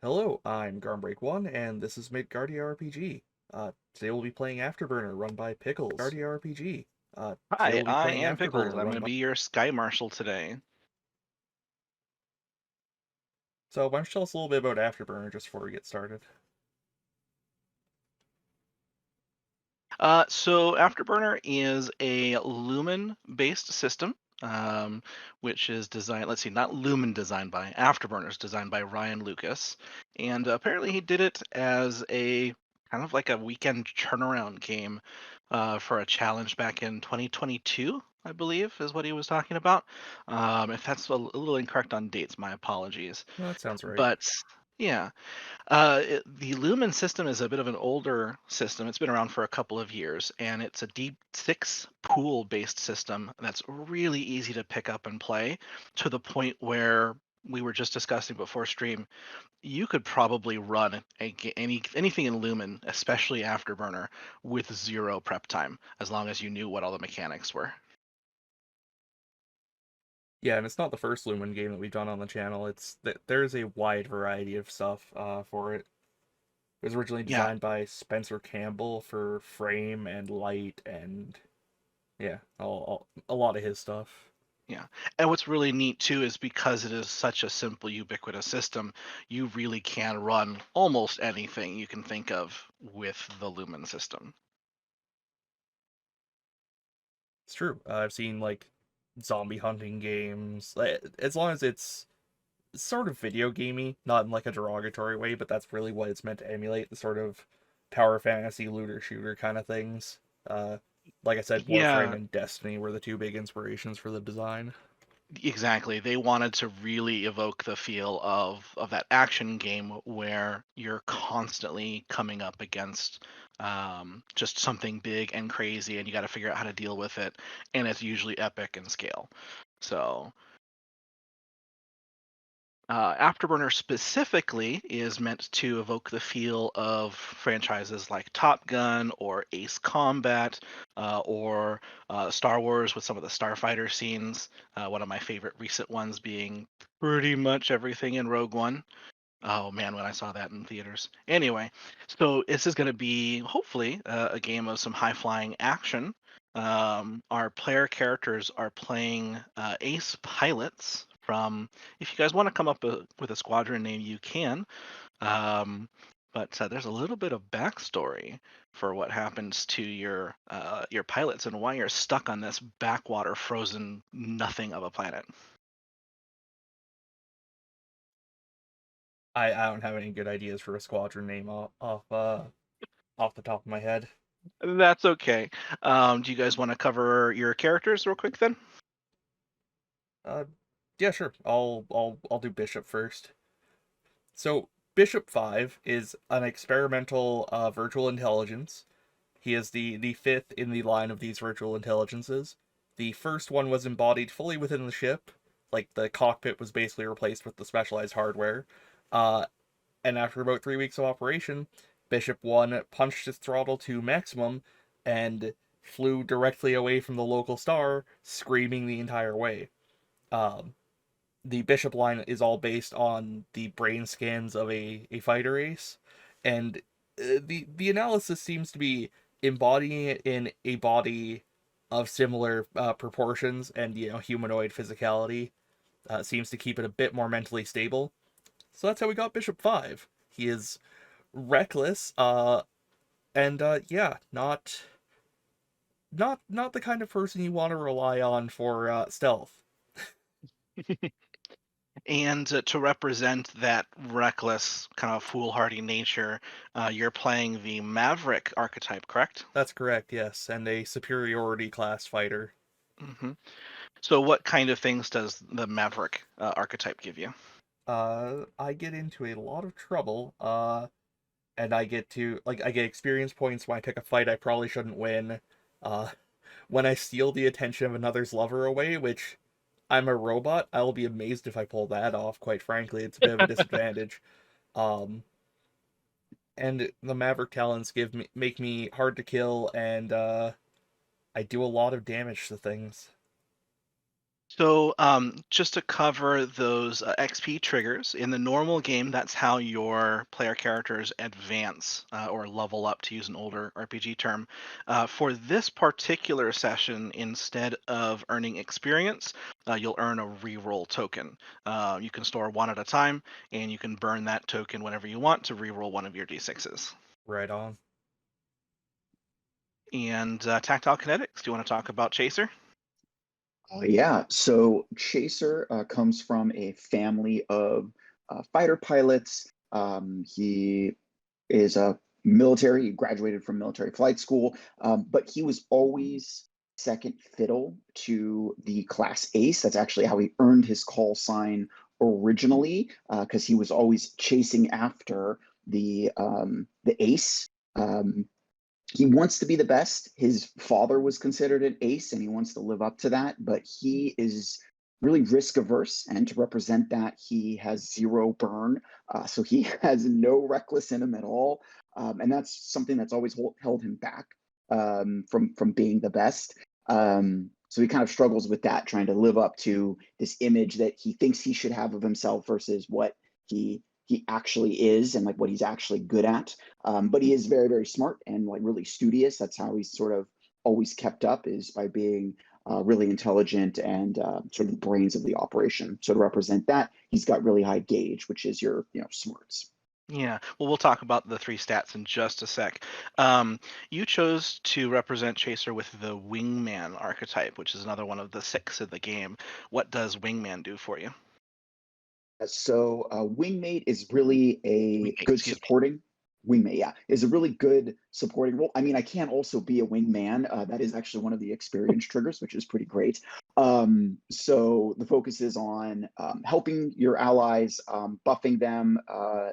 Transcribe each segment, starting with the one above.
Hello, I'm Garmbreak1, and this is Midgardia RPG. Today we'll be playing Afterburner, run by Pickles. Midgardia RPG. Today Hi, we'll be I playing am Pickles. Afterburner, I'm going run to by... be your Sky Marshal today. So why don't you tell us a little bit about Afterburner just before we get started? So Afterburner is a Lumen-based system, um, which is designed, let's see, not Lumen designed by, Afterburner's designed by Ryan Lucas. And apparently he did it as a kind of like a weekend turnaround game for a challenge back in 2022, I believe, is what he was talking about. If that's a little incorrect on dates, my apologies. No, that sounds right. But yeah. The Lumen system is a bit of an older system. It's been around for a couple of years, and it's a deep six pool-based system that's really easy to pick up and play to the point where we were just discussing before stream. You could probably run anything in Lumen, especially Afterburner, with zero prep time, as long as you knew what all the mechanics were. Yeah, and it's not the first Lumen game that we've done on the channel. There's a wide variety of stuff for it. It was originally Yeah, designed by Spencer Campbell for frame and light and yeah, a lot of his stuff. Yeah. And what's really neat too is because it is such a simple, ubiquitous system, you really can run almost anything you can think of with the Lumen system. It's true. I've seen like zombie hunting games. As long as it's sort of video gamey, not in like a derogatory way, but that's really what it's meant to emulate, the sort of power fantasy looter shooter kind of things. Uh, like I said, Warframe Yeah, and Destiny were the two big inspirations for the design. exactly. They wanted to really evoke the feel of that action game where you're constantly coming up against just something big and crazy, and you got to figure out how to deal with it, and it's usually epic in scale. So Afterburner specifically is meant to evoke the feel of franchises like Top Gun or Ace Combat or Star Wars with some of the starfighter scenes. One of my favorite recent ones being pretty much everything in Rogue One. Oh man, when I saw that in theaters. Anyway, so this is going to be hopefully a game of some high flying action. Our player characters are playing ace pilots from. If you guys want to come up with a squadron name, you can. Um, but there's a little bit of backstory for what happens to your pilots and why you're stuck on this backwater, frozen nothing of a planet. I don't have any good ideas for a squadron name off the top of my head. That's okay. Do you guys want to cover your characters real quick then? Uh, yeah, sure. I'll do Bishop first. So Bishop 5 is an experimental virtual intelligence. He is the fifth in the line of these virtual intelligences. The first one was embodied fully within the ship, like the cockpit was basically replaced with the specialized hardware. Uh, and after about 3 weeks of operation, Bishop 1 punched his throttle to maximum and flew directly away from the local star, screaming the entire way. Um, the Bishop line is all based on the brain scans of a fighter ace, and the analysis seems to be embodying it in a body of similar proportions and humanoid physicality. Seems to keep it a bit more mentally stable. So that's how we got Bishop 5. He is reckless, and yeah, not the kind of person you want to rely on for stealth. And to represent that reckless, kind of foolhardy nature, you're playing the Maverick archetype, correct? That's correct, yes, and a superiority class fighter. hmm So, what kind of things does the Maverick archetype give you? I get into a lot of trouble, and I get experience points when I pick a fight I probably shouldn't win. Uh, when I steal the attention of another's lover away, which I'm a robot, I'll be amazed if I pull that off, quite frankly. It's a bit of a disadvantage. Um, and the Maverick talents make me hard to kill, and I do a lot of damage to things. So, just to cover those XP triggers in the normal game, that's how your player characters advance or level up, to use an older RPG term. For this particular session, instead of earning experience, you'll earn a reroll token. You can store one at a time, and you can burn that token whenever you want to reroll one of your d6s. Right on. And tactile kinetics. Do you want to talk about Chaser? Yeah, so Chaser comes from a family of fighter pilots. He is a military, he graduated from military flight school, but he was always second fiddle to the class ace. That's actually how he earned his call sign originally, because he was always chasing after the ace. He wants to be the best. His father was considered an ace and he wants to live up to that, but he is really risk averse. And to represent that, he has zero burn. So he has no reckless in him at all. And that's something that's always held him back from being the best. So he kind of struggles with that, trying to live up to this image that he thinks he should have of himself versus what he actually is and like what he's actually good at. But he is very, very smart and like really studious. That's how he's sort of always kept up, is by being really intelligent and sort of the brains of the operation. So to represent that, he's got really high gauge, which is your smarts. Yeah, well, we'll talk about the three stats in just a sec. You chose to represent Chaser with the Wingman archetype, which is another one of the six in the game. What does Wingman do for you? So wingmate is really a Wingmate, good excuse me. supporting wingmate. Yeah, is a really good supporting role. I mean, I can also be a wingman. That is actually one of the experience triggers, which is pretty great. So the focus is on helping your allies, buffing them,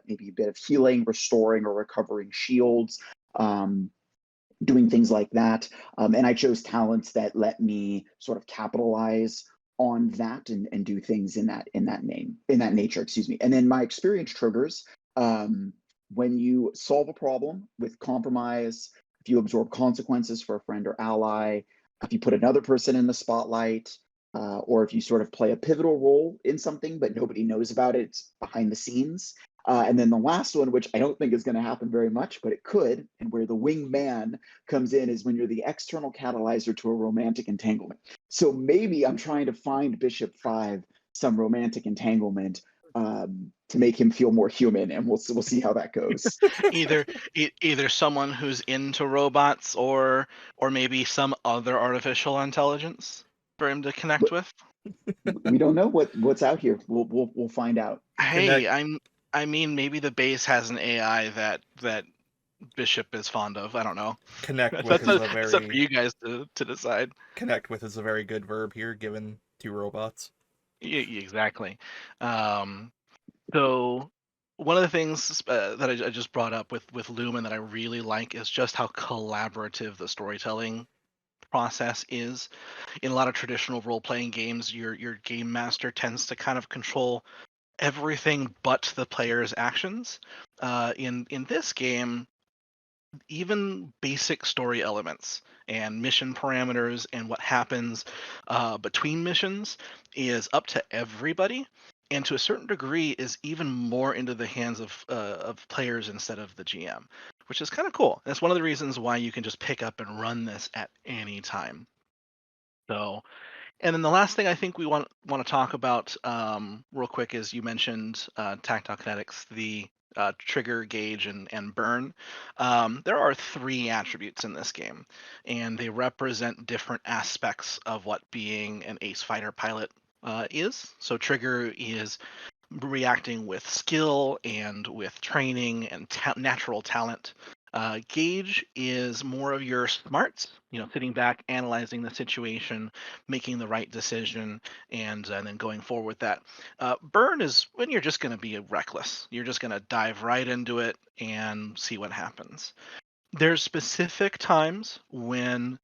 maybe a bit of healing, restoring or recovering shields. Doing things like that. And I chose talents that let me sort of capitalize on that and do things in that nature, excuse me. And then my experience triggers, when you solve a problem with compromise, if you absorb consequences for a friend or ally, if you put another person in the spotlight, or if you sort of play a pivotal role in something but nobody knows about it, it's behind the scenes. And then the last one, which I don't think is going to happen very much, but it could, and where the wingman comes in, is when you're the external catalyzer to a romantic entanglement. So maybe I'm trying to find Bishop 5 some romantic entanglement, to make him feel more human, and we'll see how that goes. Either either someone who's into robots, or maybe some other artificial intelligence for him to connect But with. we don't know what's out here. We'll find out. Hey, Connect I mean, maybe the base has an AI that Bishop is fond of. I don't know. connect with That's is up, a that's up for very you guys to decide. connect with is a very good verb here, given two robots. Exactly. Um, so one of the things that I just brought up with Lumen that I really like is just how collaborative the storytelling process is. In a lot of traditional role playing games, your game master tends to kind of control everything but the player's actions. In this game, even basic story elements and mission parameters and what happens between missions is up to everybody, and to a certain degree is even more into the hands of players instead of the GM, which is kind of cool. That's one of the reasons why you can just pick up and run this at any time. So, and then the last thing I think we want to talk about real quick is you mentioned tactile kinetics, the trigger, gauge, and burn. There are three attributes in this game, and they represent different aspects of what being an ace fighter pilot is. So trigger is reacting with skill and with training and natural talent. Gauge is more of your smarts, sitting back, analyzing the situation, making the right decision, and then going forward with that. Burn is when you're just going to be reckless. You're just going to dive right into it and see what happens. There's specific times when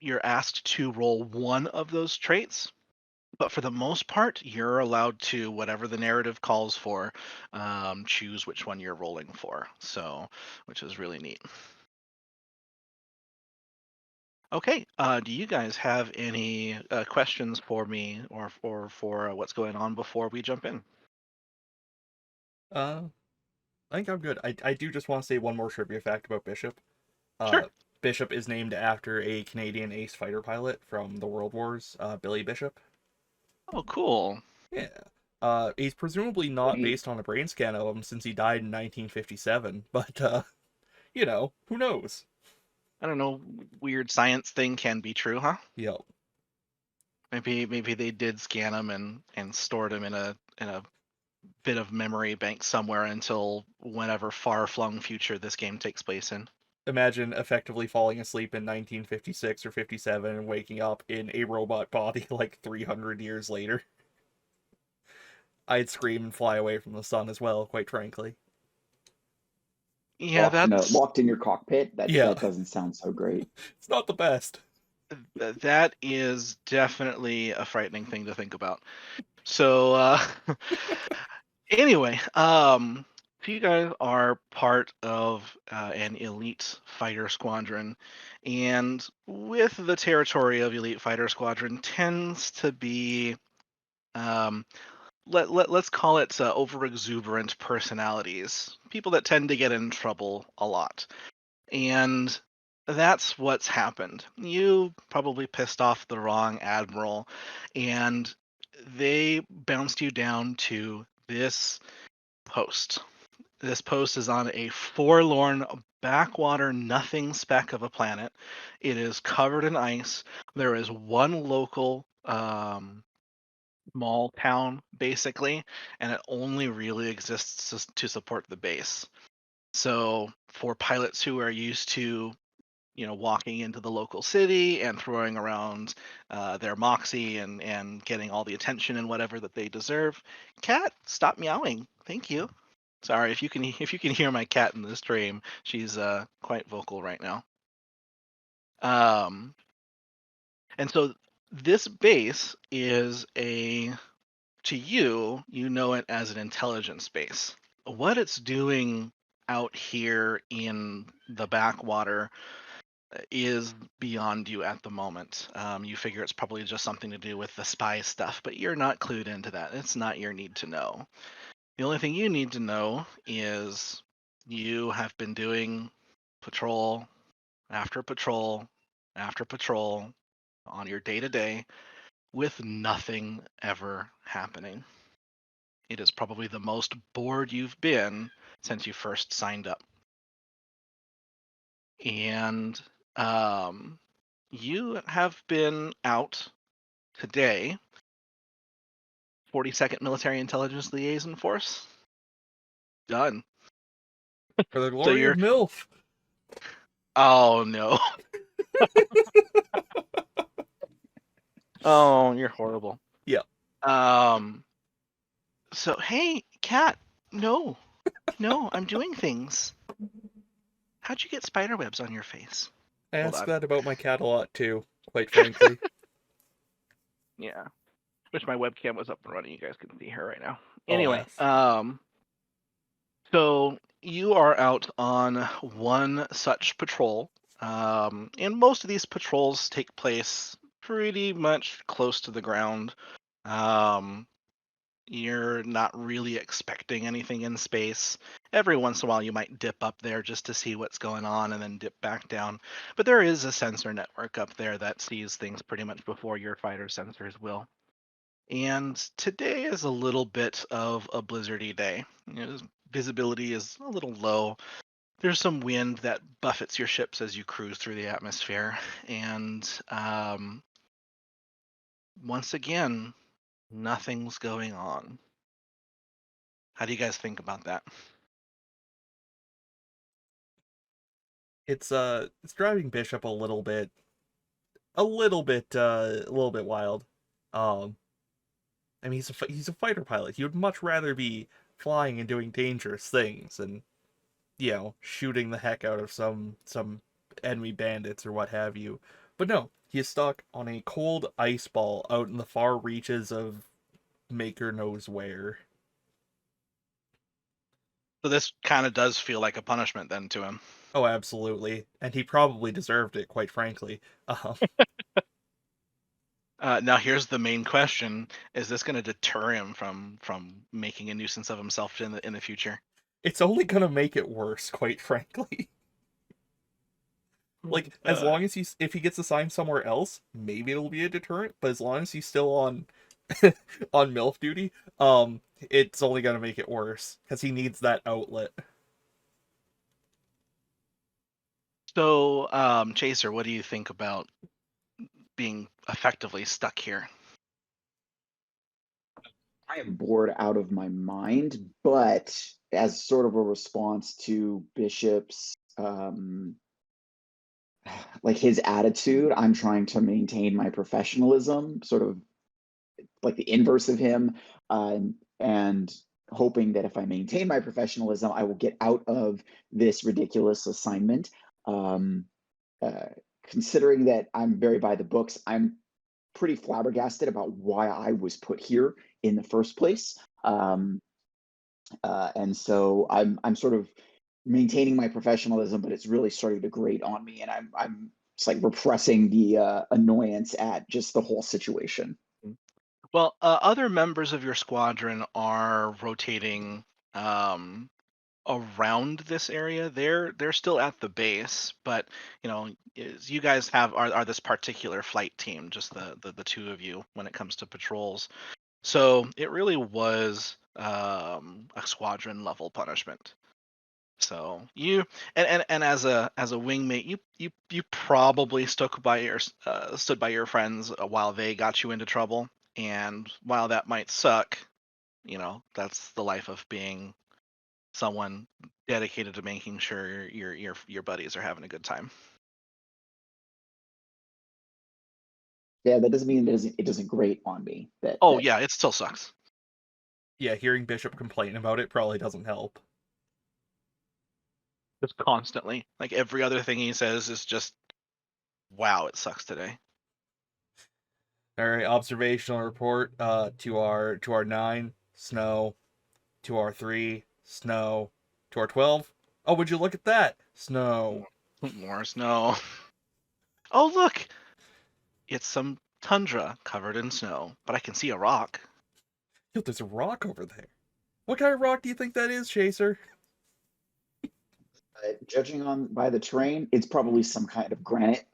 you're asked to roll one of those traits, but for the most part, you're allowed to, whatever the narrative calls for, choose which one you're rolling for. So, which is really neat. Okay. Do you guys have any questions for me or for what's going on before we jump in? Uh, I think I'm good. I do just want to say one more trivia fact about Bishop. Sure. Uh, Bishop is named after a Canadian ace fighter pilot from the World Wars, Billy Bishop. Oh, cool. Yeah. He's presumably not Sweet. based on a brain scan of him since he died in 1957, but who knows? I don't know. Weird science thing can be true, huh? Yep. Maybe they did scan him and stored him in a bit of memory bank somewhere until whenever far flung future this game takes place in. Imagine effectively falling asleep in 1956 or 57 and waking up in a robot body like 300 years later. I'd scream and fly away from the sun as well, quite frankly. Yeah, that's Locked in your cockpit. Yeah, That doesn't sound so great. it's not the best. that is definitely a frightening thing to think about. So anyway, so you guys are part of an elite fighter squadron, and with the territory of elite fighter squadron tends to be um, let's call it over exuberant personalities, people that tend to get in trouble a lot. And that's what's happened. You probably pissed off the wrong admiral, and they bounced you down to this post. This post is on a forlorn backwater nothing speck of a planet. It is covered in ice. There is one local small town, basically, and it only really exists to support the base. So for pilots who are used to walking into the local city and throwing around their moxie and getting all the attention and whatever that they deserve. Cat, stop meowing. Thank you. Sorry if you can hear my cat in the stream. She's quite vocal right now. Um, and so this base is to you, you know it as an intelligence base. What it's doing out here in the backwater is beyond you at the moment. You figure it's probably just something to do with the spy stuff, but you're not clued into that. It's not your need to know. The only thing you need to know is you have been doing patrol after patrol after patrol on your day to day with nothing ever happening. It is probably the most bored you've been since you first signed up. And um, you have been out today, 42nd Military Intelligence Liaison Force. Done. For the So glory of you're. MILF. Oh no. Oh, you're horrible. Yeah. Um. So hey, cat. No, no, I'm doing things. How'd you get spider webs on your face? I Hold ask on. that about my cat a lot too, quite frankly. Yeah. Wish my webcam was up and running. You guys can see her right now. Anyway, Alas. so you are out on one such patrol, and most of these patrols take place pretty much close to the ground. Um, you're not really expecting anything in space. Every once in a while, you might dip up there just to see what's going on and then dip back down. But there is a sensor network up there that sees things pretty much before your fighter sensors will. And today is a little bit of a blizzardy day. Visibility is a little low. There's some wind that buffets your ships as you cruise through the atmosphere. And once again, nothing's going on. How do you guys think about that? It's driving Bishop a little bit wild. Um, I mean, he's a fighter pilot. He would much rather be flying and doing dangerous things and shooting the heck out of some enemy bandits or what have you. But no, he is stuck on a cold ice ball out in the far reaches of Maker knows where. So this kind of does feel like a punishment then to him. Oh, absolutely. And he probably deserved it, quite frankly. Now here's the main question: is this going to deter him from making a nuisance of himself in the future? It's only gonna make it worse, quite frankly. Like, as Uh, long as if he gets assigned somewhere else, maybe it'll be a deterrent. But as long as he's still on on MILF duty, it's only gonna make it worse because he needs that outlet. so, Chaser, what do you think about being effectively stuck here? I am bored out of my mind, but as sort of a response to Bishop's like his attitude, I'm trying to maintain my professionalism, sort of like the inverse of him, and hoping that if I maintain my professionalism, I will get out of this ridiculous assignment. Um, uh, Considering that I'm very by the books, I'm pretty flabbergasted about why I was put here in the first place. And so I'm sort of maintaining my professionalism, but it's really starting to grate on me, and I'm it's like repressing the annoyance at just the whole situation. Well, other members of your squadron are rotating um, around this area. They're still at the base, but you guys are this particular flight team, just the two of you when it comes to patrols. So it really was a squadron level punishment. So you and as a wingmate, you probably stood by your friends while they got you into trouble. And while that might suck, that's the life of being someone dedicated to making sure your buddies are having a good time. Yeah, that doesn't mean it doesn't grate on me that Oh that yeah, it still sucks. Yeah, hearing Bishop complain about it probably doesn't help. Just constantly. Like every other thing he says is just, wow, it sucks today. All right, observational report. To our 9, snow. To our 3, snow. To our 12. Oh, would you look at that? Snow. More snow. Oh look, it's some tundra covered in snow, but I can see a rock. Yo, there's a rock over there. What kind of rock do you think that is, Chaser? judging on by the terrain, it's probably some kind of granite.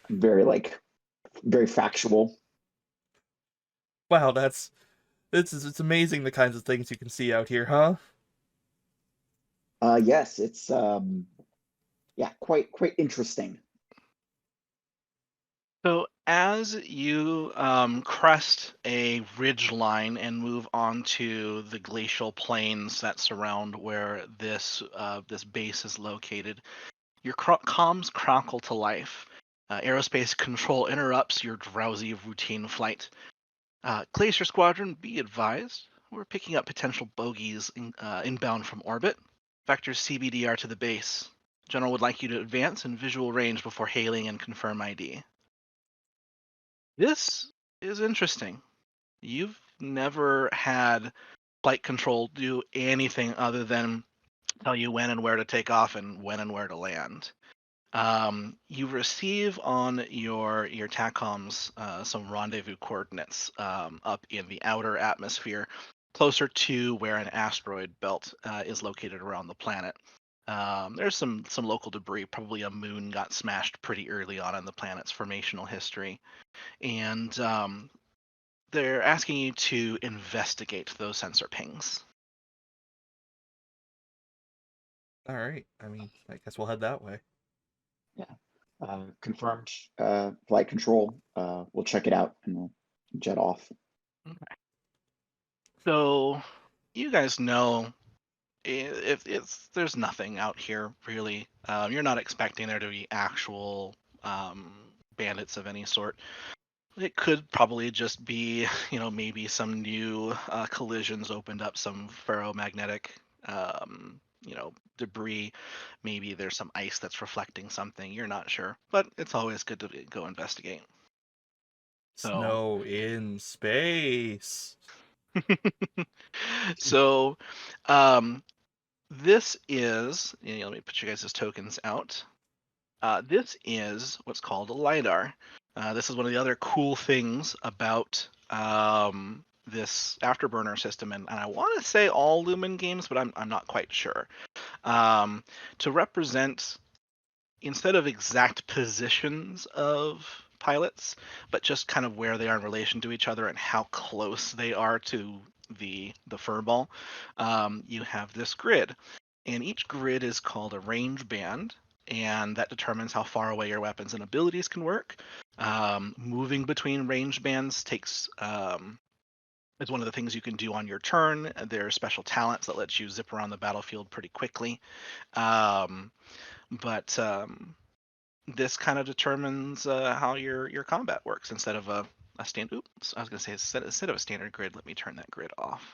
Very like very factual. Wow, it's amazing the kinds of things you can see out here, huh? Yes, it's yeah, quite interesting. So as you crest a ridge line and move onto the glacial plains that surround where this base is located, your comms crackle to life. Aerospace control interrupts your drowsy routine flight. Glacier Squadron, be advised, we're picking up potential bogeys inbound from orbit. Vectors CBDR to the base. General would like you to advance in visual range before hailing and confirm ID. This is interesting. You've never had flight control do anything other than tell you when and where to take off and when and where to land. You receive on your TACOMs some rendezvous coordinates up in the outer atmosphere, closer to where an asteroid belt is located around the planet. There's some local debris. Probably a moon got smashed pretty early on in the planet's formational history, and they're asking you to investigate those sensor pings. All right. I mean, I guess we'll head that way. Yeah. Confirmed flight control. We'll check it out and we'll jet off. So you guys know if it's there's nothing out here really. You're not expecting there to be actual bandits of any sort. It could probably just be, maybe some new collisions opened up some ferromagnetic, debris. Maybe there's some ice that's reflecting something. You're not sure, but it's always good to go investigate. So, Snow in space. so, um, this is, let me put you guys' tokens out. This is what's called a LiDAR. This is one of the other cool things about this Afterburner system, and I want to say all Lumen games, but I'm not quite sure. To represent, instead of exact positions of pilots, but just kind of where they are in relation to each other and how close they are to the furball, you have this grid, and each grid is called a range band, and that determines how far away your weapons and abilities can work. Moving between range bands takes is one of the things you can do on your turn. There are special talents that let you zip around the battlefield pretty quickly. But this kind of determines how your combat works instead of a standard. Oops, I was going to say instead of a standard grid. Let me turn that grid off.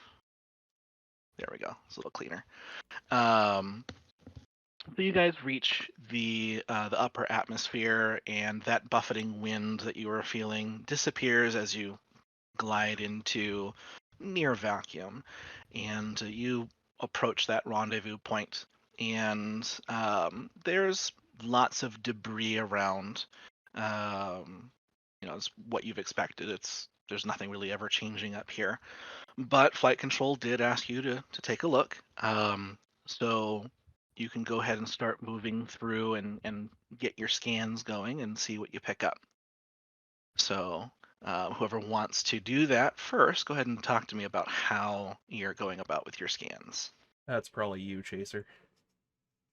There we go. It's a little cleaner. So you guys reach the upper atmosphere, and that buffeting wind that you were feeling disappears as you glide into near vacuum, and you approach that rendezvous point. And there's lots of debris around. It's what you've expected. There's nothing really ever changing up here. But flight control did ask you to take a look. So you can go ahead and start moving through and get your scans going and see what you pick up. So whoever wants to do that first, go ahead and talk to me about how you're going about with your scans. That's probably you, Chaser.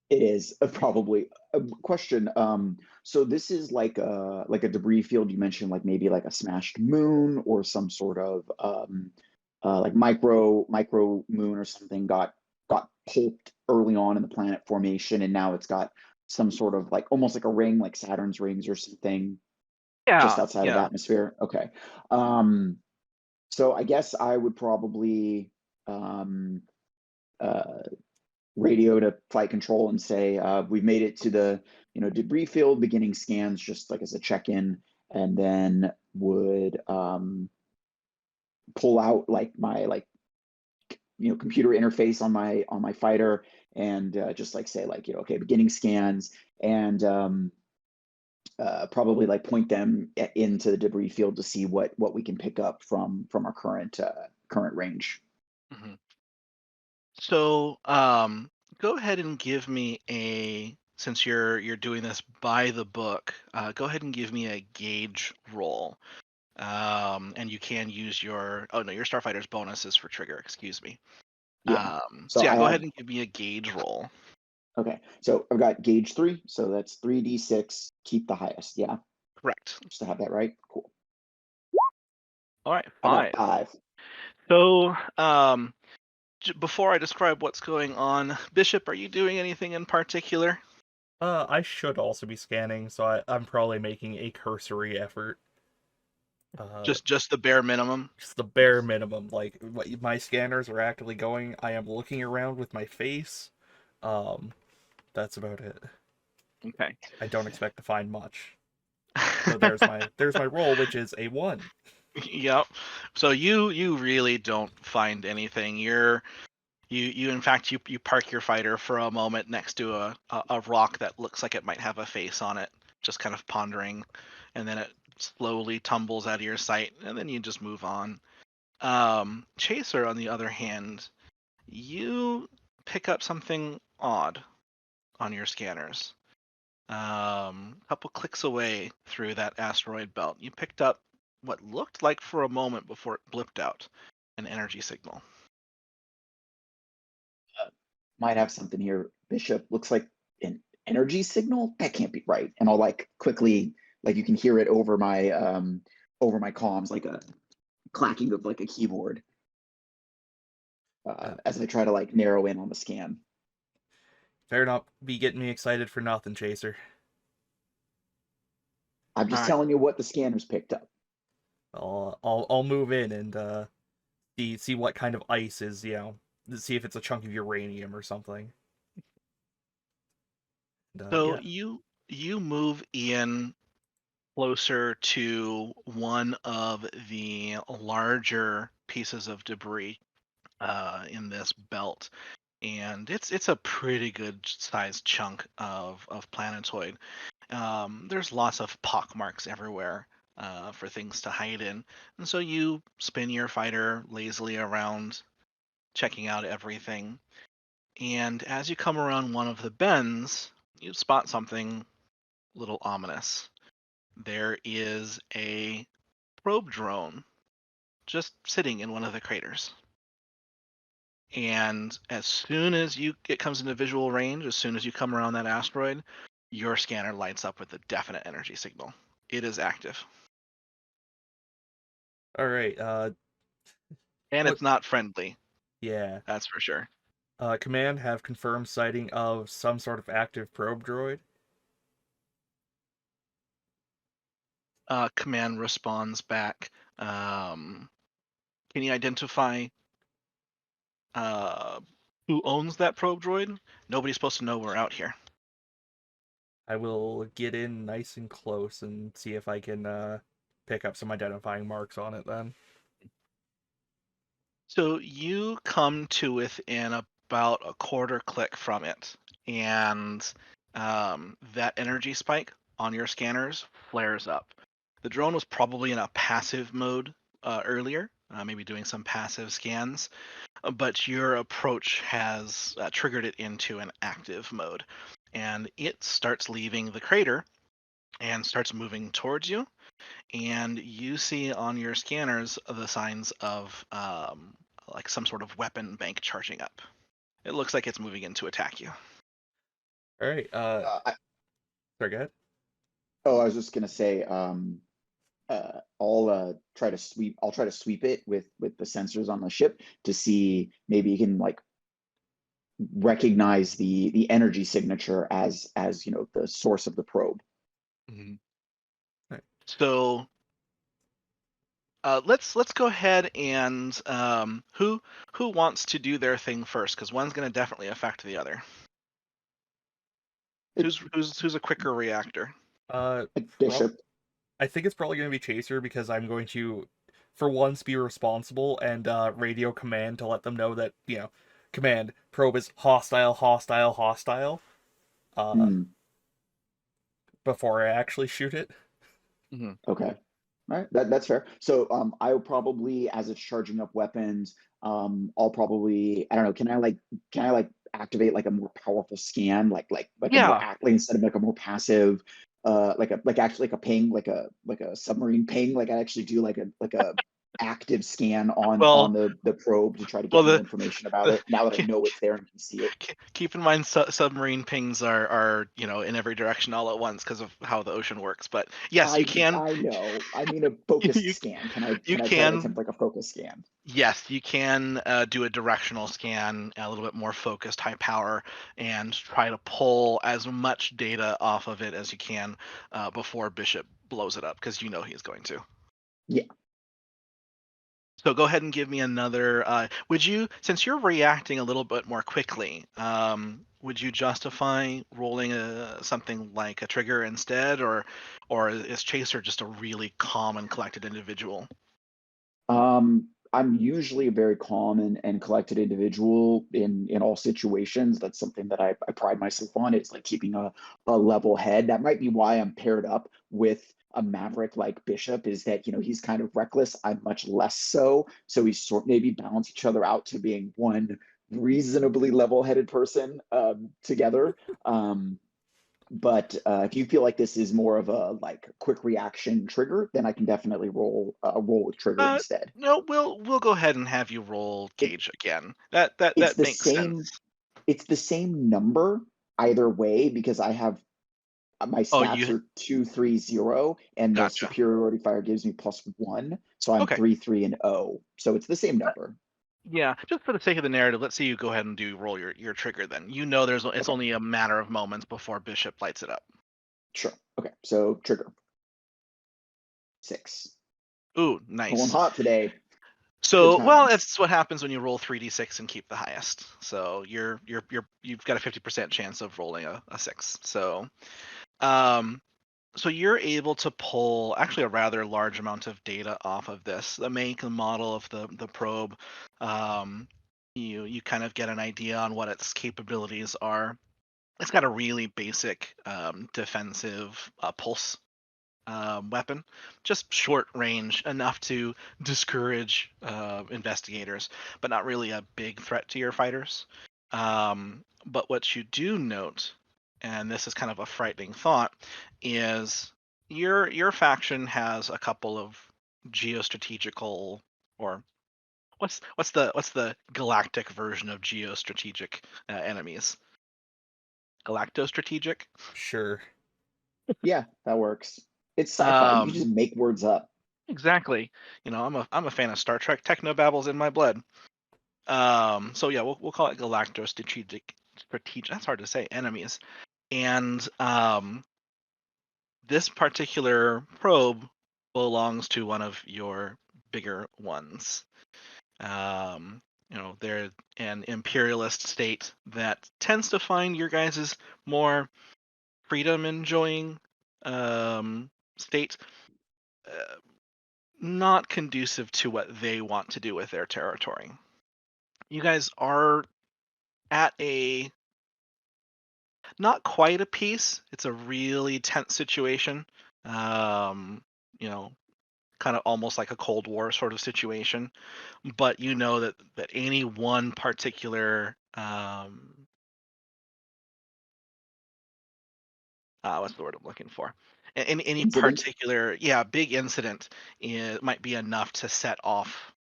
It is probably a question. So this is like a debris field. You mentioned like maybe like a smashed moon or some sort of like micro moon or something got pulped early on in the planet formation, and now it's got some sort of like almost like a ring, like Saturn's rings or something, just Yeah, outside of yeah. atmosphere. Okay. Um, so I guess I would probably um, uh, radio to flight control and say we've made it to the debris field, beginning scans, just like as a check-in, and then would pull out like my computer interface on my fighter, and just like say like okay, beginning scans, and probably like point them into the debris field to see what we can pick up from our current range. Mhm. So go ahead and give me since you're doing this by the book, go ahead and give me a gauge roll. And you can use your Starfighter's bonus is for trigger, excuse me. Yeah. So So yeah, I go have ahead and give me a gauge roll. Okay, so I've got gauge 3, so that's 3d6, keep the highest. Yeah, Correct. just to have that right. Cool. All right, I got 5. 5. So before I describe what's going on, Bishop, are you doing anything in particular? I should also be scanning, so I'm probably making a cursory effort. Uh, Just the bare minimum. just the bare minimum. Like my scanners are actively going. I am looking around with my face. Um, that's about it. Okay. I don't expect to find much. So there's my roll, which is a 1. Yep. So you really don't find anything. You in fact you park your fighter for a moment next to a rock that looks like it might have a face on it, just kind of pondering, and then it slowly tumbles out of your sight, and then you just move on. Chaser, on the other hand, you pick up something odd on your scanners. A couple clicks away through that asteroid belt, you picked up what looked like for a moment before it blipped out an energy signal. Might have something here. Bishop looks like an energy signal. That can't be right. And I'll like quickly, like you can hear it over my comms, like a clacking of like a keyboard Uh, as I try to like narrow in on the scan. Better not be getting me excited for nothing, Chaser. I'm All just right. telling you what the scanners picked up. I'll move in and see what kind of ice is, see if it's a chunk of uranium or something. And, So yeah. you move in closer to one of the larger pieces of debris in this belt, and it's a pretty good sized chunk of planetoid. There's lots of pock marks everywhere for things to hide in, and so you spin your fighter lazily around, checking out everything. And as you come around one of the bends, you spot something a little ominous. There is a probe drone just sitting in one of the craters. And as soon as it comes into visual range, as soon as you come around that asteroid, your scanner lights up with a definite energy signal. It is active, All right. and What? it's not friendly. Yeah. That's for sure. Command have confirmed sighting of some sort of active probe droid. Command responds back. Can you identify uh, who owns that probe droid? Nobody's supposed to know we're out here. I will get in nice and close and see if I can pick up some identifying marks on it then. So you come to within about a quarter click from it, and that energy spike on your scanners flares up. The drone was probably in a passive mode earlier, maybe doing some passive scans, but your approach has triggered it into an active mode, and it starts leaving the crater and starts moving towards you, and you see on your scanners the signs of like some sort of weapon bank charging up. It looks like it's moving in to attack you. All right. I, Sorry, go ahead. oh, I was just gonna say, I'll try to sweep. I'll try to sweep it with the sensors on the ship to see maybe you can like recognize the energy signature as the source of the probe. Mhm. All right. So let's go ahead and who wants to do their thing first? Because one's going to definitely affect the other. It, Who's a quicker reactor? Uh, prob- Bishop. I think it's probably going to be Chaser because I'm going to, for once, be responsible and radio command to let them know that command probe is hostile, hostile, hostile. Uh, Hmm, before I actually shoot it. Hmm. okay. All right, that's fair. So I will probably, as it's charging up weapons, I'll probably, I don't know, can I activate like a more powerful scan, like a more Yeah. act like instead of like a more passive, like actually like a ping, like a submarine ping, like I actually do like a active scan on Well, the probe to try to well get more information about it now that I know it's there and can see it. keep in mind submarine pings are in every direction all at once because of how the ocean works. But yes, you I can. I know. I mean a focused you, scan. Can I you can I try to can. attempt like a focus scan? Yes, you can do a directional scan, a little bit more focused, high power, and try to pull as much data off of it as you can before Bishop blows it up, because you know he's going to. Yeah. So go ahead and give me another. Would you, since you're reacting a little bit more quickly, would you justify rolling something like a trigger instead, or is Chaser just a really calm and collected individual? I'm usually a very calm and collected individual in all situations. That's something that I pride myself on. It's like keeping a level head. That might be why I'm paired up with a maverick like Bishop, is that he's kind of reckless. I'm much less so. So we sort maybe balance each other out to being one reasonably level-headed person together. But if you feel like this is more of a like quick reaction trigger, then I can definitely roll with trigger instead. No, we'll go ahead and have you roll It Gauge again. That it's that the makes same sense. it's the same number either way because I have my Oh, stats are 2, 3, 0, and the gotcha. superiority fire gives me +1, so I'm Okay. 3, 3, and 0. So it's the same number. Yeah, just for the sake of the narrative, let's say you go ahead and roll your trigger then. You know it's Okay, only a matter of moments before Bishop lights it up. sure. Okay, so trigger 6. Ooh, Going nice. hot today. Good So, well, times. that's what happens when you roll 3d6 and keep the highest. So you've got a 50% chance of rolling a 6. Um so you're able to pull actually a rather large amount of data off of this. The make and model of the probe, um, you kind of get an idea on what its capabilities are. It's got a really basic defensive pulse weapon, just short range, enough to discourage investigators, but not really a big threat to your fighters. But what you do note, and this is kind of a frightening thought, is your faction has a couple of geostrategical, or what's the galactic version of geostrategic enemies? Galactostrategic. Sure. Yeah, that works. It's sci-fi. You can Um, just make words up. exactly. I'm a fan of Star Trek. Technobabbles in my blood. So yeah, we'll call it galactostrategic. Strategic. That's hard to say. Enemies, and this particular probe belongs to one of your bigger ones. They're an imperialist state that tends to find your guys' more freedom enjoying state not conducive to what they want to do with their territory. You guys are at a not quite a peace. It's a really tense situation. Um, you know, kind of almost like a Cold War sort of situation. But you know that any one particular what's the word I'm looking for? Any Incident. particular, big incident might be enough to set off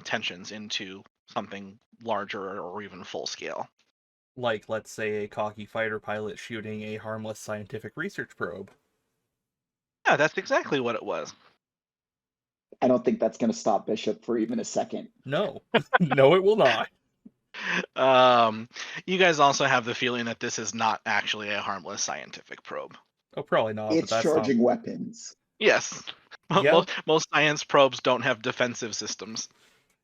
tensions into something larger or even full scale. Like, let's say, a cocky fighter pilot shooting a harmless scientific research probe. Yeah, that's exactly what it was. I don't think that's going to stop Bishop for even a second. No. No, it will not. Um, you guys also have the feeling that this is not actually a harmless scientific probe. Oh, probably not, but It's that's not. charging weapons. Yes, Yeah, most science probes don't have defensive systems.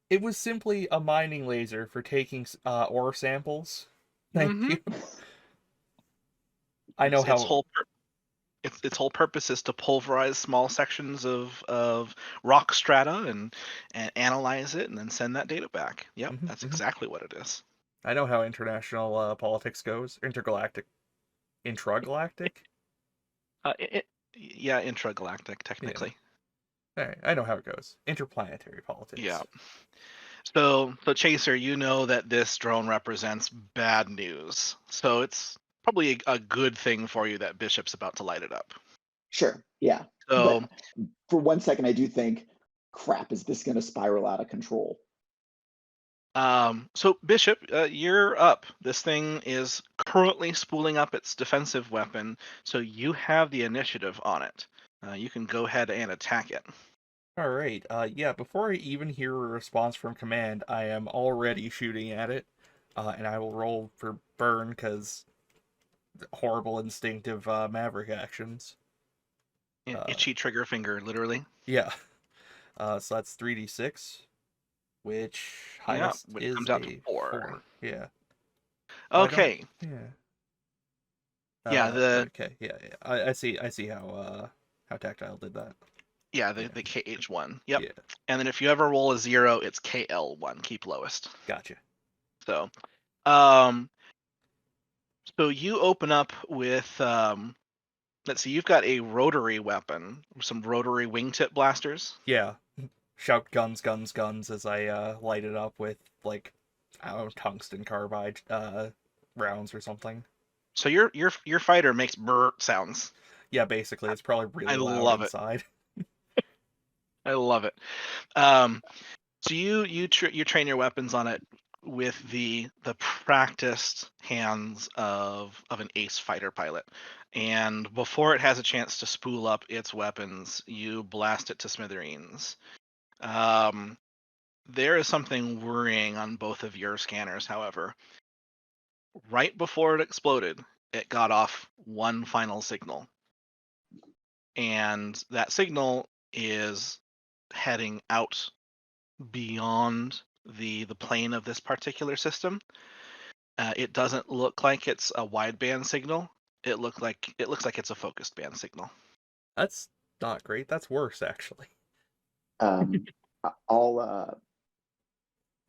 it was simply a mining laser for taking ore samples. Thank hmm you. I know its how. whole its whole purpose is to pulverize small sections of rock strata and analyze it and then send that data back. Yep, Mhm, that's mhm. exactly what it is. I know how international politics goes. Intragalactic. Yeah, intragalactic Yeah, technically. all right. I know how it goes. Interplanetary Yeah. politics. So Chaser, you know that this drone represents bad news. So it's probably a good thing for you that Bishop's about to light it up. Sure, yeah. So But for one second, I do think, crap, is this going to spiral out of control? So Bishop, you're up. This thing is currently spooling up its defensive weapon, so you have the initiative on it. You can go ahead and attack it. All right. Yeah. Before I even hear a response from command, I am already shooting at it, and I will roll for burn because horrible instinctive maverick actions. Uh, Itchy trigger finger, literally. yeah. So that's 3d6, which Yeah, highest which is comes out to a 4. 4. Yeah. Oh, I don't. Okay. Yeah. Yeah, the Okay. Yeah. Yeah. I see. I see how Tactile did that. yeah the, Yeah. the KH1. Yep. Yeah. And then if you ever roll a 0, it's KL1. Keep lowest. Gotcha. So, um, so you open up with let's see, you've got a rotary weapon, some rotary wingtip blasters. Yeah. Shout guns, guns, guns as I light it up with like I don't know, tungsten carbide rounds or something. So your fighter makes brr sounds. Yeah, basically, it's probably I really loud love it. inside. I love it. Um, so you train your weapons on it with the practiced hands of an ace fighter pilot, and before it has a chance to spool up its weapons, you blast it to smithereens. Um, there is something worrying on both of your scanners, however. Right before it exploded, it got off one final signal, and that signal is heading out beyond the plane of this particular system. It doesn't look like it's a wideband signal. It looks like it's a focused band signal. That's not great. That's worse, actually. Um, I'll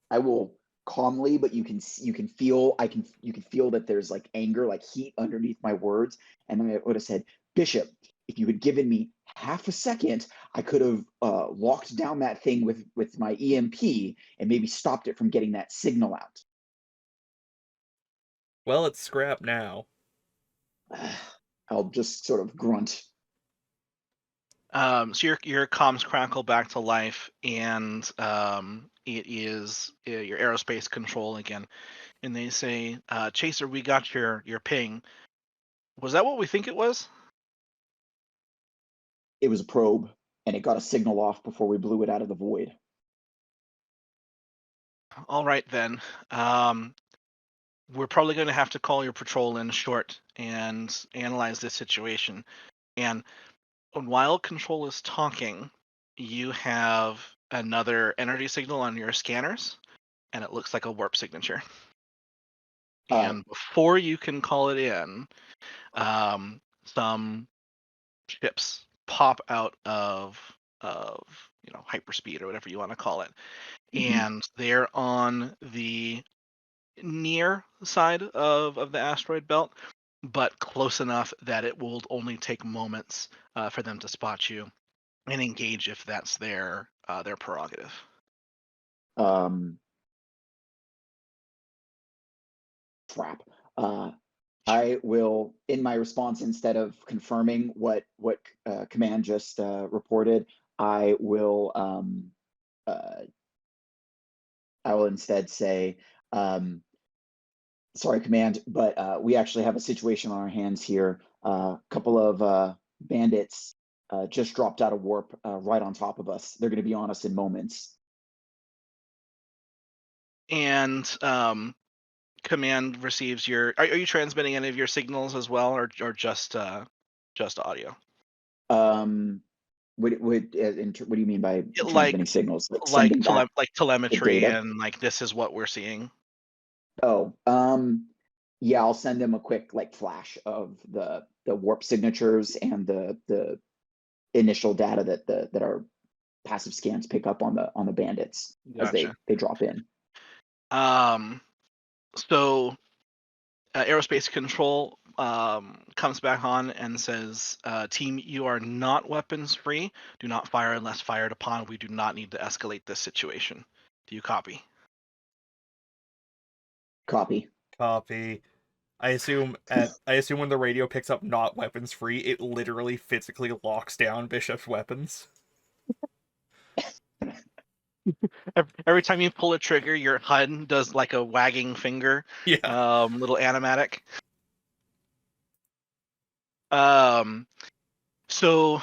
I will calmly, but you can feel you can feel that there's like anger, like heat underneath my words. And then I would have said, Bishop, if you had given me half a second, I could have walked down that thing with my EMP and maybe stopped it from getting that signal out. Well, it's scrap now. I'll just sort of grunt. So your comms crackle back to life, and it is your aerospace control again, and they say, "Chaser, we got your ping. Was that what we think it was?" It was a probe, and it got a signal off before we blew it out of the void. All right then. Um, we're probably going to have to call your patrol in short and analyze this situation. And while control is talking, you have another energy signal on your scanners, and it looks like a warp signature. Uh, And before you can call it in, some ships pop out of hyperspeed or whatever you want to call it, mhm. and they're on the near side of the asteroid belt, but close enough that it will only take moments for them to spot you and engage if that's their prerogative. um, Crap. I will, in my response, instead of confirming what command just reported, I will uh, I will instead say, "Sorry, command, but we actually have a situation on our hands here. A couple of bandits just dropped out of warp right on top of us. They're going to be on us in moments." And command receives your. Are you transmitting any of your signals as well, or just audio? Um, what do you mean by Like transmitting signals? Like sending back like the telemetry data? and like this is what we're seeing. Oh, yeah, I'll send them a quick like flash of the warp signatures and the initial data that our passive scans pick up on the bandits as Gotcha. they drop in. Um, so aerospace control comes back on and says, "Team, you are not weapons free. Do not fire unless fired upon. We do not need to escalate this situation. Do you copy?" Copy. Copy. I assume when the radio picks up not weapons free, it literally physically locks down Bishop's weapons. Every time you pull a trigger, your HUD does like a wagging finger, Yeah. little animatic. Um, so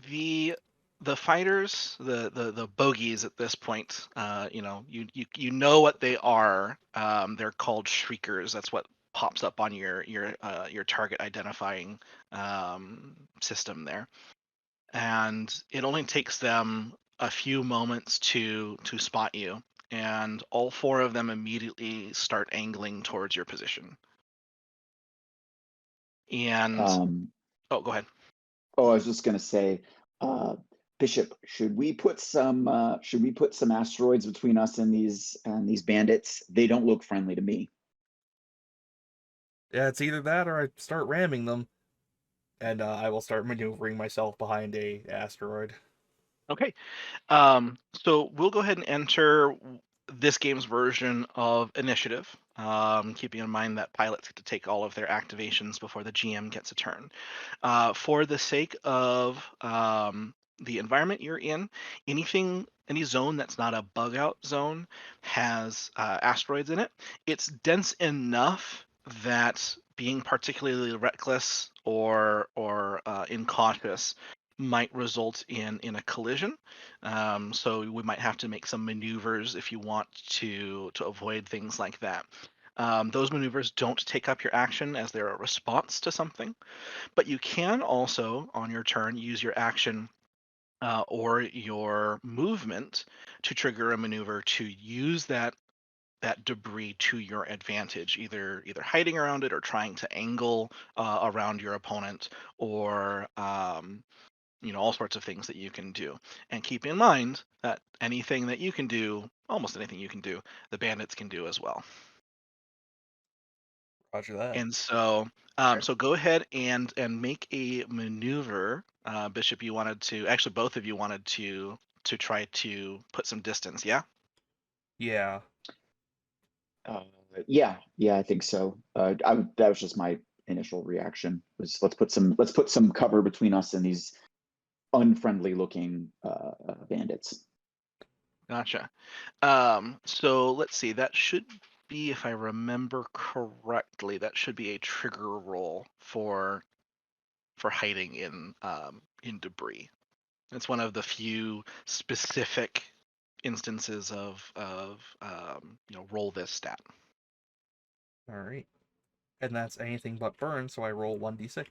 the the fighters, the bogies at this point, you know what they are. They're called shriekers. That's what pops up on your target identifying system there, and it only takes them a few moments to spot you, and all four of them immediately start angling towards your position. And Um, oh, go ahead. oh, I was just gonna say, uh, Bishop, should we put some asteroids between us and these bandits? They don't look friendly to me. Yeah, it's either that or I start ramming them, and I will start maneuvering myself behind a asteroid. Okay. So we'll go ahead and enter this game's version of initiative, keeping in mind that pilots get to take all of their activations before the GM gets a turn. For the sake of the environment you're in, any zone that's not a bug out zone has asteroids in it. It's dense enough that being particularly reckless or incautious might result in a collision. So we might have to make some maneuvers if you want to avoid things like that. Those maneuvers don't take up your action as they're a response to something, but you can also, on your turn, use your action or your movement to trigger a maneuver to use that debris to your advantage, either hiding around it or trying to angle around your opponent, or all sorts of things that you can do. And keep in mind that anything that you can do almost anything you can do, the bandits can do as well. Roger that. And so, so go ahead and make a maneuver, Bishop. You wanted to actually both of you wanted to try to put some distance. Yeah. Yeah. Uh, yeah, I think so. That was just my initial reaction. Was let's put some cover between us and these unfriendly looking bandits. Gotcha. So let's see. That should be, if I remember correctly, that should be a trigger roll for hiding in debris. It's one of the few specific instances of roll this stat. All right. And that's anything but burn, so I roll 1d6.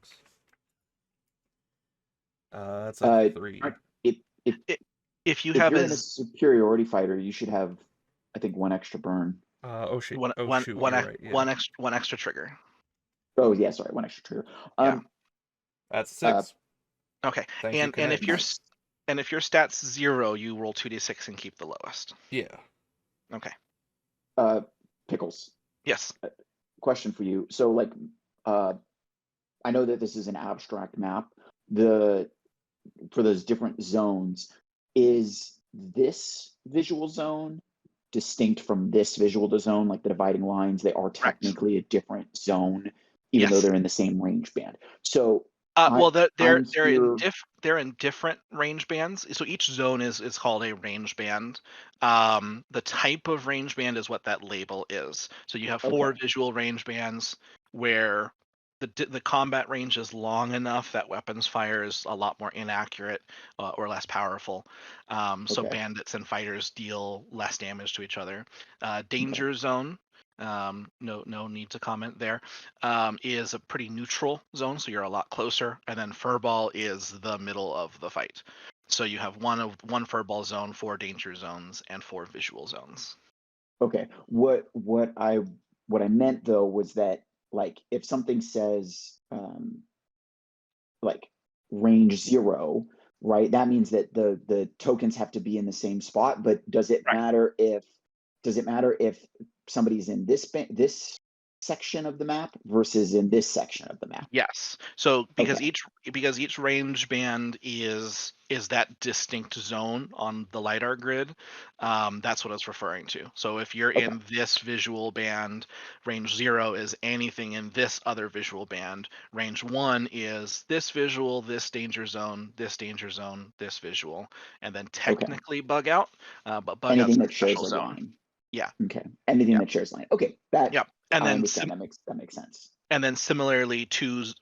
That's a Uh, 3. if I- If you if have you're in a as superiority fighter, you should have, I think, one extra burn. Oh shit. one Oh one shoot, one you're ex- right. Yeah. one extra trigger. Oh yeah, sorry, one extra trigger. Yeah. That's a Uh, 6. Okay. Thank you, And if Kinetics. nice. and if your stat's 0, you roll 2d6 and keep the lowest. Yeah. Okay. Pickles. Yes. Question for you. So like, uh, I know that this is an abstract map. The For those different zones, is this visual zone distinct from this visual zone, like the dividing lines? They are Correct. technically a different zone, even though Yes. they're in the same range band. So Well, I I'm here. they're in different range bands. So each zone is called a range band. The type of range band is what that label is. So you have Okay, 4 visual range bands where the combat range is long enough that weapons fire is a lot more inaccurate or less powerful. So okay, bandits and fighters deal less damage to each other. okay, Danger zone. No need to comment there. Is a pretty neutral zone, so you're a lot closer. And then furball is the middle of the fight. So you have one furball zone, 4 danger zones, and 4 visual zones. okay. What I meant though was that, like, if something says like range 0, right? That means that the tokens have to be in the same spot. But Right. does it matter if somebody's in this section of the map versus in this section of the map? Yes. So Okay, because each range band is that distinct zone on the lidar grid, that's what it's referring to. So if you're okay, in this visual band, range 0 is anything in this other visual band. Range 1 is this visual, this danger zone, this danger zone, this visual, and then okay. technically bug out. But bug out's Anything a that shares special a zone. line. Yeah. Okay, anything Yeah. that shares line. Okay, that Yeah. And I then understand. That makes sense. similarly,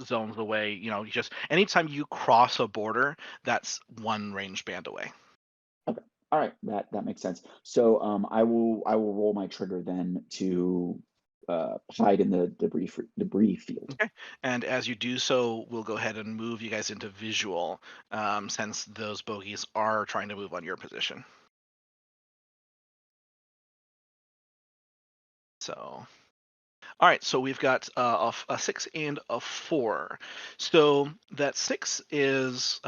zones away, you just anytime you cross a border, that's one range band away. Okay, all right, that makes sense. So I will roll my trigger then to hide in the debris field. Okay. And as you do so, we'll go ahead and move you guys into visual, since those bogeys are trying to move on your position. So, all right. So we've got a 6 and a 4. So that 6 is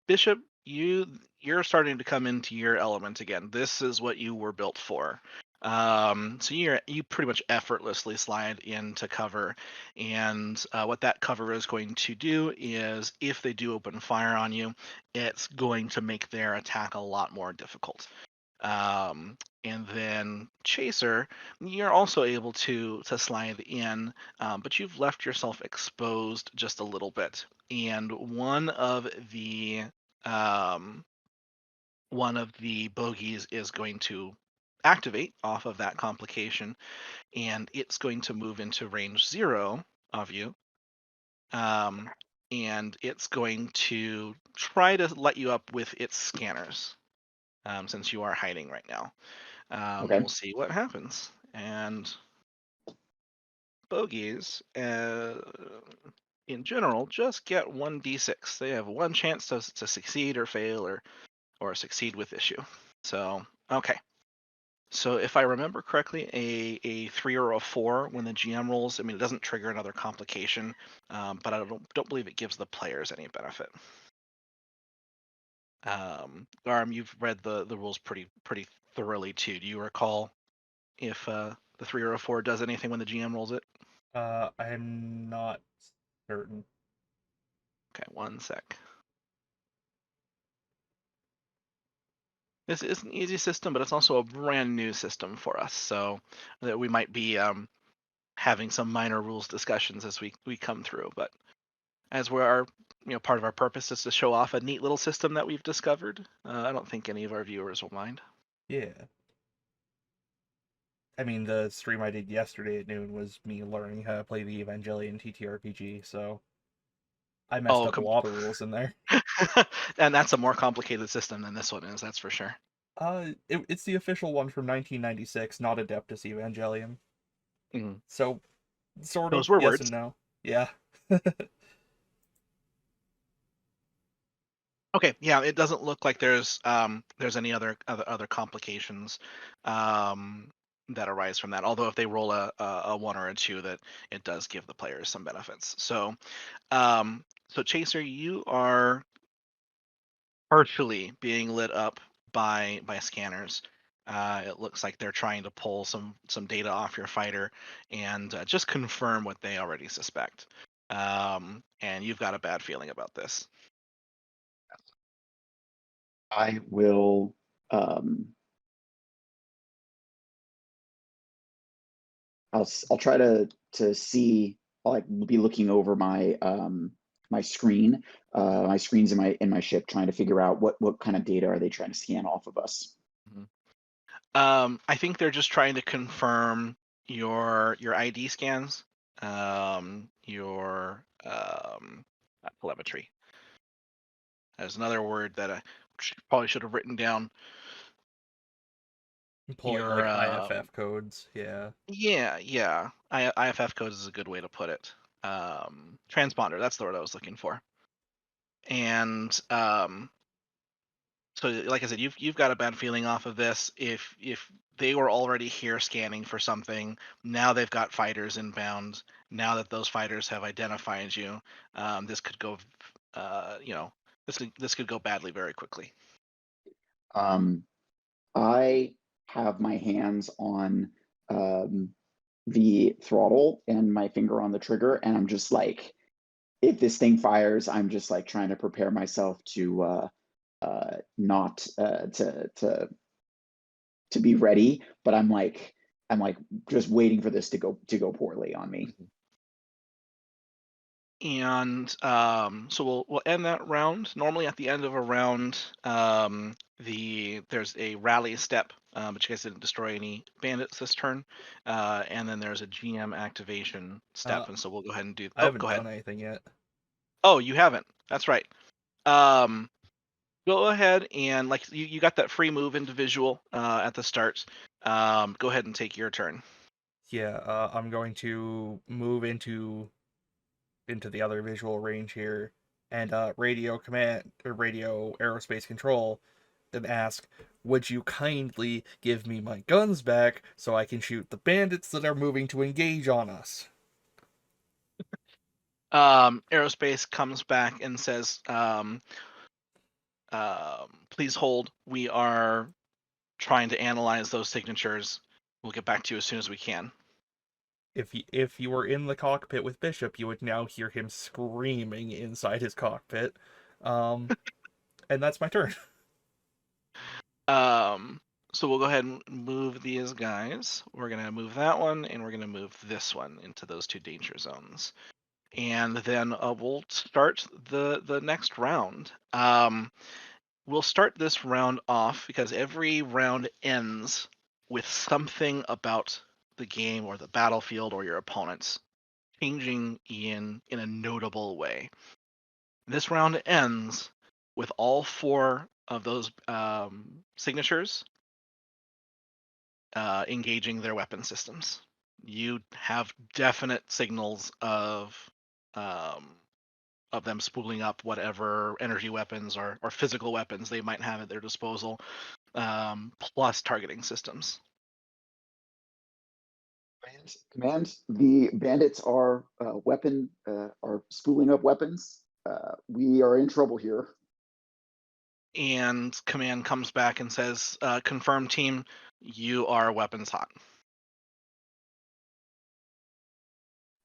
Bishop. You're starting to come into your element again. This is what you were built for. So you pretty much effortlessly slide into cover, and what that cover is going to do is, if they do open fire on you, it's going to make their attack a lot more difficult. Um, and then Chaser, you're also able to slide in, but you've left yourself exposed just a little bit. And um, one of the bogeys is going to activate off of that complication, and it's going to move into range 0 of you. Um, and it's going to try to let you up with its scanners, since you are hiding right now. Okay, We'll see what happens. And bogeys, in general, just get 1d6. They have one chance to succeed or fail, or succeed with issue. So, okay. So if I remember correctly, a 3 or a 4 when the GM rolls, I mean, it doesn't trigger another complication, but I don't believe it gives the players any benefit. Garm, you've read the rules pretty thoroughly too. Do you recall if the 3 or a 4 does anything when the GM rolls it? I'm not certain. Okay, one sec. This is an easy system, but it's also a brand new system for us, so that we might be having some minor rules discussions as we come through. But as we are, part of our purpose is to show off a neat little system that we've discovered. I don't think any of our viewers will mind. Yeah. I mean, the stream I did yesterday at noon was me learning how to play the Evangelion TTRPG, so I messed Oh, up a lot of rules in there. and that's a more complicated system than this one is, that's for sure. It's the official one from 1996, not Adeptus Evangelion. Mm. So, sort Those of, were yes words. and no. Yeah. Okay, yeah, it doesn't look like there's any other complications that arise from that. Although if they roll a 1 or a 2, that it does give the players some benefits. So Chaser, you are partially being lit up by scanners. It looks like they're trying to pull some data off your fighter and just confirm what they already suspect. And you've got a bad feeling about this. I will. I'll try to see. I'll like be looking over my screen. My screens in my ship, trying to figure out what kind of data are they trying to scan off of us. Mhm. I think they're just trying to confirm your ID scans, your telemetry. There's another word that I probably should have written down. Pulling Your like IFF codes, yeah. yeah. IFF codes is a good way to put it. Transponder, that's the word I was looking for. And so like I said, you've got a bad feeling off of this. If they were already here scanning for something, now they've got fighters inbound. Now that those fighters have identified you, this could go, this could go badly very quickly. Um, I have my hands on the throttle and my finger on the trigger, and I'm just like, if this thing fires, I'm just like trying to prepare myself to not to be ready. But I'm like just waiting for this to go poorly on me. And so we'll end that round. Normally, at the end of a round, there's a rally step, but you guys didn't destroy any bandits this turn, and then there's a GM activation Uh, step, and so we'll go ahead and do. I Oh, go haven't ahead. done anything yet. Oh, you haven't. That's right. Um, Go ahead and like you got that free move individual at the start. Go ahead and take your turn. Yeah, I'm going to move into the other visual range here and radio command or radio aerospace control and ask, would you kindly give me my guns back so I can shoot the bandits that are moving to engage on us? Aerospace comes back and says, please hold. We are trying to analyze those signatures. We'll get back to you as soon as we can. If you were in the cockpit with Bishop, you would now hear him screaming inside his cockpit. Um, and that's my turn. Um, so we'll go ahead and move these guys. We're gonna move that one, and we're gonna move this one into those 2 danger zones, and then we'll start the next round. We'll start this round off because every round ends with something about the game or the battlefield or your opponents changing in a notable way. This round ends with all 4 of those signatures engaging their weapon systems. You have definite signals um, of them spooling up whatever energy weapons or physical weapons they might have at their disposal, plus targeting systems. Command, the bandits are are spooling up weapons. We are in trouble here. and command comes back and says, "Confirm, team, you are weapons hot."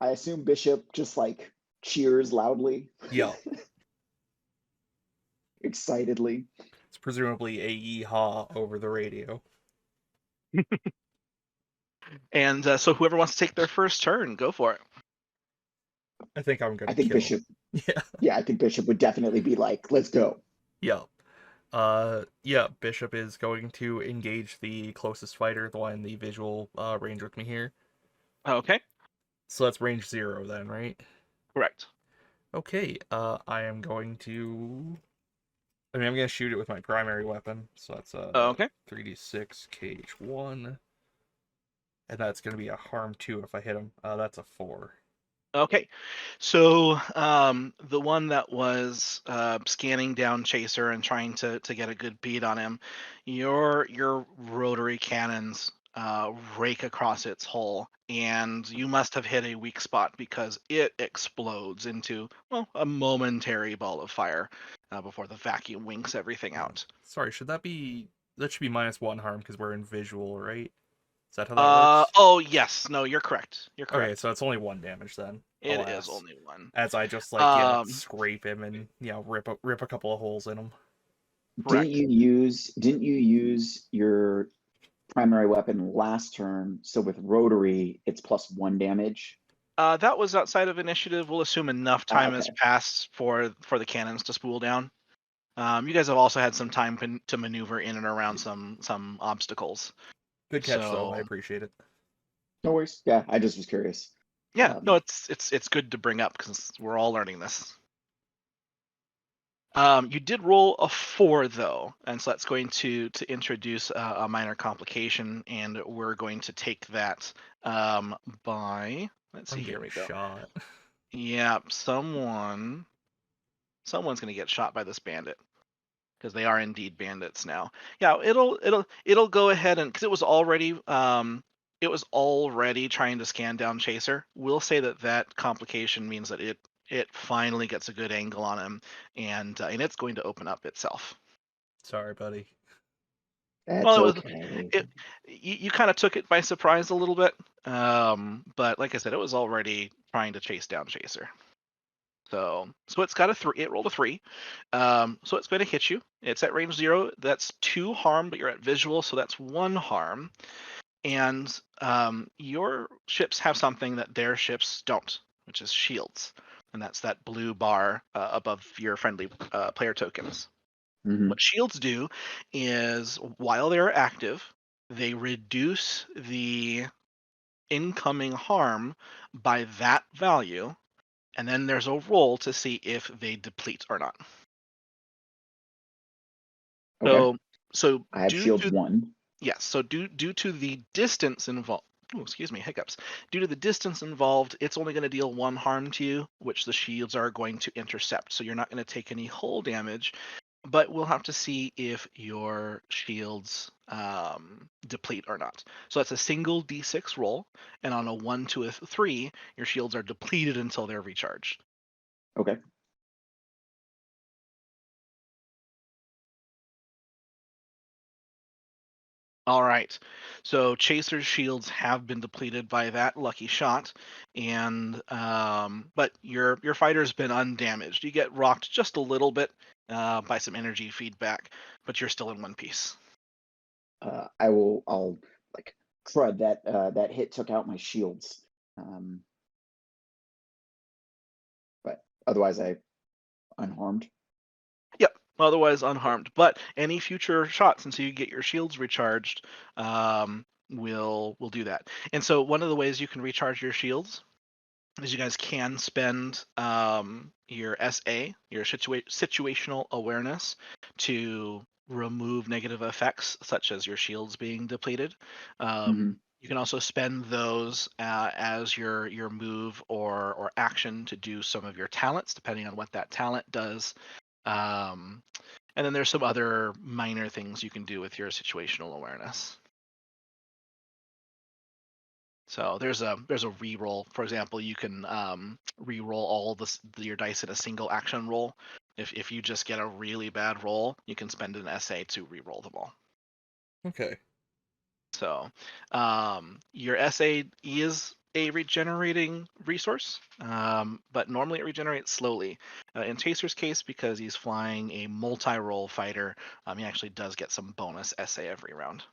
I assume Bishop just like cheers loudly, Yeah, excitedly. it's presumably a yeehaw over the radio. And so whoever wants to take their first turn, go for it. I think I'm I gonna think kill. Bishop, Yeah, yeah, I think Bishop would definitely be like, let's go. yeah. Yeah, Bishop is going to engage the closest fighter, the one in the visual range with me here. Okay, So that's range 0 then, right? correct. Okay, I am going to. I mean, I'm gonna shoot it with my primary weapon, so that's a Okay. 3d6 KH1, and that's gonna be a harm 2 if I hit him. That's a 4. Okay, so the one that was scanning down Chaser and trying to get a good bead on him, your rotary cannons rake across its hull, and you must have hit a weak spot because it explodes into, well, a momentary ball of fire before the vacuum winks everything out. Sorry, should that be? That should be -1 harm because we're in visual, right? Is that how that works? Oh yes, no, you're correct. You're Okay, correct. so it's only 1 damage then. It is Alas, only one. as I just like Um, scrape him and rip a couple of holes in him. correct. Didn't you use your primary weapon last turn? So with rotary, it's +1 damage. That was outside of initiative. We'll assume enough time has Okay. passed for the cannons to spool down. You guys have also had some time to maneuver in and around some obstacles. Good catch though. I So appreciate it. No worries. Yeah, I just was curious. yeah, no, Um, it's good to bring up because we're all learning this. You did roll a 4 though, and so that's going to introduce a minor complication, and we're going to take that by. Let's see. I'm Here getting we go. shot. Yeah, someone's going to get shot by this bandit, because they are indeed bandits now. Yeah, it'll go ahead and because it was already trying to scan down Chaser. We'll say that complication means that it finally gets a good angle on him, and it's going to open up itself. Sorry, buddy. that's Well, okay. it you kind of took it by surprise a little bit, but like I said, it was already trying to chase down Chaser. So it's got a 3. It rolled a 3. So it's going to hit you. It's at range 0. That's 2 harm, but you're at visual, so that's 1 harm. And your ships have something that their ships don't, which is shields, and that's that blue bar above your friendly player tokens. Hmm. What shields do is, while they're active, they reduce the incoming harm by that value, and then there's a roll to see if they deplete or not. Okay. So so I have due shields to one. yes, so due to the distance involved. Oh, excuse me, hiccups. Due to the distance involved, it's only going to deal 1 harm to you, which the shields are going to intercept. So you're not going to take any hull damage, but we'll have to see if your shields deplete or not. So that's a single d6 roll, and on a 1 to a 3, your shields are depleted until they're recharged. Okay. All right. So Chaser's shields have been depleted by that lucky shot, and but your fighter's been undamaged. You get rocked just a little bit by some energy feedback, but you're still in one piece. I'll like crud that hit took out my shields. Um, but otherwise I unharmed. Yep. Otherwise unharmed, but any future shots until you get your shields recharged will do that. And so one of the ways you can recharge your shields is you guys can spend your SA, your situational awareness, to remove negative effects such as your shields being depleted. Hmm. You can also spend those as your move or action to do some of your talents, depending on what that talent does. Um, and then there's some other minor things you can do with your situational awareness. So there's a re-roll. For example, you can re-roll all your dice in a single action roll, If you just get a really bad roll, you can spend an SA to re-roll them all. Okay. So your SA is a regenerating resource, but normally it regenerates slowly. In Chaser's case, because he's flying a multi-role fighter, he actually does get some bonus SA every round.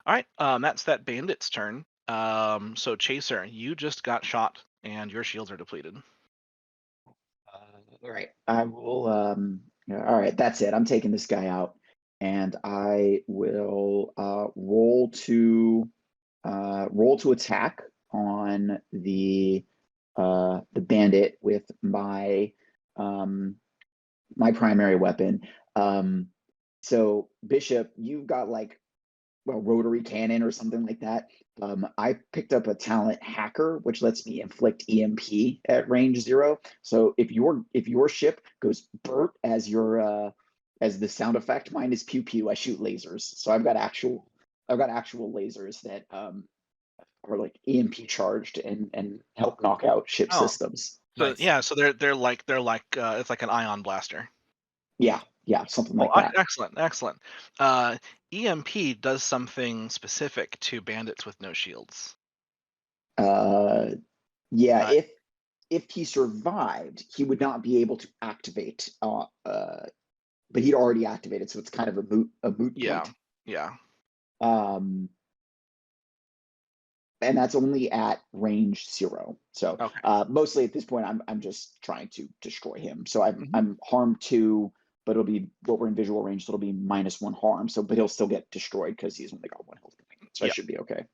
All right, that's that bandit's turn. So Chaser, you just got shot, and your shields are depleted. All right, I will. Yeah, all right, that's it. I'm taking this guy out, and I will roll to attack on the bandit with my primary weapon. So Bishop, you've got like a rotary cannon or something like that. I picked up a talent hacker, which lets me inflict EMP at range 0. So if your ship goes burp as the sound effect, mine is pew pew. I shoot lasers. So I've got actual lasers that are like EMP charged and help knock out ship Oh, systems. so Nice. yeah, so they're like it's like an ion blaster. Yeah, something Oh, like that. excellent, excellent. Uh, EMP does something specific to bandits with no shields. Uh, yeah, Uh, if he survived, he would not be able to activate. But he'd already activated, so it's kind of a moot yeah, point. yeah. Um, and that's only at range 0. So Okay. mostly at this point, I'm just trying to destroy him. So hmm I'm harmed 2, but it'll be what we're in visual range, so it'll be -1 harm. So, but he'll still get destroyed because he's only got 1 health point. So I Yeah. should be okay.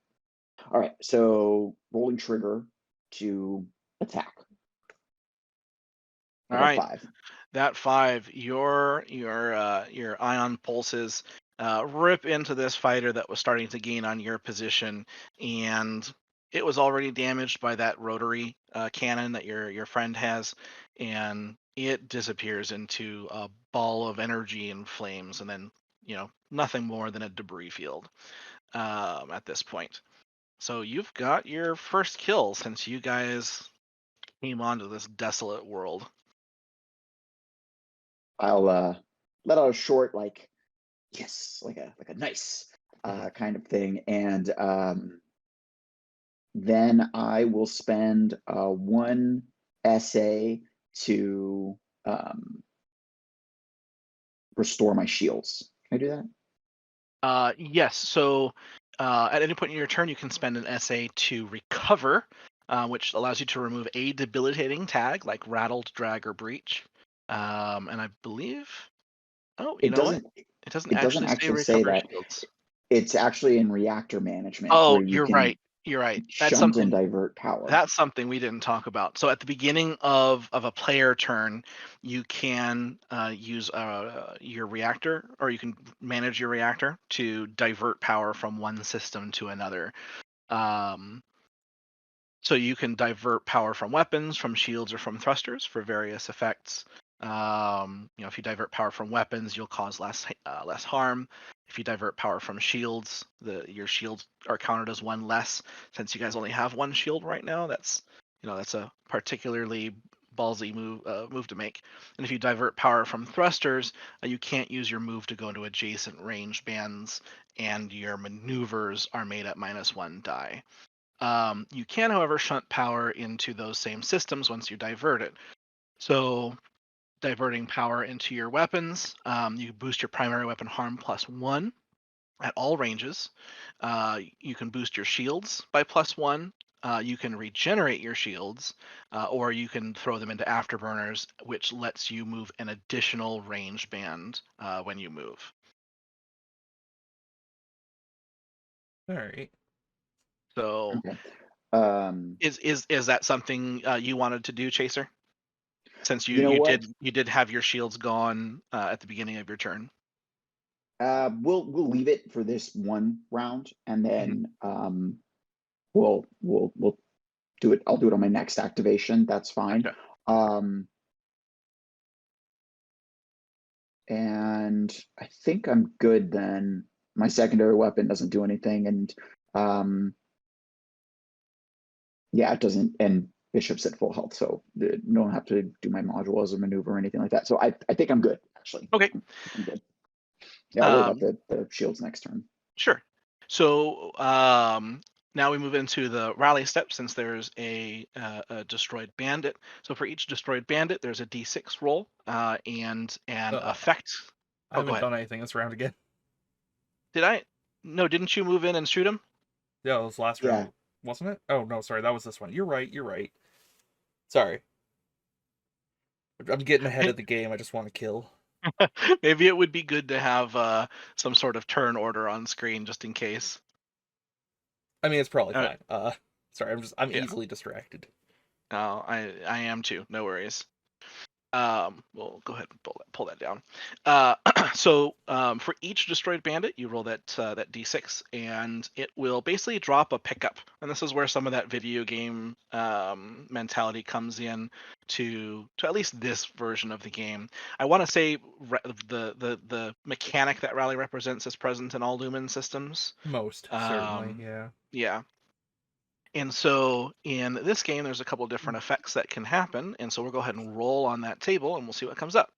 All right, so rolling trigger to attack. I All got right. 5. That 5, your ion pulses rip into this fighter that was starting to gain on your position, and it was already damaged by that rotary cannon that your friend has, and it disappears into a ball of energy and flames, and then nothing more than a debris field at this point. So you've got your first kill since you guys came onto this desolate world. I'll let out a short like yes, like a nice Mhm. kind of thing, and then I will spend 1 SA to restore my shields. Can I do that? Yes. So at any point in your turn, you can spend an SA to recover, which allows you to remove a debilitating tag like rattled, drag, or breach. And I believe, oh, you It know what? doesn't. It doesn't It doesn't actually say actually say recover that. shields. It's actually in reactor management Oh, where you you're can right. You're right. That's shunt and something. divert power. That's something we didn't talk about. So at the beginning of a player turn, you can use your reactor, or you can manage your reactor to divert power from one system to another. Um, so you can divert power from weapons, from shields, or from thrusters for various effects. If you divert power from weapons, you'll cause less harm. If you divert power from shields, your shields are counted as 1 less. Since you guys only have 1 shield right now, that's a particularly ballsy move to make. And if you divert power from thrusters, you can't use your move to go into adjacent range bands, and your maneuvers are made at -1 die. You can, however, shunt power into those same systems once you divert it. So, diverting power into your weapons, you boost your primary weapon harm +1 at all ranges. You can boost your shields by +1. You can regenerate your shields, or you can throw them into afterburners, which lets you move an additional range band when you move. All right. So, Okay. Um, is that something you wanted to do, Chaser? Since you you know you what? did you did have your shields gone at the beginning of your turn. We'll leave it for this one round, and Mhm. then we'll do it. I'll do it on my next activation. That's fine. Gotcha. Um, and I think I'm good then. My secondary weapon doesn't do anything, and um, Yeah, it doesn't, and bishop's at full health, so don't have to do my module as a maneuver or anything like that. So I think I'm good, actually. Okay. I'm good. Yeah, I'll worry about Um, the shields next turn. sure. So now we move into the rally step since there's a destroyed bandit. So for each destroyed bandit, there's a d6 roll and an effect. I Oh, go haven't ahead. done anything this round again. Did I? No, didn't you move in and shoot him? Yeah, it was last Yeah. round, wasn't it? Oh no, sorry, that was this one. You're right. You're right. Sorry, I'm getting ahead of the game. I just want to kill. Maybe it would be good to have some sort of turn order on screen just in case. I mean, it's probably Uh, fine. Sorry, I'm yeah, easily distracted. I am too. No worries. We'll go ahead and pull that down. So for each destroyed bandit, you roll that d6, and it will basically drop a pickup. And this is where some of that video game mentality comes in to at least this version of the game. I want to say the mechanic that rally represents is present in all Lumen systems. Most certainly, yeah. Yeah. And so in this game, there's a couple different effects that can happen. And so we'll go ahead and roll on that table and we'll see what comes up.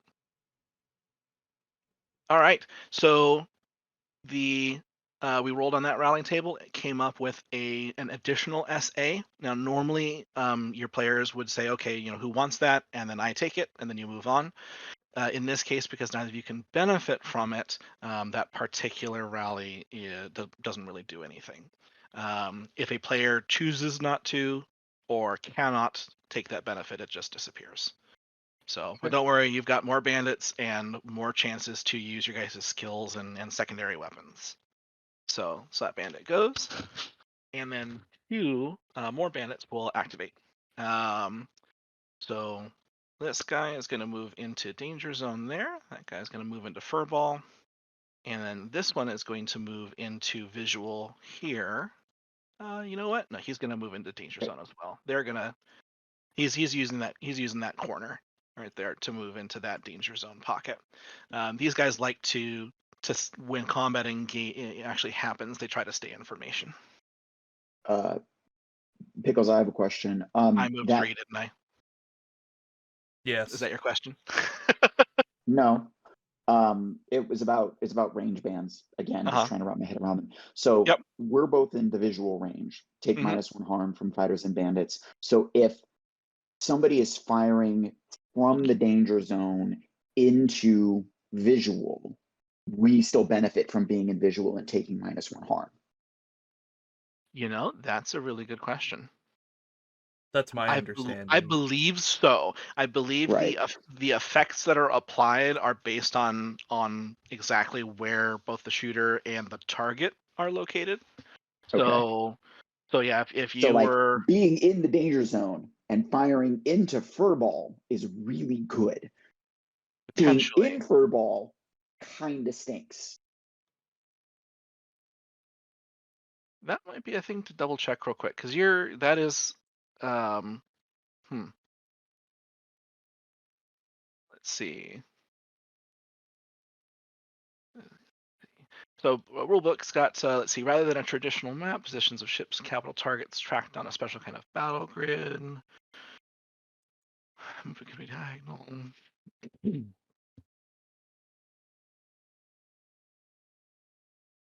All right. So the we rolled on that rallying table. It came up with an additional SA. Now, normally your players would say, okay, who wants that? And then I take it, and then you move on. In this case, because neither of you can benefit from it, that particular rally doesn't really do anything. If a player chooses not to or cannot take that benefit, it just disappears. So, but don't worry, you've got more bandits and more chances to use your guys' skills and secondary weapons. So that bandit goes, and then two more bandits will activate. So this guy is going to move into danger zone there. That guy's going to move into furball. And then this one is going to move into visual here. You know what? No, he's going to move into danger zone as well. They're going to he's using that corner right there to move into that danger zone pocket. These guys like to when combat actually happens, they try to stay in formation. Pickles, I have a question. I moved That 3, didn't I? Yes. Is that your question? No, it's about range bands again. Just trying to wrap my head around them. So Yep. we're both in the visual range. Take Mhm. -1 harm from fighters and bandits. So if somebody is firing from the danger zone into visual, we still benefit from being in visual and taking -1 harm. That's a really good question. That's my I understanding. believe so. I believe Right. the effects that are applied are based on exactly where both the shooter and the target are located. Okay. So yeah, if So you like were being in the danger zone and firing into furball is really good. Being potentially, in furball kind of stinks. that might be a thing to double check real quick because that is um let's see. So rulebook's got let's see, rather than a traditional map, positions of ships, capital targets tracked on a special kind of battle grid. It could be diagonal.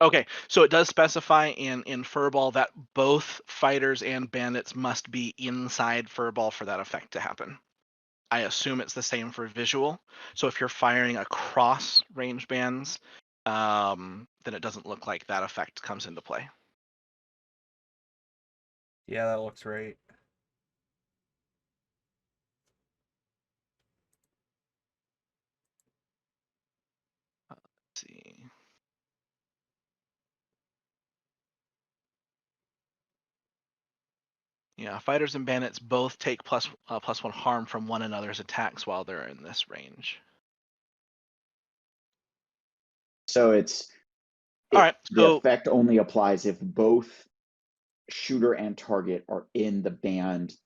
Okay, so it does specify in furball that both fighters and bandits must be inside furball for that effect to happen. I assume it's the same for visual. So if you're firing across range bands, then it doesn't look like that effect comes into play. Yeah, that looks right. Let's see. Yeah, fighters and bandits both take +1 harm from one another's attacks while they're in this range. So All right, the so effect only applies if both shooter and target are in the band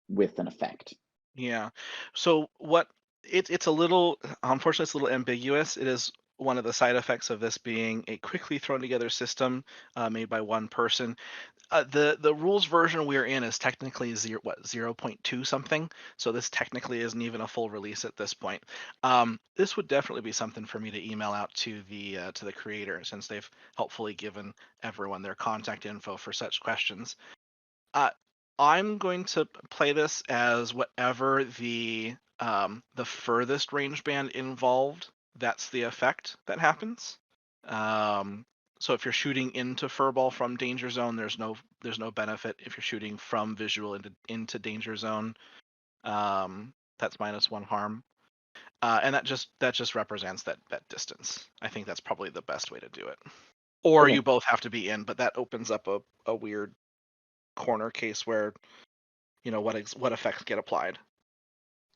with an effect. yeah, so it's a little, unfortunately, it's a little ambiguous. It is one of the side effects of this being a quickly thrown together system made by one person. The rules version we're in is technically 0.2 something, so this technically isn't even a full release at this point. This would definitely be something for me to email out to the creator, since they've helpfully given everyone their contact info for such questions. I'm going to play this as whatever the furthest range band involved. That's the effect that happens. So if you're shooting into furball from danger zone, there's no benefit. If you're shooting from visual into danger zone, that's -1 harm. And that just represents that distance. I think that's probably the best way to do it. Or Okay. you both have to be in, but that opens up a weird corner case where what effects get applied.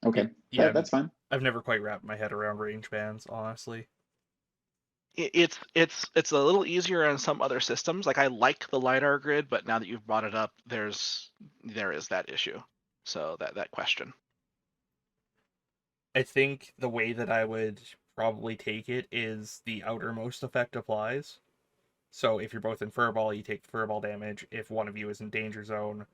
Okay. Yeah, That's fine. I've never quite wrapped my head around range bands, honestly. It's a little easier on some other systems. Like I like the LiDAR grid, but now that you've brought it up, there is that issue. So that question. I think the way that I would probably take it is the outermost effect applies. So if you're both in furball, you take the furball damage. If one of you is in danger zone,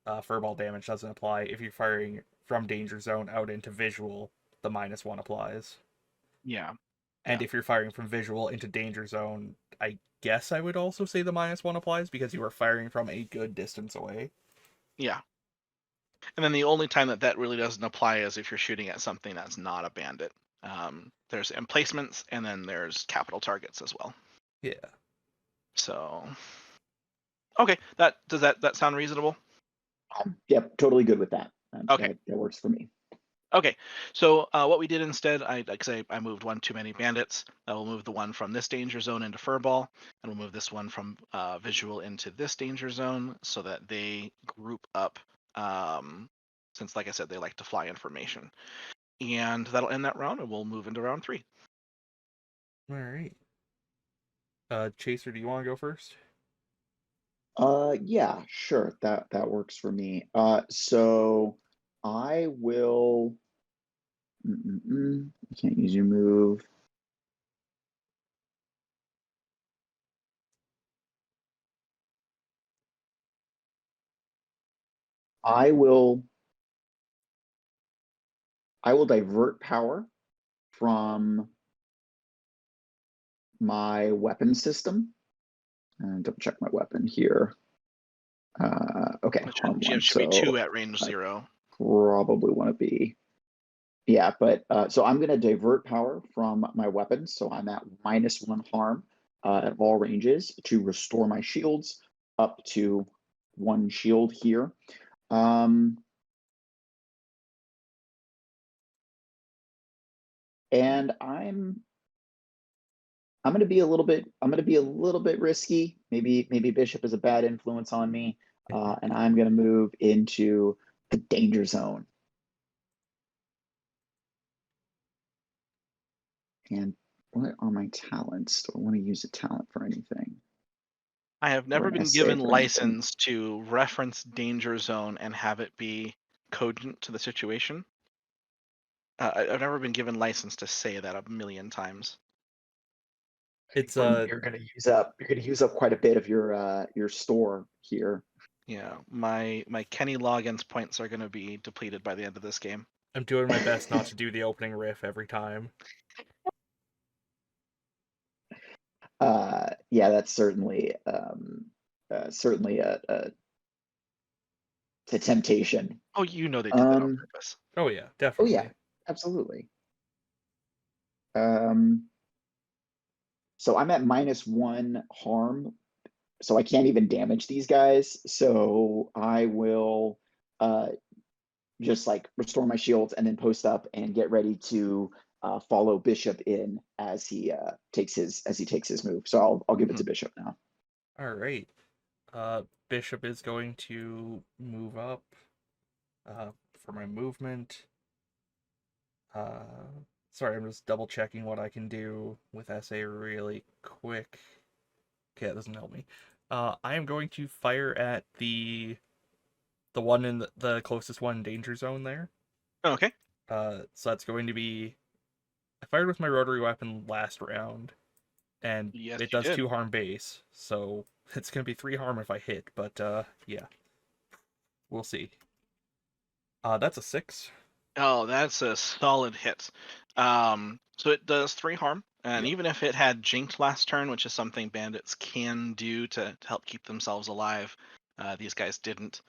furball damage doesn't apply. If you're firing from danger zone out into visual, the -1 applies. Yeah. And Yeah. if you're firing from visual into danger zone, I guess I would also say the -1 applies because you are firing from a good distance away. Yeah. And then the only time that really doesn't apply is if you're shooting at something that's not a bandit. There's emplacements, and then there's capital targets as well. Yeah. So, okay, that sound reasonable? Yep, totally good with that. Okay. That works for me. Okay, so what we did instead, I moved one too many bandits. I will move the one from this danger zone into furball, and we'll move this one from visual into this danger zone so that they group up. Since, like I said, they like to fly information, and that'll end that round, and we'll move into round 3. All right. Chaser, do you want to go first? Yeah, sure. That works for me. So I will. You can't use your move. I will. I will divert power from my weapon system and double check my weapon here. Okay, harm Which one. should be 2 So at range I 0. probably want to be. Yeah, but so I'm going to divert power from my weapon. So I'm at -1 harm at all ranges to restore my shields up to 1 shield here. And I'm going to be a little bit risky. Maybe Bishop is a bad influence on me, and I'm going to move into the danger zone. And what are my talents? Do I want to use a talent for anything? I have Or never an been essay given for anything? license to reference danger zone and have it be cogent to the situation. I've never been given license to say that a million times. It's You're going to use up quite a bit of your store here. Yeah, my Kenny Loggins points are going to be depleted by the end of this game. I'm doing my best not to do the opening riff every time. Yeah, that's certainly a temptation. Oh, you know they did that on purpose. Oh yeah, Oh definitely. yeah, absolutely. So I'm at -1 harm, so I can't even damage these guys. So I will just like restore my shields and then post up and get ready to follow Bishop in as he takes his move. So I'll give it to Bishop now. All right. Bishop is going to move up for my movement. Sorry, I'm just double checking what I can do with SA really quick. Okay, that doesn't help me. I am going to fire at the one in the closest one in danger zone there. Okay. So that's going to be. I fired with my rotary weapon last round. and Yes, it you does did. 2 harm base, so it's gonna be 3 harm if I hit. But yeah, we'll see. That's a 6. Oh, that's a solid hit. So it does 3 harm, and Yep. even if it had jinked last turn, which is something bandits can do to help keep themselves alive, these guys didn't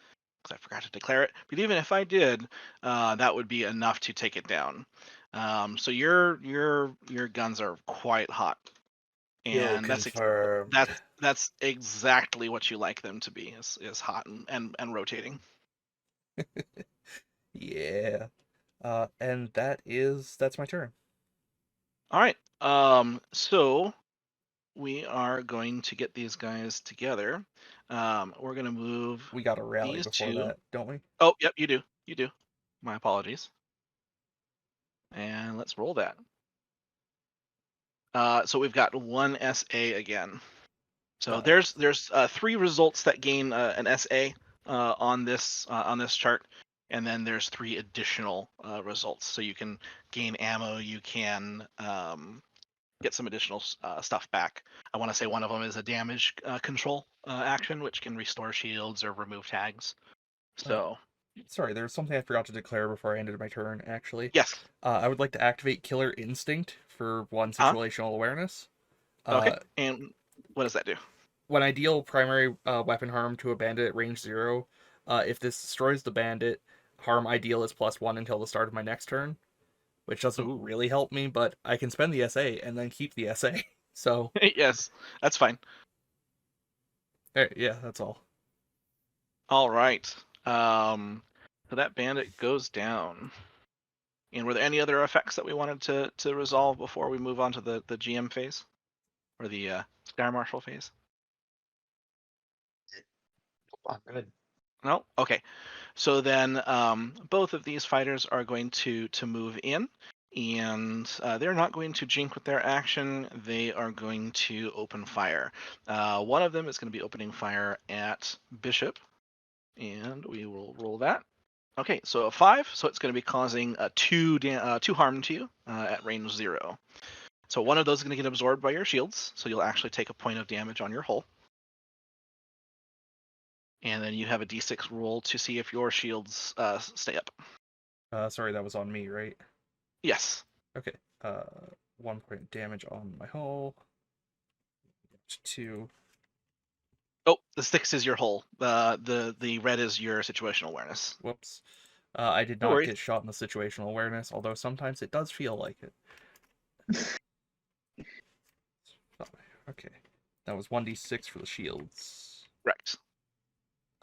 because I forgot to declare it. But even if I did, that would be enough to take it down. So your guns are quite hot, Kill and confirmed. that's exactly what you like them to be is hot and rotating. Yeah. And that's my turn. All right. So we are going to get these guys together. We're going to move We got a rally these before two. that, don't we? Oh, yep, you do. You do. My apologies. And let's roll that. So we've got one SA again. So Got it. there's 3 results that gain an SA on this chart, and then there's 3 additional results. So you can gain ammo, you can get some additional stuff back. I want to say one of them is a damage control action, which can restore shields or remove tags. Uh, So Sorry, there was something I forgot to declare before I ended my turn, actually. yes, I would like to activate Killer Instinct for 1 huh? situational awareness. Okay, Uh, and what does that do? when I deal primary weapon harm to a bandit at range 0, if this destroys the bandit, harm I deal is +1 until the start of my next turn, which doesn't Ooh, really help me, but I can spend the SA and then keep the SA. So, yes, that's fine. yeah, that's all. All right. So that bandit goes down. And were there any other effects that we wanted to resolve before we move on to the GM phase or the Sky Marshal phase? I'm good. No. Okay. So then both of these fighters are going to move in, and they're not going to jink with their action. They are going to open fire. One of them is going to be opening fire at Bishop, and we will roll that. Okay, so a 5, so it's going to be causing two harm to you at range 0. So one of those is going to get absorbed by your shields, so you'll actually take a point of damage on your hull. And then you have a d6 roll to see if your shields stay up. Sorry, that was on me, right? Yes. Okay. 1 point damage on my hull. 2. Oh, the 6 is your hull. The red is your situational awareness. Whoops. I did No not worries. get shot in the situational awareness, although sometimes it does feel like it. Oh, okay. That was 1d6 for the shields. Correct.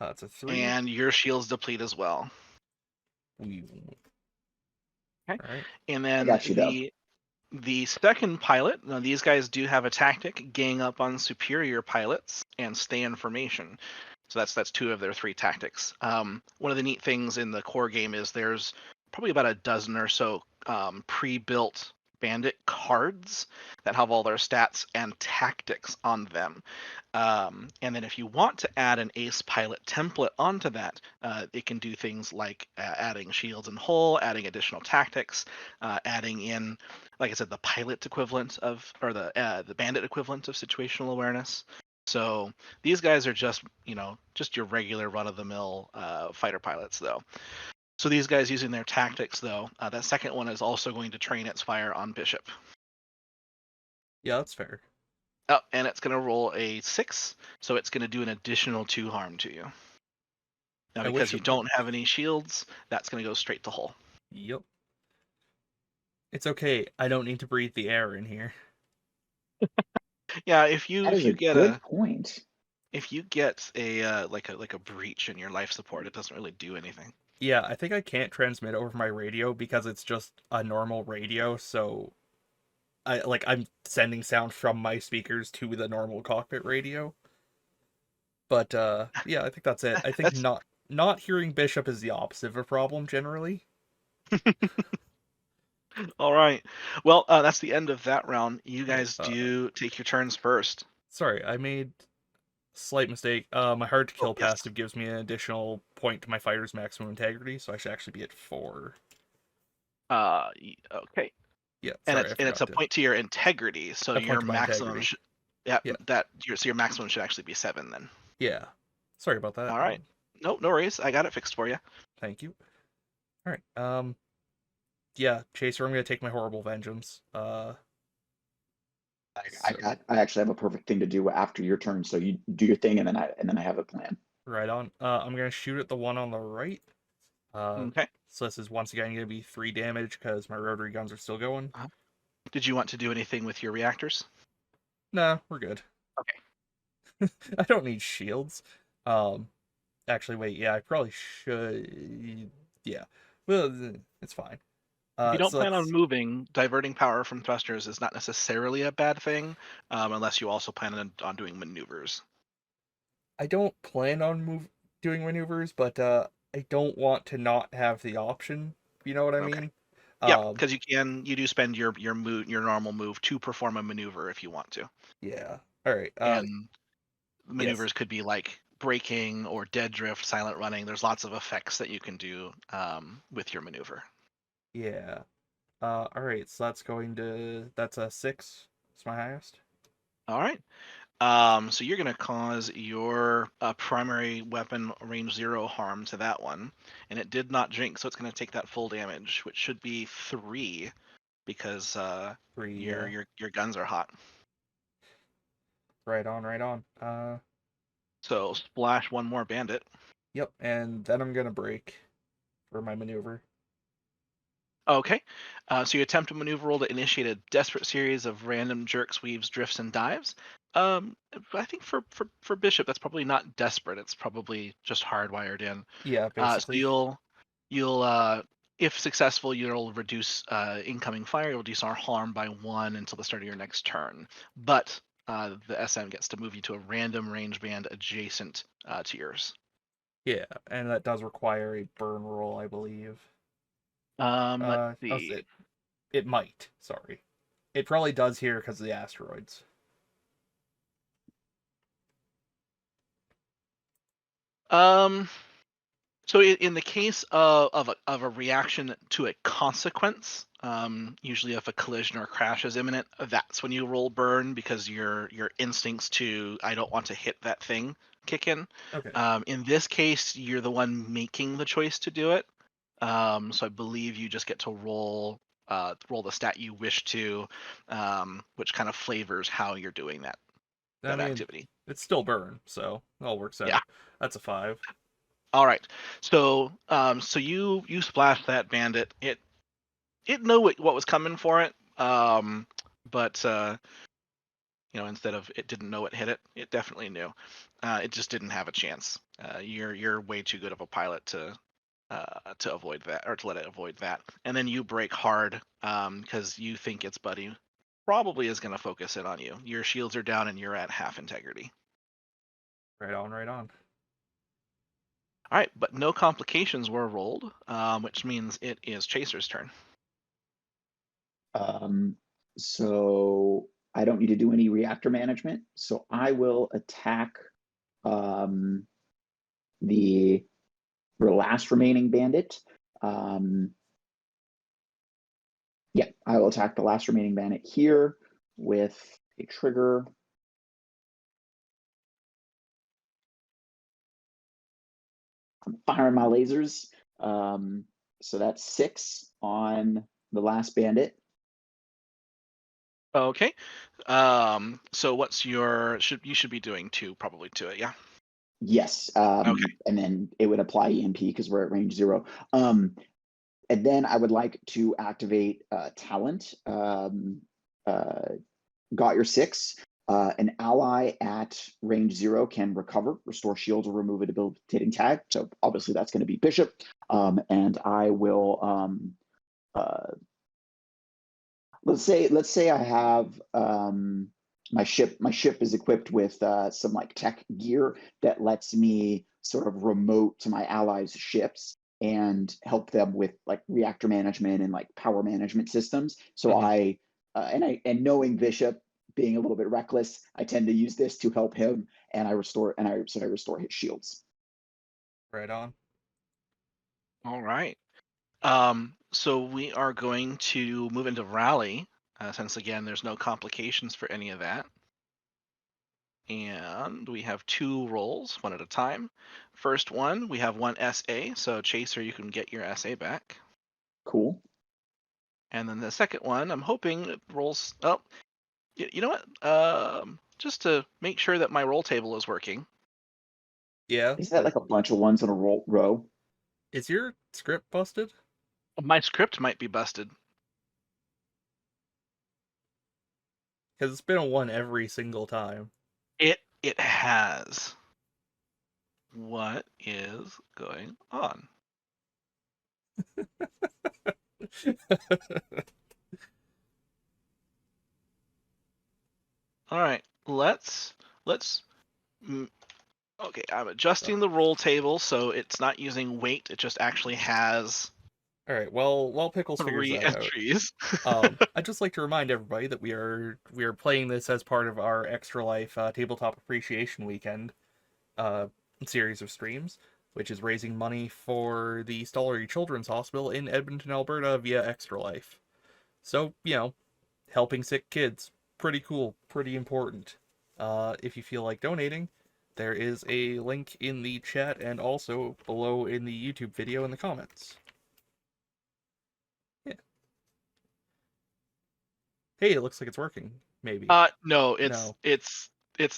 It's a 3. And your shields deplete as well. We. Okay. Alright. And I then got you though. the second pilot, now these guys do have a tactic, gang up on superior pilots and stay in formation. So that's 2 of their 3 tactics. One of the neat things in the core game is there's probably about a dozen or so pre-built bandit cards that have all their stats and tactics on them. And then if you want to add an ace pilot template onto that, it can do things like adding shields and hull, adding additional tactics, adding in, like I said, the pilot equivalent of, or the bandit equivalent of situational awareness. So these guys are just your regular run-of-the-mill fighter pilots, though. So these guys using their tactics, though, that second one is also going to train its fire on Bishop. Yeah, that's fair. Oh, and it's going to roll a 6, so it's going to do an additional 2 harm to you. Now, I wish because you it would. don't have any shields, that's going to go straight to hull. Yep. It's okay. I don't need to breathe the air in here. Yeah, if you That if is a you get good point. a like a breach in your life support, it doesn't really do anything. Yeah, I think I can't transmit over my radio because it's just a normal radio, so I'm sending sound from my speakers to the normal cockpit radio. But yeah, I think that's it. I think That's not hearing Bishop is the opposite of a problem generally. all right. Well, that's the end of that round. You Oh, guys do take your turns first. sorry, I made slight mistake. My hard to Oh, kill yes. passive gives me an additional point to my fighter's maximum integrity, so I should actually be at 4. Okay. Yeah, and sorry, I it's forgot a to. point to your integrity. So A point your to my maximum integrity. should, yeah, Yeah, so your maximum should actually be 7 then. yeah. Sorry about that. All right. No worries. I got it fixed for you. Thank you. All right. Yeah, Chaser, I'm gonna take my horrible vengeance. So I actually have a perfect thing to do after your turn. So you do your thing, and then I have a plan. right on. I'm gonna shoot at the one on the right. Uh, Okay. so this is once again gonna be 3 damage because my rotary guns are still going. Did you want to do anything with your reactors? Nah, we're good. Okay. I don't need shields. Um, actually, wait. Yeah, I probably should. Yeah. Well, it's fine. If you don't So plan on let's. moving, diverting power from thrusters is not necessarily a bad thing, unless you also plan on doing maneuvers. I don't plan on doing maneuvers, but I don't want to not have the option. You know what I Okay. mean? Yep, Um, because you do spend your normal move to perform a maneuver if you want to, yeah. All right. and Yes. maneuvers could be like braking or dead drift, silent running. There's lots of effects that you can do with your maneuver. Yeah. All right. So that's a 6. It's my highest. All right. So you're going to cause your primary weapon range 0 harm to that one, and it did not drink, so it's going to take that full damage, which should be 3 because 3. your Yeah. your guns are hot. Right on. Right on. So splash one more bandit. Yep. And then I'm gonna break for my maneuver. Okay. So you attempt a maneuver roll to initiate a desperate series of random jerks, weaves, drifts, and dives. Um, I think for Bishop, that's probably not desperate. It's probably just hardwired in. Yeah. So Basically. you'll if successful, you'll reduce incoming fire. You'll reduce our harm by 1 until the start of your next turn. But the SM gets to move you to a random range band adjacent to yours. Yeah. And that does require a burn roll, I believe. Let's Oh, see. it might. Sorry. It probably does here because of the asteroids. Um, So in the case of a reaction to a consequence, usually if a collision or crash is imminent, that's when you roll burn because your instincts to I don't want to hit that thing kick in. Okay. In this case, you're the one making the choice to do it. So I believe you just get to roll the stat you wish to, which kind of flavors how you're doing I that mean, activity. it's still burn, so it all works Yeah. out. That's a 5. All right. So you splash that bandit. It knew what was coming for it. But instead of it didn't know it hit it, it definitely knew. It just didn't have a chance. You're way too good of a pilot to avoid that or to let it avoid that. And then you break hard because you think its buddy probably is going to focus in on you. Your shields are down and you're at half integrity. Right on, right on. All right, but no complications were rolled, which means it is Chaser's turn. So I don't need to do any reactor management. So I will attack um, the last remaining bandit. Yeah, I will attack the last remaining bandit here with a trigger. I'm firing my lasers. So that's 6 on the last bandit. Okay. So what's your you should be doing 2 probably to it, yeah. Yes. Okay. And then it would apply EMP because we're at range 0. And then I would like to activate talent. Got your 6. An ally at range 0 can recover, restore shields, or remove a debilitating tag. So obviously that's going to be Bishop. And I will let's say I have my ship is equipped with some like tech gear that lets me sort of remote to my allies' ships and help them with like reactor management and like power management systems. So Mhm. and knowing Bishop being a little bit reckless, I tend to use this to help him, and I restore his shields. Right on. All right. So we are going to move into rally, since again there's no complications for any of that. And we have 2 rolls, one at a time. First one, we have 1 SA, so Chaser, you can get your SA back. Cool. And then the second one, I'm hoping it rolls. Oh, you know what? Just to make sure that my roll table is working. Yeah. Is that like a bunch of ones in a row? Is your script busted? My script might be busted. Because it's been a 1 every single time. It has. What is going on? All right, let's. Okay, I'm adjusting the roll table so it's not using weight. It just actually has All right. Well, while Pickles figures 3 that out, entries. I'd just like to remind everybody that we are playing this as part of our Extra Life Tabletop Appreciation Weekend uh, series of streams, which is raising money for the Stollery Children's Hospital in Edmonton, Alberta via Extra Life. So, helping sick kids, pretty cool, pretty important. If you feel like donating, there is a link in the chat and also below in the YouTube video in the comments. Yeah. Hey, it looks like it's working. Maybe. No, No. it's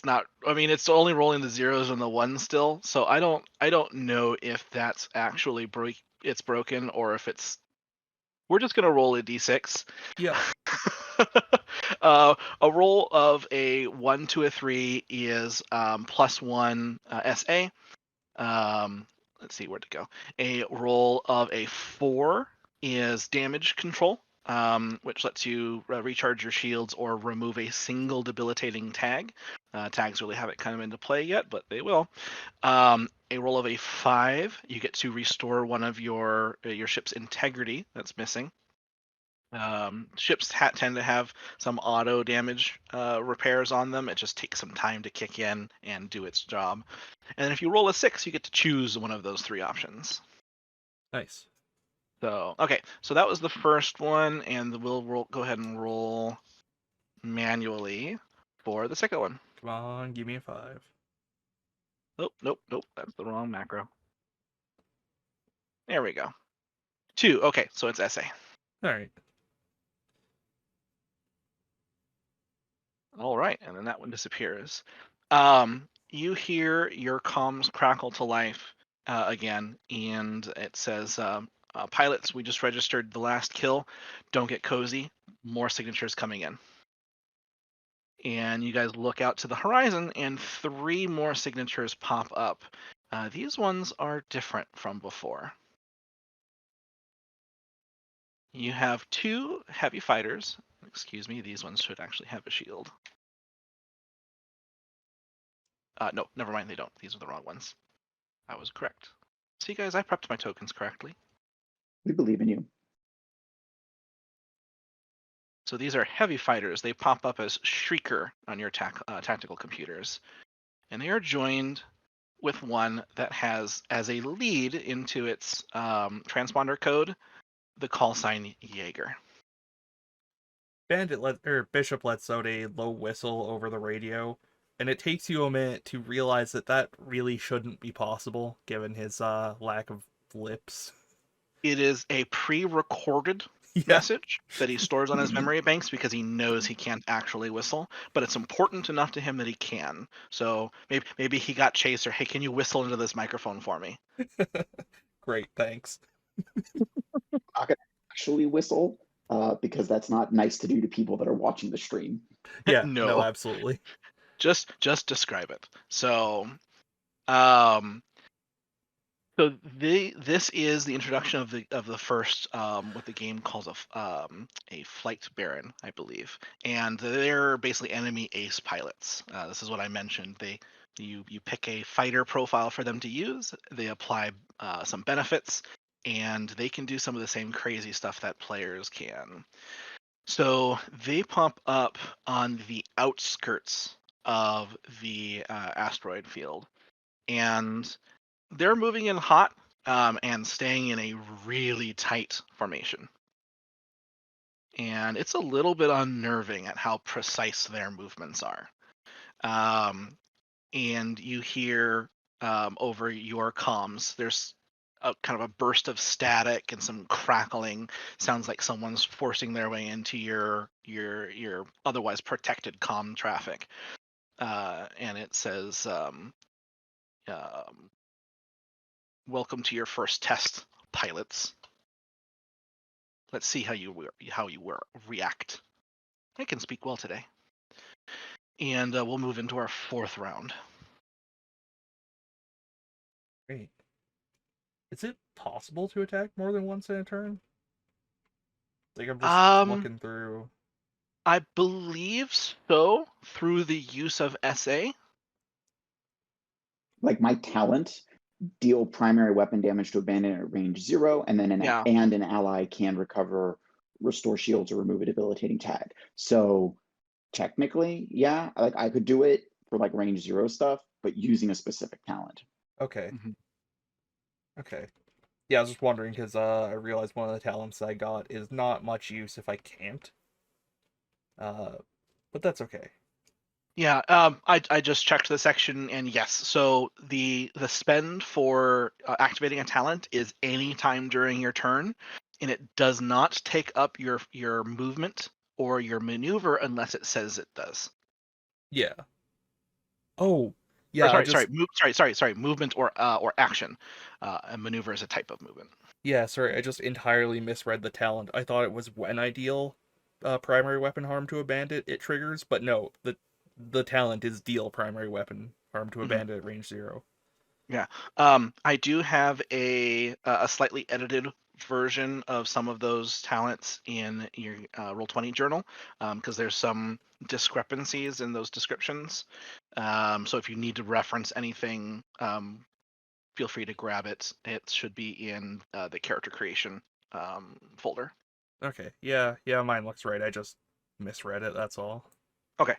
not. I mean, it's only rolling the zeros and the ones still. So I don't know if that's actually it's broken or if it's. We're just gonna roll a d6. Yep. A roll of a 1 to a 3 is +1 SA. Let's see where to go. A roll of a 4 is damage control, which lets you recharge your shields or remove a single debilitating tag. Tags really haven't come into play yet, but they will. A roll of a 5, you get to restore one of your ship's integrity that's missing. Ships tend to have some auto damage repairs on them. It just takes some time to kick in and do its job. And then if you roll a 6, you get to choose one of those 3 options. Nice. So okay, so that was the first one, and we'll go ahead and roll manually for the second one. Come on, give me a 5. Nope, that's the wrong macro. There we go. 2. Okay, so it's SA. All right. All right, and then that one disappears. You hear your comms crackle to life again, and it says, "Pilots, we just registered the last kill. Don't get cozy. More signatures coming in." And you guys look out to the horizon, and 3 more signatures pop up. These ones are different from before. You have 2 heavy fighters. Excuse me, these ones should actually have a shield. No, never mind, they don't. These are the wrong ones. I was correct. See, guys, I prepped my tokens correctly. We believe in you. So these are heavy fighters. They pop up as Shrieker on your tactical computers. And they are joined with one that has, as a lead into its transponder code, the call sign Jaeger. Bishop lets out a low whistle over the radio, and it takes you a minute to realize that really shouldn't be possible given his lack of lips. It is a pre-recorded Yeah. message that he stores on his memory banks because he knows he can't actually whistle, but it's important enough to him that he can. So maybe he got Chaser. Hey, can you whistle into this microphone for me? Great, thanks. Not gonna actually whistle because that's not nice to do to people that are watching the stream. Yeah, no, No, absolutely. just describe it. So, um, this is the introduction of the first what the game calls a flight baron, I believe, and they're basically enemy ace pilots. This is what I mentioned. You pick a fighter profile for them to use. They apply some benefits, and they can do some of the same crazy stuff that players can. So they pop up on the outskirts of the asteroid field, and they're moving in hot. and staying in a really tight formation. And it's a little bit unnerving at how precise their movements are. Um, and you hear over your comms, there's a kind of a burst of static and some crackling. Sounds like someone's forcing their way into your otherwise protected comm traffic. And it says, um, "Welcome to your first test, pilots. Let's see how you react." I can speak well today. And we'll move into our fourth round. Great. Is it possible to attack more than once in a turn? Like, I'm just Um, looking through. I believe so, through the use of SA. Like my talent, deal primary weapon damage to a bandit at range 0, and then Yeah. an ally can recover, restore shields, or remove a debilitating tag. So technically, yeah, like I could do it for like range 0 stuff, but using a specific talent. Okay. Mhm. Okay. Yeah, I was just wondering because I realized one of the talents I got is not much use if I can't. Uh, but that's okay. Yeah, I just checked the section, and yes, so the spend for activating a talent is any time during your turn, and it does not take up your movement or your maneuver unless it says it does. Yeah. Oh, Or yeah. I sorry, just movement or action. And maneuver is a type of movement. yeah. Sorry, I just entirely misread the talent. I thought it was when I deal primary weapon harm to a bandit, it triggers, but no. The talent is deal primary weapon harm to a Mhm. bandit at range 0. Yeah. I do have a slightly edited version of some of those talents in your Roll20 journal because there's some discrepancies in those descriptions. So if you need to reference anything, feel free to grab it. It should be in the character creation folder. Okay. Yeah. Yeah. Mine looks right. I just misread it. That's all. Okay.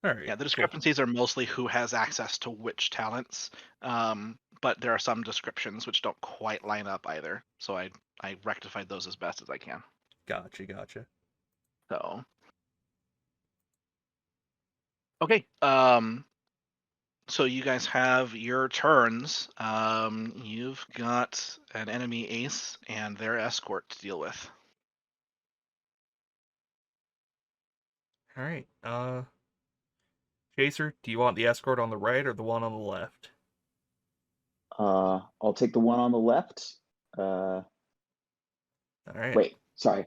All right. Yeah, the Cool. discrepancies are mostly who has access to which talents, but there are some descriptions which don't quite line up either. So I rectified those as best as I can. Gotcha. Gotcha. So okay, so you guys have your turns. You've got an enemy ace and their escort to deal with. All right. Chaser, do you want the escort on the right or the one on the left? I'll take the one on the left. All right. Wait, sorry,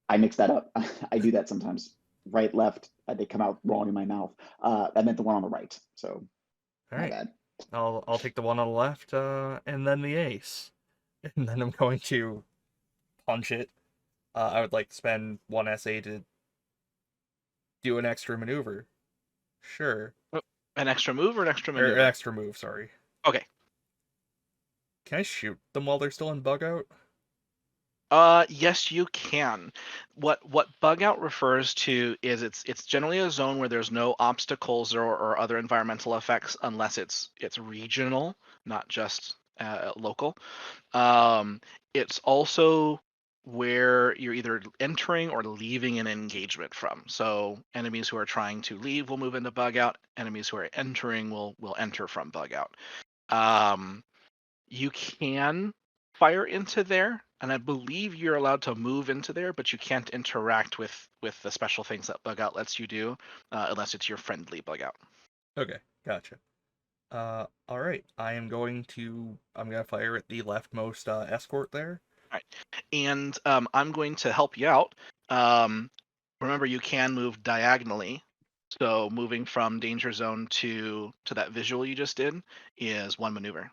I mixed that up. I do that sometimes. Right, left, they come out wrong in my mouth. I meant the one on the right, so All my right. bad. I'll take the one on the left, and then the ace, and then I'm going to punch it. I would like to spend one SA to do an extra maneuver. Sure. Oh, an extra move or an extra Or an maneuver? extra move. Sorry. Okay. Can I shoot them while they're still in bug out? Yes, you can. What bug out refers to is it's generally a zone where there's no obstacles or other environmental effects unless it's regional, not just local. It's also where you're either entering or leaving an engagement from. So enemies who are trying to leave will move into bug out. Enemies who are entering will enter from bug out. Um, you can fire into there, and I believe you're allowed to move into there, but you can't interact with the special things that bug out lets you do, unless it's your friendly bug out. Okay. Gotcha. All right. I'm gonna fire at the leftmost escort there. All right, and I'm going to help you out. Um, remember, you can move diagonally. So moving from danger zone to that visual you just did is one maneuver.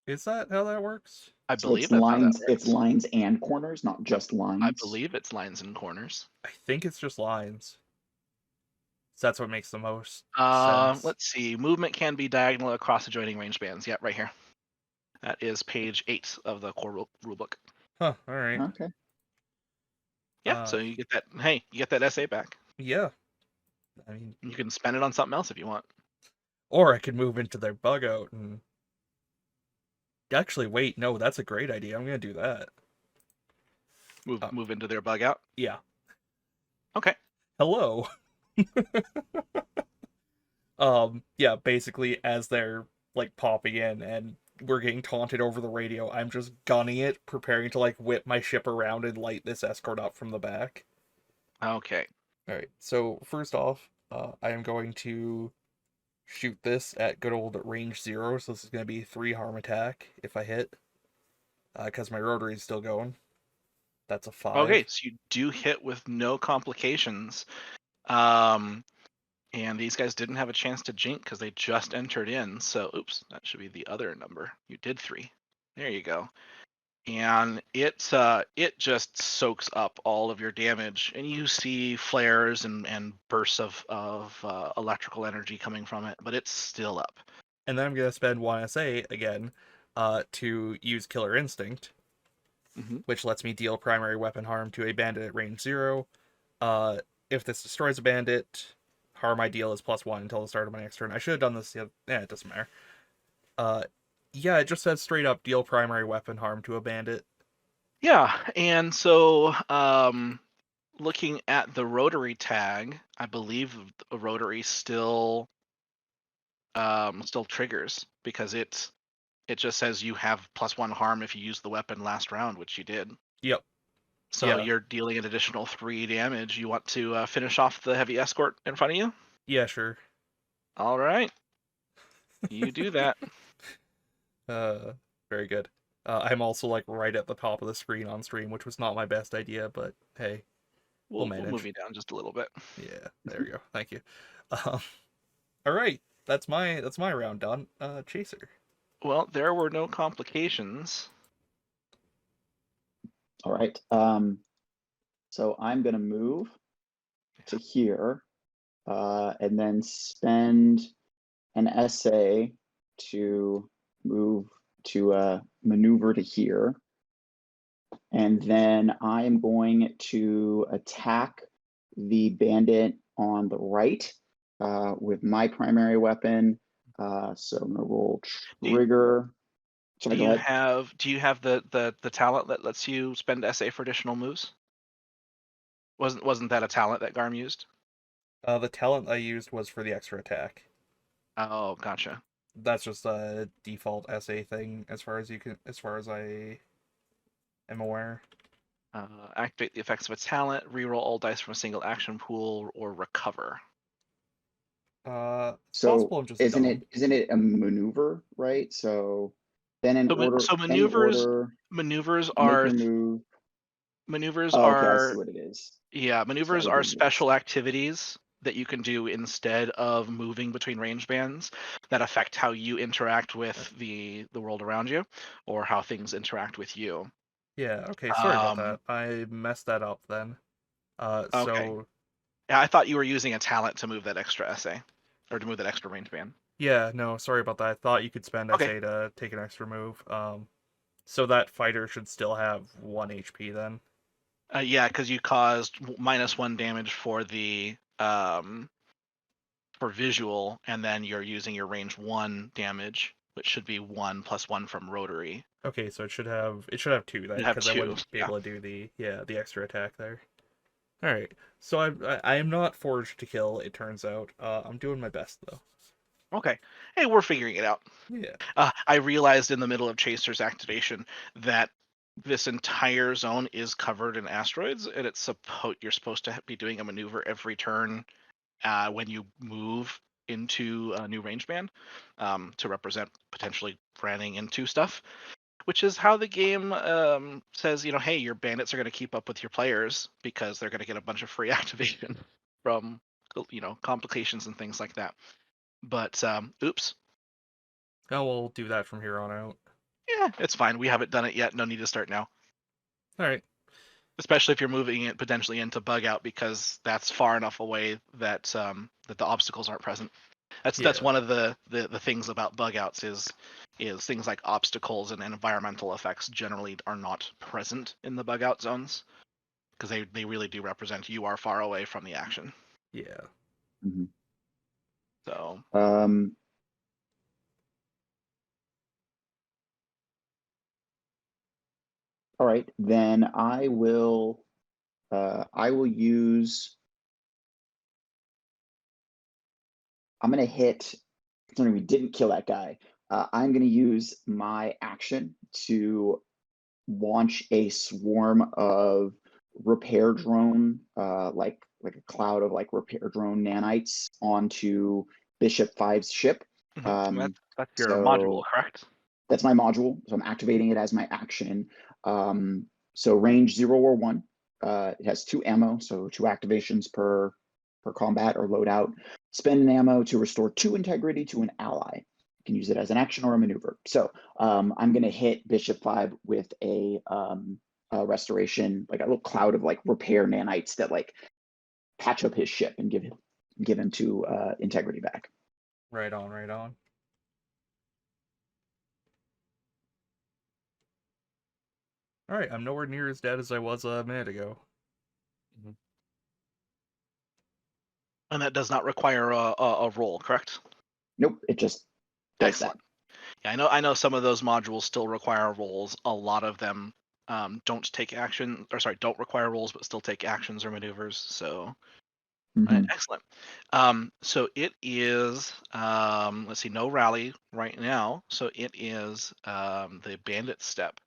Is that how that works? I So believe that's how that it's works. lines and corners, not Yep. just I lines. believe it's lines and corners. I think it's just lines. So that's what makes the most sense. Let's see. Movement can be diagonal across adjoining range bands. Yeah, right here. That is page 8 of the core rulebook. Huh. All right. Okay. Yeah, so you get that. Hey, you get that SA back. Yeah. I mean, You can spend it on something else if you want. Or I could move into their bug out and actually wait, no, that's a great idea. I'm gonna do that. Move into their bug out. Yeah. Okay. Hello. Yeah, basically as they're like popping in and we're getting taunted over the radio, I'm just gunning it, preparing to like whip my ship around and light this escort up from the back. Okay. All right. So first off, I am going to shoot this at good old range 0. So this is going to be 3 harm attack if I hit, because my rotary is still going. That's a 5. Okay. So you do hit with no complications. Um, and these guys didn't have a chance to jink because they just entered in. So, oops, that should be the other number. You did 3. There you go. And it just soaks up all of your damage, and you see flares and bursts of electrical energy coming from it, but it's still up. And then I'm going to spend 1 SA again, to use Killer Instinct, Mm-hmm. which lets me deal primary weapon harm to a bandit at range 0. If this destroys a bandit, harm I deal is +1 until the start of my next turn. I should have done this. Yeah, it doesn't matter. Yeah, it just says straight up deal primary weapon harm to a bandit. Yeah, and so looking at the rotary tag, I believe a rotary still triggers because it just says you have +1 harm if you use the weapon last round, which you did. Yep. So Yeah. you're dealing an additional 3 damage. You want to finish off the heavy escort in front of you? Yeah, sure. All right, you do that. Very good. I'm also like right at the top of the screen on stream, which was not my best idea, but hey, we'll We'll manage. move you down just a little bit. Yeah, there we go. Thank you. Um, all right, that's my round done. Chaser. Well, there were no complications. All right. So I'm gonna move to here, and then spend an essay to move to maneuver to here. And then I am going to attack the bandit on the right with my primary weapon. So I'm gonna roll trigger. Sorry, go ahead. Do you have the talent that lets you spend SA for additional moves? Wasn't that a talent that Garm used? The talent I used was for the extra attack. Oh, gotcha. That's just a default SA thing, as far as I am aware. Activate the effects of a talent, reroll all dice from a single action pool, or recover. It's So possible I'm just dumb. isn't it a maneuver, right? So then in So, order so any maneuvers order, maneuvers make are your move. maneuvers Oh, okay, I see are what it is. yeah, So maneuvers are everything's just special activities that you can do instead of moving between range bands that affect how you interact with the world around you or how things interact with you. Yeah, okay, sorry about Um, that. I messed that up then. okay. So Yeah, I thought you were using a talent to move that extra essay or to move that extra range band. yeah, no, sorry about that. I thought you could spend Okay. SA to take an extra move. So that fighter should still have 1 HP then. Yeah, because you caused -1 damage for the for visual, and then you're using your range 1 damage, which should be 1 + 1 from rotary. Okay, so it should have 2 then, You have because I 2. wouldn't be Yeah. able to do the extra attack there. All right, so I am not forged to kill. It turns out. I'm doing my best though. Okay. Hey, we're figuring it out. Yeah. I realized in the middle of Chaser's activation that this entire zone is covered in asteroids, and you're supposed to be doing a maneuver every turn when you move into a new range band to represent potentially running into stuff, which is how the game says, hey, your bandits are going to keep up with your players because they're going to get a bunch of free activation from complications and things like that. But oops. Oh, we'll do that from here on out. Yeah, it's fine. We haven't done it yet. No need to start now. All right. Especially if you're moving it potentially into bug out because that's far enough away that that the obstacles aren't present. That's Yeah. one of the things about bug outs is things like obstacles and environmental effects generally are not present in the bug out zones because they really do represent you are far away from the action. Yeah. Mhm. So All right, then I will use. I'm gonna hit. Considering we didn't kill that guy, I'm gonna use my action to launch a swarm of repair drone, like a cloud of like repair drone nanites onto Bishop Five's ship. That's your module, So correct? that's my module. So I'm activating it as my action. So range 0 or 1. It has 2 ammo, so 2 activations per combat or loadout. Spend an ammo to restore 2 integrity to an ally. You can use it as an action or a maneuver. So I'm going to hit Bishop 5 with a restoration, like a little cloud of like repair nanites that like patch up his ship and give him 2 integrity back. Right on, right on. All right, I'm nowhere near as dead as I was a minute ago. And that does not require a roll, correct? Nope, it just does Excellent. that. Yeah, I know some of those modules still require rolls. A lot of them don't take action, or sorry, don't require rolls, but still take actions or maneuvers. So, Mm-hmm. excellent. So it is, let's see, no rally right now. So it is the bandit step.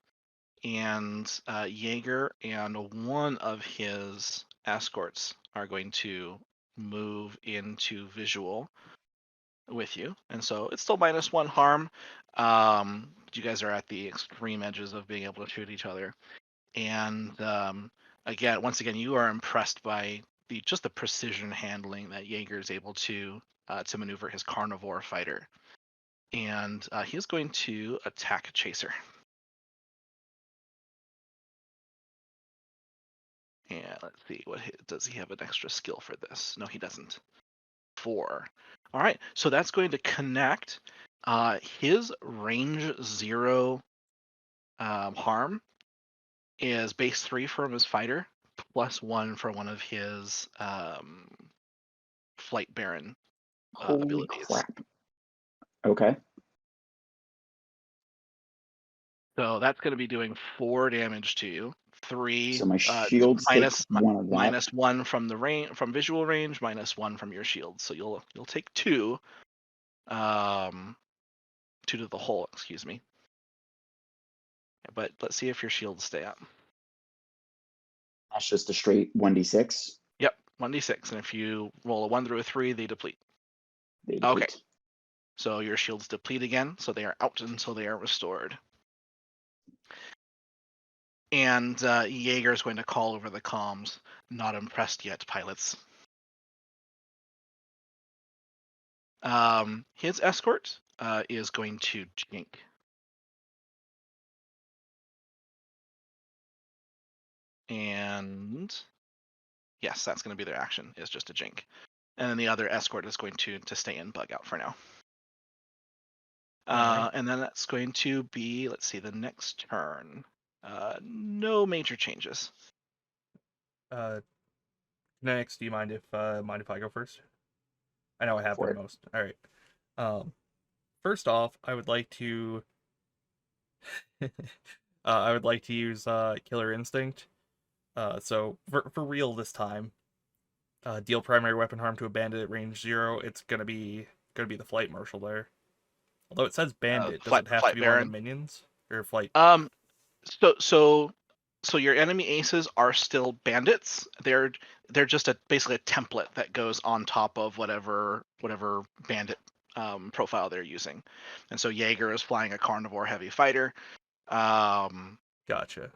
And Jaeger and one of his escorts are going to move into visual with you, and so it's still -1 harm. You guys are at the extreme edges of being able to shoot each other, and once again, you are impressed by just the precision handling that Jaeger is able to maneuver his carnivore fighter, and he is going to attack Chaser. And let's see, does he have an extra skill for this? No, he doesn't. 4. All right, so that's going to connect. His range 0 harm is base 3 from his fighter, +1 for one of his flight baron Holy abilities. crap. Okay. So that's going to be doing 4 damage to you. 3 So my shields take one of that. -1 from the from visual range, -1 from your shield. So you'll take 2. 2 to the hole, excuse me. But let's see if your shields stay up. That's just a straight 1d6. Yep, 1d6, and if you roll a 1 through a 3, they deplete. They Okay, deplete. so your shields deplete again, so they are out until they are restored. And Jaeger is going to call over the comms, "Not impressed yet, pilots." His escort is going to jink. And yes, that's going to be their action, is just a jink. And then the other escort is going to stay in bug out for now. Alright. And then that's going to be, let's see, the next turn. No major changes. Next, do you mind if I go first? I know I have For been it. most. All right. First off, I would like to use Killer Instinct. So for real this time. Deal primary weapon harm to a bandit at range 0. It's gonna be the flight marshal there. Although it says bandit, does it have to Flight be one of the baron. minions or flight? So your enemy aces are still bandits. They're just basically a template that goes on top of whatever bandit profile they're using. And so Jaeger is flying a carnivore heavy fighter. Gotcha.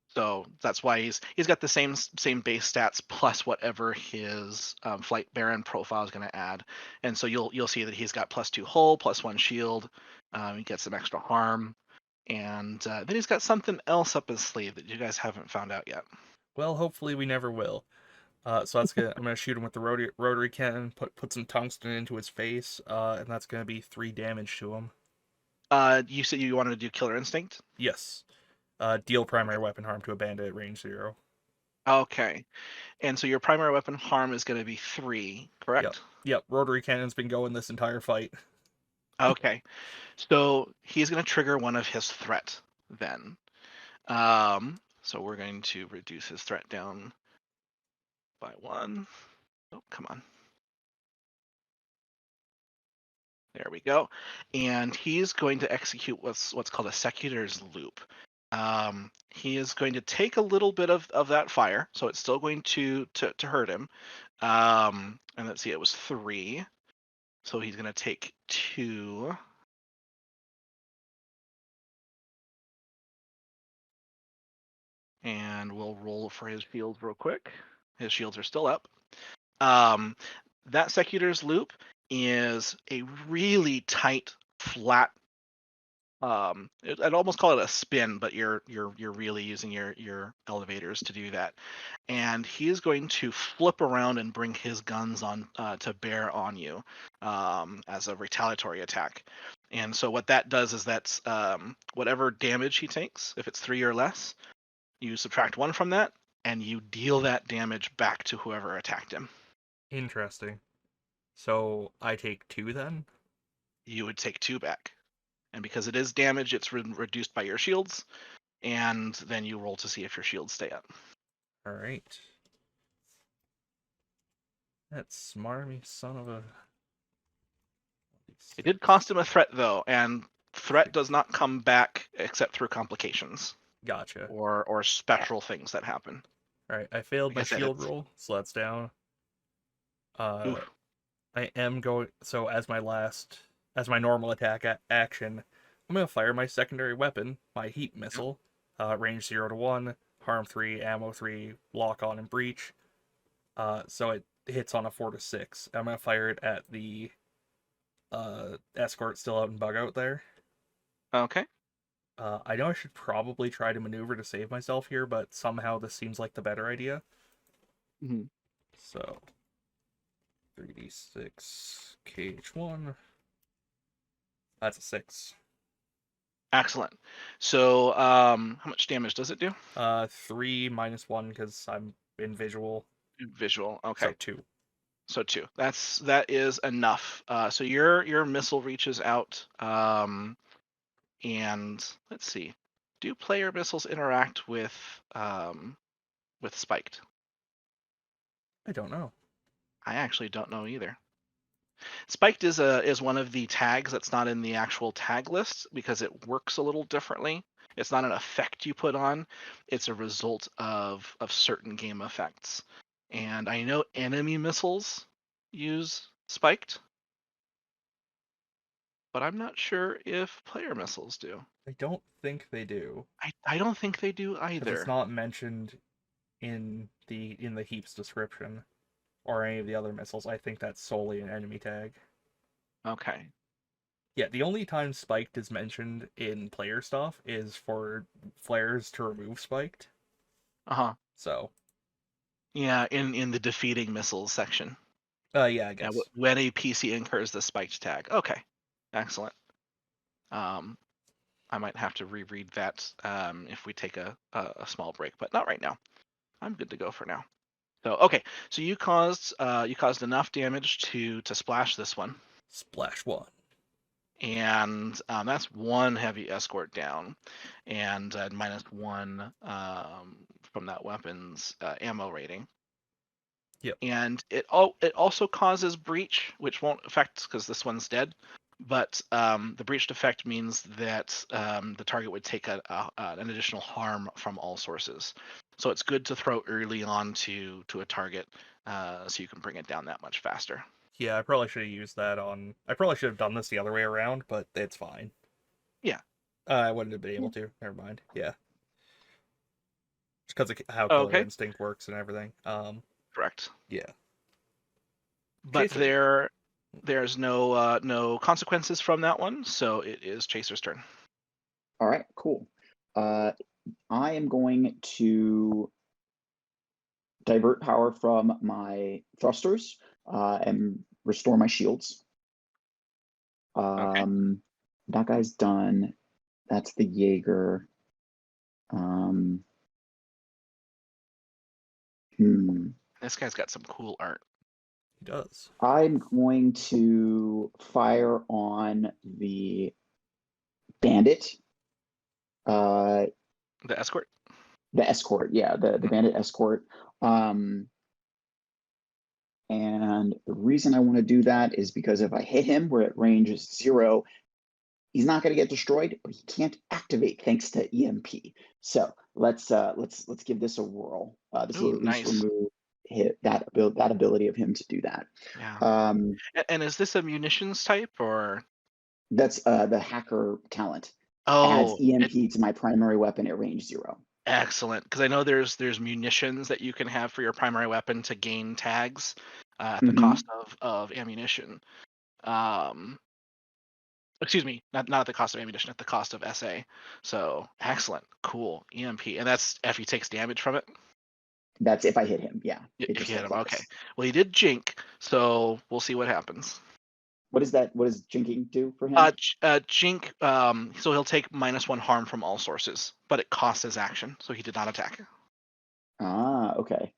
So that's why he's got the same base stats plus whatever his flight baron profile is going to add. And so you'll see that he's got +2 hull, +1 shield. He gets some extra harm. And then he's got something else up his sleeve that you guys haven't found out yet. Well, hopefully we never will. So that's gonna I'm gonna shoot him with the rotary cannon, put some tungsten into his face, and that's gonna be 3 damage to him. You said you wanted to do Killer Instinct? Yes. Deal primary weapon harm to a bandit at range 0. Okay. And so your primary weapon harm is going to be 3, correct? Yep. Rotary cannon's been going this entire fight. Okay. So he's going to trigger one of his threat then. So we're going to reduce his threat down by 1. Oh, come on. There we go. And he's going to execute what's called a Secutor's Loop. He is going to take a little bit of that fire, so it's still going to hurt him. And let's see, it was 3. So he's going to take 2. And we'll roll for his shields real quick. His shields are still up. That Secutor's Loop is a really tight, flat. I'd almost call it a spin, but you're really using your elevators to do that. And he is going to flip around and bring his guns on to bear on you as a retaliatory attack. And so what that does is that's whatever damage he takes, if it's 3 or less, you subtract 1 from that, and you deal that damage back to whoever attacked him. Interesting. So I take 2 then? You would take 2 back. And because it is damage, it's reduced by your shields, and then you roll to see if your shields stay up. Alright. That smarmy son of a... It did cost him a threat, though, and threat does not come back except through complications. Gotcha. Or special things that happen. Alright, I failed Like my I said, shield roll, so that's down. Oof. I am going... So as my normal attack action, I'm going to fire my secondary weapon, my heat missile. Range 0 to 1, harm 3, ammo 3, lock on and breach. So it hits on a 4 to 6. I'm going to fire it at the escort still out and bug out there. Okay. I know I should probably try to maneuver to save myself here, but somehow this seems like the better idea. Mm-hmm. So 3d6 KH1. That's a 6. Excellent. So how much damage does it do? 3 minus 1 because I'm in visual. Visual. Okay. So 2. So 2. That is enough. So your missile reaches out. And let's see. Do player missiles interact with spiked? I don't know. I actually don't know either. Spiked is one of the tags that's not in the actual tag list because it works a little differently. It's not an effect you put on; it's a result of certain game effects. And I know enemy missiles use spiked, but I'm not sure if player missiles do. I don't think they do. I don't think they do Because either. it's not mentioned in the heap's description or any of the other missiles. I think that's solely an enemy tag. Okay. Yeah, the only time spiked is mentioned in player stuff is for flares to remove spiked. Uh-huh. So. Yeah, in the defeating missiles section. Yeah, I guess. When a PC incurs the spiked tag. Okay. Excellent. I might have to reread that if we take a small break, but not right now. I'm good to go for now. So okay, so you caused enough damage to splash this one. Splash 1. And that's 1 heavy escort down, and -1 from that weapon's ammo rating. Yep. And it also causes breach, which won't affect because this one's dead. But the breached effect means that the target would take an additional harm from all sources. So it's good to throw early on to a target so you can bring it down that much faster. Yeah, I probably should have used that on... I probably should have done this the other way around, but it's fine. Yeah. I wouldn't have been able to. Never mind. Yeah. Just because of how Killer Instinct works and everything. Correct. Yeah. But there's no consequences from that one, so it is Chaser's turn. All right, cool. I am going to divert power from my thrusters and restore my shields. Okay. That guy's done. That's the Jaeger. This guy's got some cool art. He does. I'm going to fire on the bandit. The escort. The escort, yeah, the bandit escort. And the reason I want to do that is because if I hit him, we're at range 0. He's not going to get destroyed, but he can't activate thanks to EMP. So let's give this a whirl. This will Ooh, at least nice. remove that ability of him to do that. Yeah. Um, And is this a munitions type or? that's the hacker talent. Adds Oh, EMP to my primary weapon at range 0. excellent. Because I know there's munitions that you can have for your primary weapon to gain tags at the Mhm. cost of ammunition. Excuse me, not at the cost of ammunition, at the cost of SA. So excellent, cool, EMP, and that's if he takes damage from it. That's if I hit him. Yeah, it If just you hit him, okay. applies. Well, he did jink, so we'll see what happens. What is that? What does jinking do for him? Jink. So he'll take -1 harm from all sources, but it costs his action, so he did not attack. Ah, okay.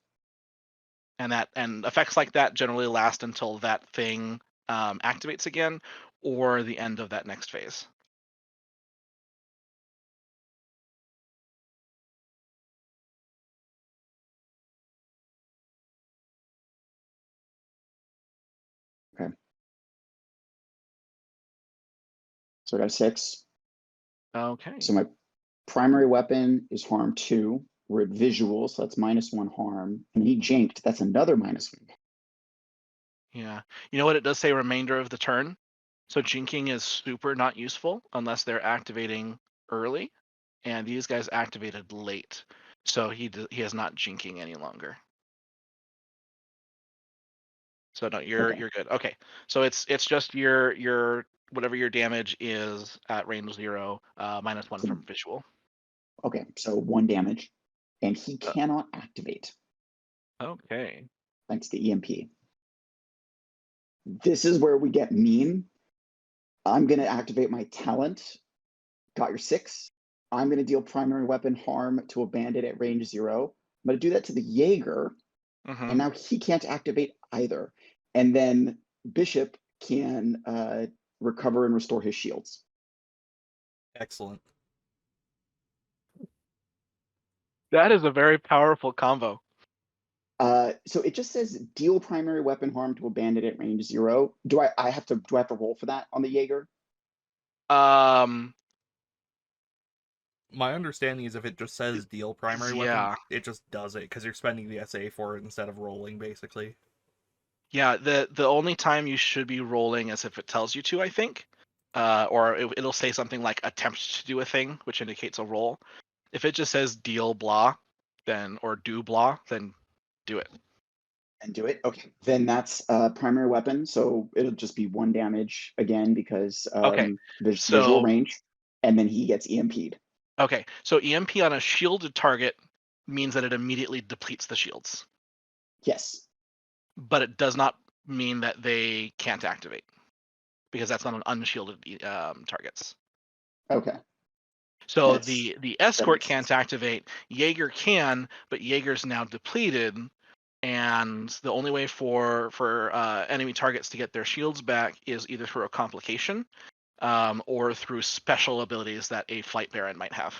And effects like that generally last until that thing activates again, or the end of that next phase. Okay. So I got a 6. Okay. So my primary weapon is harm 2. We're at visual, so that's -1 harm. And he jinked. That's another -1. Yeah. You know what? It does say remainder of the turn. So jinking is super not useful unless they're activating early, and these guys activated late. So he is not jinking any longer. So no, Okay. you're good. Okay. So it's just your whatever your damage is at range 0, -1 So from visual. okay. So 1 damage, and he Uh, cannot activate okay. thanks to EMP. This is where we get mean. I'm gonna activate my talent. Got your 6. I'm gonna deal primary weapon harm to a bandit at range 0. I'm gonna do that to the Jaeger, and Mm-hmm. now he can't activate either. And then Bishop can recover and restore his shields. Excellent. That is a very powerful combo. So it just says deal primary weapon harm to a bandit at range 0. Do I have to roll for that on the Jaeger? Um. My understanding is if it just says deal primary weapon, Yeah. it just does it because you're spending the SA for it instead of rolling, basically. Yeah, the only time you should be rolling is if it tells you to, I think, or it'll say something like attempt to do a thing, which indicates a roll. If it just says deal blah, then or do blah, then do it. And do it. Okay, then that's primary weapon. So it'll just be 1 damage again because Okay, visual so range, and then he gets EMP'd. so EMP on a shielded target means that it immediately depletes the shields, Yes. but it does not mean that they can't activate because that's not on unshielded targets. Okay. So That's the that escort makes can't sense. activate. Jaeger can, but Jaeger's now depleted, and the only way for enemy targets to get their shields back is either through a complication, or through special abilities that a flight baron might have.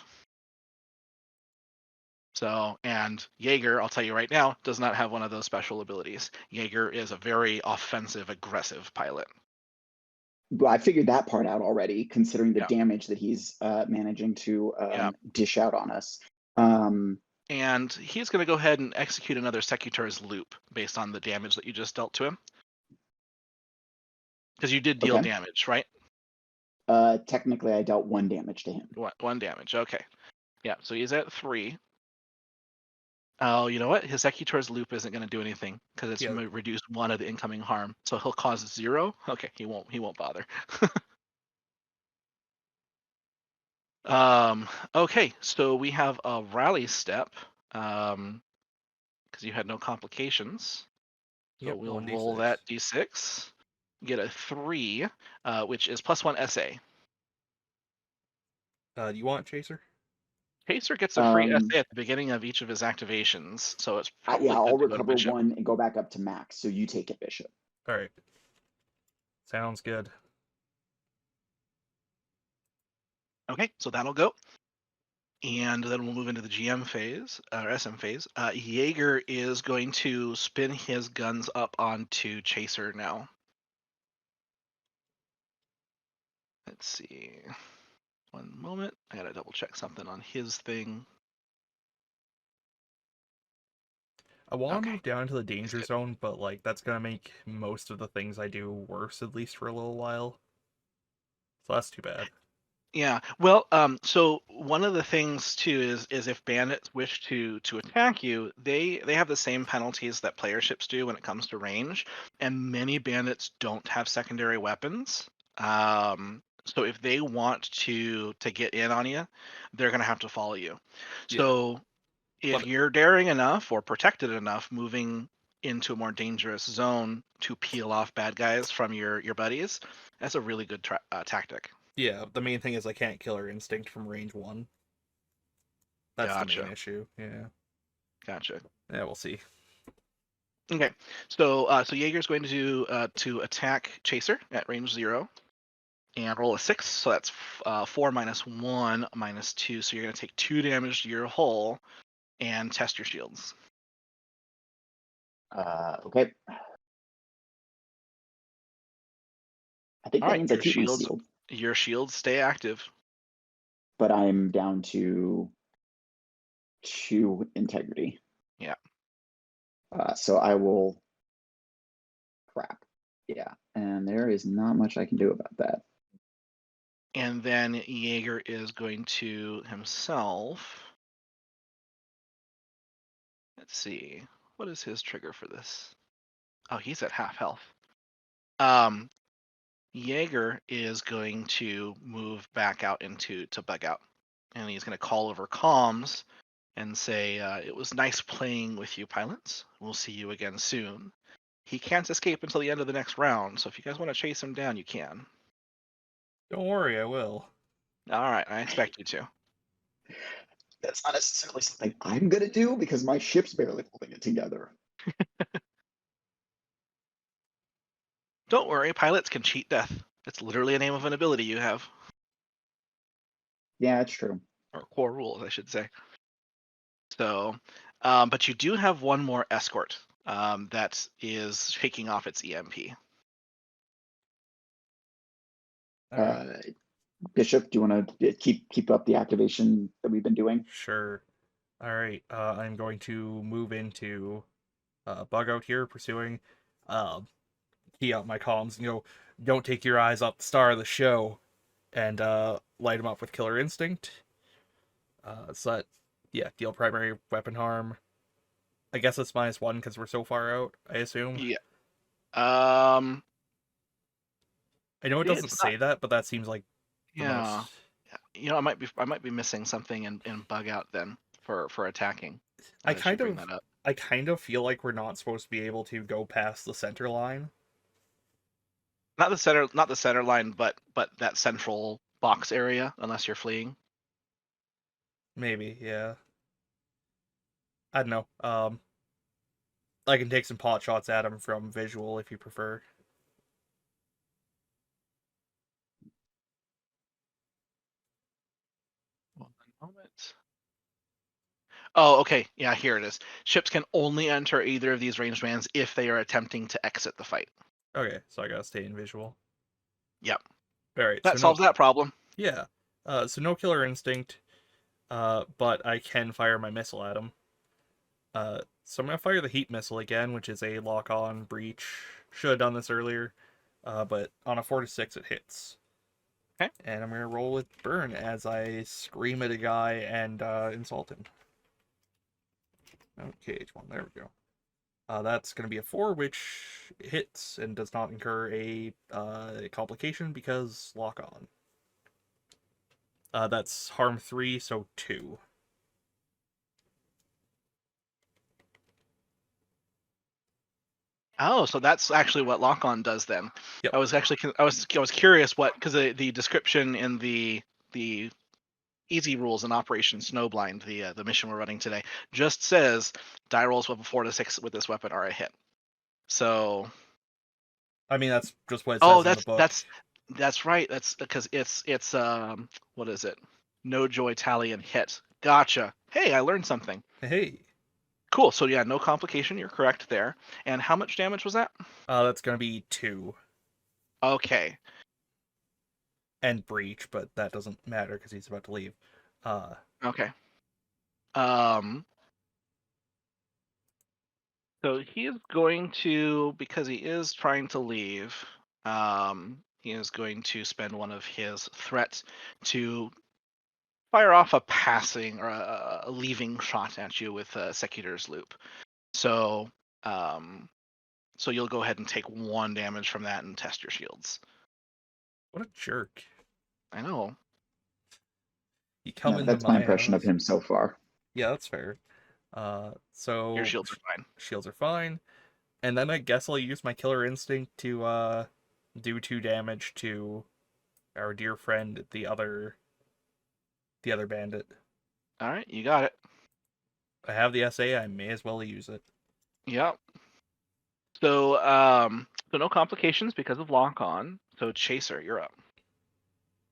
So, and Jaeger, I'll tell you right now, does not have one of those special abilities. Jaeger is a very offensive, aggressive pilot. Well, I figured that part out already, considering the Yeah, damage that he's managing to yeah. dish out on us. Um, And he's going to go ahead and execute another Secutor's loop based on the damage that you just dealt to him. Because you did deal okay. damage, right? Technically, I dealt 1 damage to him. One damage. Okay. Yeah. So he's at 3. Oh, you know what? His Secutor's loop isn't going to do anything because it's Yeah. reduced 1 of the incoming harm. So he'll cause 0. Okay. He won't bother. Okay. So we have a rally step. Because you had no complications. So Yep, we'll roll 1d6. that d6. Get a 3, which is +1 SA. Do you want Chaser? Pacer gets a free Um, SA at the beginning of each of his activations, so it's probably yeah, good I'll to go to recover Bishop. 1 and go back up to max. So you take it, Bishop. All right. Sounds good. Okay, so that'll go. And then we'll move into the GM phase, or SM phase. Jaeger is going to spin his guns up onto Chaser now. Let's see. One moment. I gotta double check something on his thing. I want to Okay. move down to the He's danger good. zone, but like that's gonna make most of the things I do worse, at least for a little while. So that's too bad. Yeah. Well, so one of the things too is if bandits wish to attack you, they have the same penalties that player ships do when it comes to range, and many bandits don't have secondary weapons. So if they want to get in on you, they're gonna have to follow you. Yeah, So if but you're daring enough or protected enough, moving into a more dangerous zone to peel off bad guys from your buddies, that's a really good tactic. yeah, the main thing is I can't killer instinct from range 1. That's the main Gotcha. issue. Yeah. Gotcha. Yeah, we'll see. Okay. So Jaeger's going to attack Chaser at range 0 and roll a 6. So that's 4 minus 1 minus 2. So you're going to take 2 damage to your hull and test your shields. Okay. I think All that right. means I keep my Your shields stay active. but I'm down to 2 integrity. Yeah. So I will. Crap. Yeah, and there is not much I can do about that. And then Jaeger is going to himself. Let's see. What is his trigger for this? Oh, he's at half health. Jaeger is going to move back out to bug out, and he's going to call over comms and say, "It was nice playing with you, pilots. We'll see you again soon. He can't escape until the end of the next round, so if you guys want to chase him down, you can." Don't worry, I will. All right, I expect you to. That's not necessarily something I'm gonna do because my ship's barely holding it together. Don't worry, pilots can cheat death. It's literally a name of an ability you have, Yeah, it's true. or core rules, I should say. So, but you do have one more escort that is shaking off its EMP. All right. Bishop, do you want to keep up the activation that we've been doing? Sure. All right. I'm going to move into bug out here, pursuing. Key out my comms. Don't take your eyes off the star of the show, and light him up with killer instinct. So that, yeah, deal primary weapon harm. I guess it's -1 because we're so far out. I assume. Yeah. Um. I know it doesn't It's not. say that, but that seems like the Yeah. most. I might be missing something in bug out then for attacking. Now I that you kind bring of, that up. I kind of feel like we're not supposed to be able to go past the center line. Not the center line, but that central box area, unless you're fleeing. Maybe, yeah. I don't know. I can take some pot shots at him from visual if you prefer. One moment. Oh, okay. Yeah, here it is. Ships can only enter either of these ranged bands if they are attempting to exit the fight. Okay, so I gotta stay in visual. Yep. All right, so That no, solves that problem. yeah. So no killer instinct. But I can fire my missile at him. So I'm gonna fire the heat missile again, which is a lock-on breach. Should have done this earlier, but on a 4 to 6 it hits. Okay. And I'm gonna roll with burn as I scream at a guy and insult him. Okay, H1. There we go. That's gonna be a 4, which hits and does not incur a complication because lock on. That's harm 3, so 2. Oh, so that's actually what lock on does then. Yep. I was curious what, because the description in the easy rules in Operation Snowblind, the mission we're running today, just says die rolls with a 4 to 6 with this weapon are a hit. So I mean, that's just what it says in the that's book. that's right. That's because it's what is it? No joy tally and hit Gotcha. Hey, I learned something. Hey, Cool. So yeah, no complication. You're correct there. And how much damage was that? that's gonna be 2 Okay. and breach, but that doesn't matter because he's about to leave. Okay. Um. So he is going to, because he is trying to leave. He is going to spend one of his threats to fire off a passing or a leaving shot at you with a Secutor's Loop. So, um, so you'll go ahead and take 1 damage from that and test your shields. What a jerk! I know. You come into That's my my impression of house. him so far. Yeah, that's fair. Your So shields are fine. shields are fine, and then I guess I'll use my killer instinct to do 2 damage to our dear friend, the other bandit. All right, you got it. I have the SA. I may as well use it. Yep. So, so no complications because of lock on. So Chaser, you're up.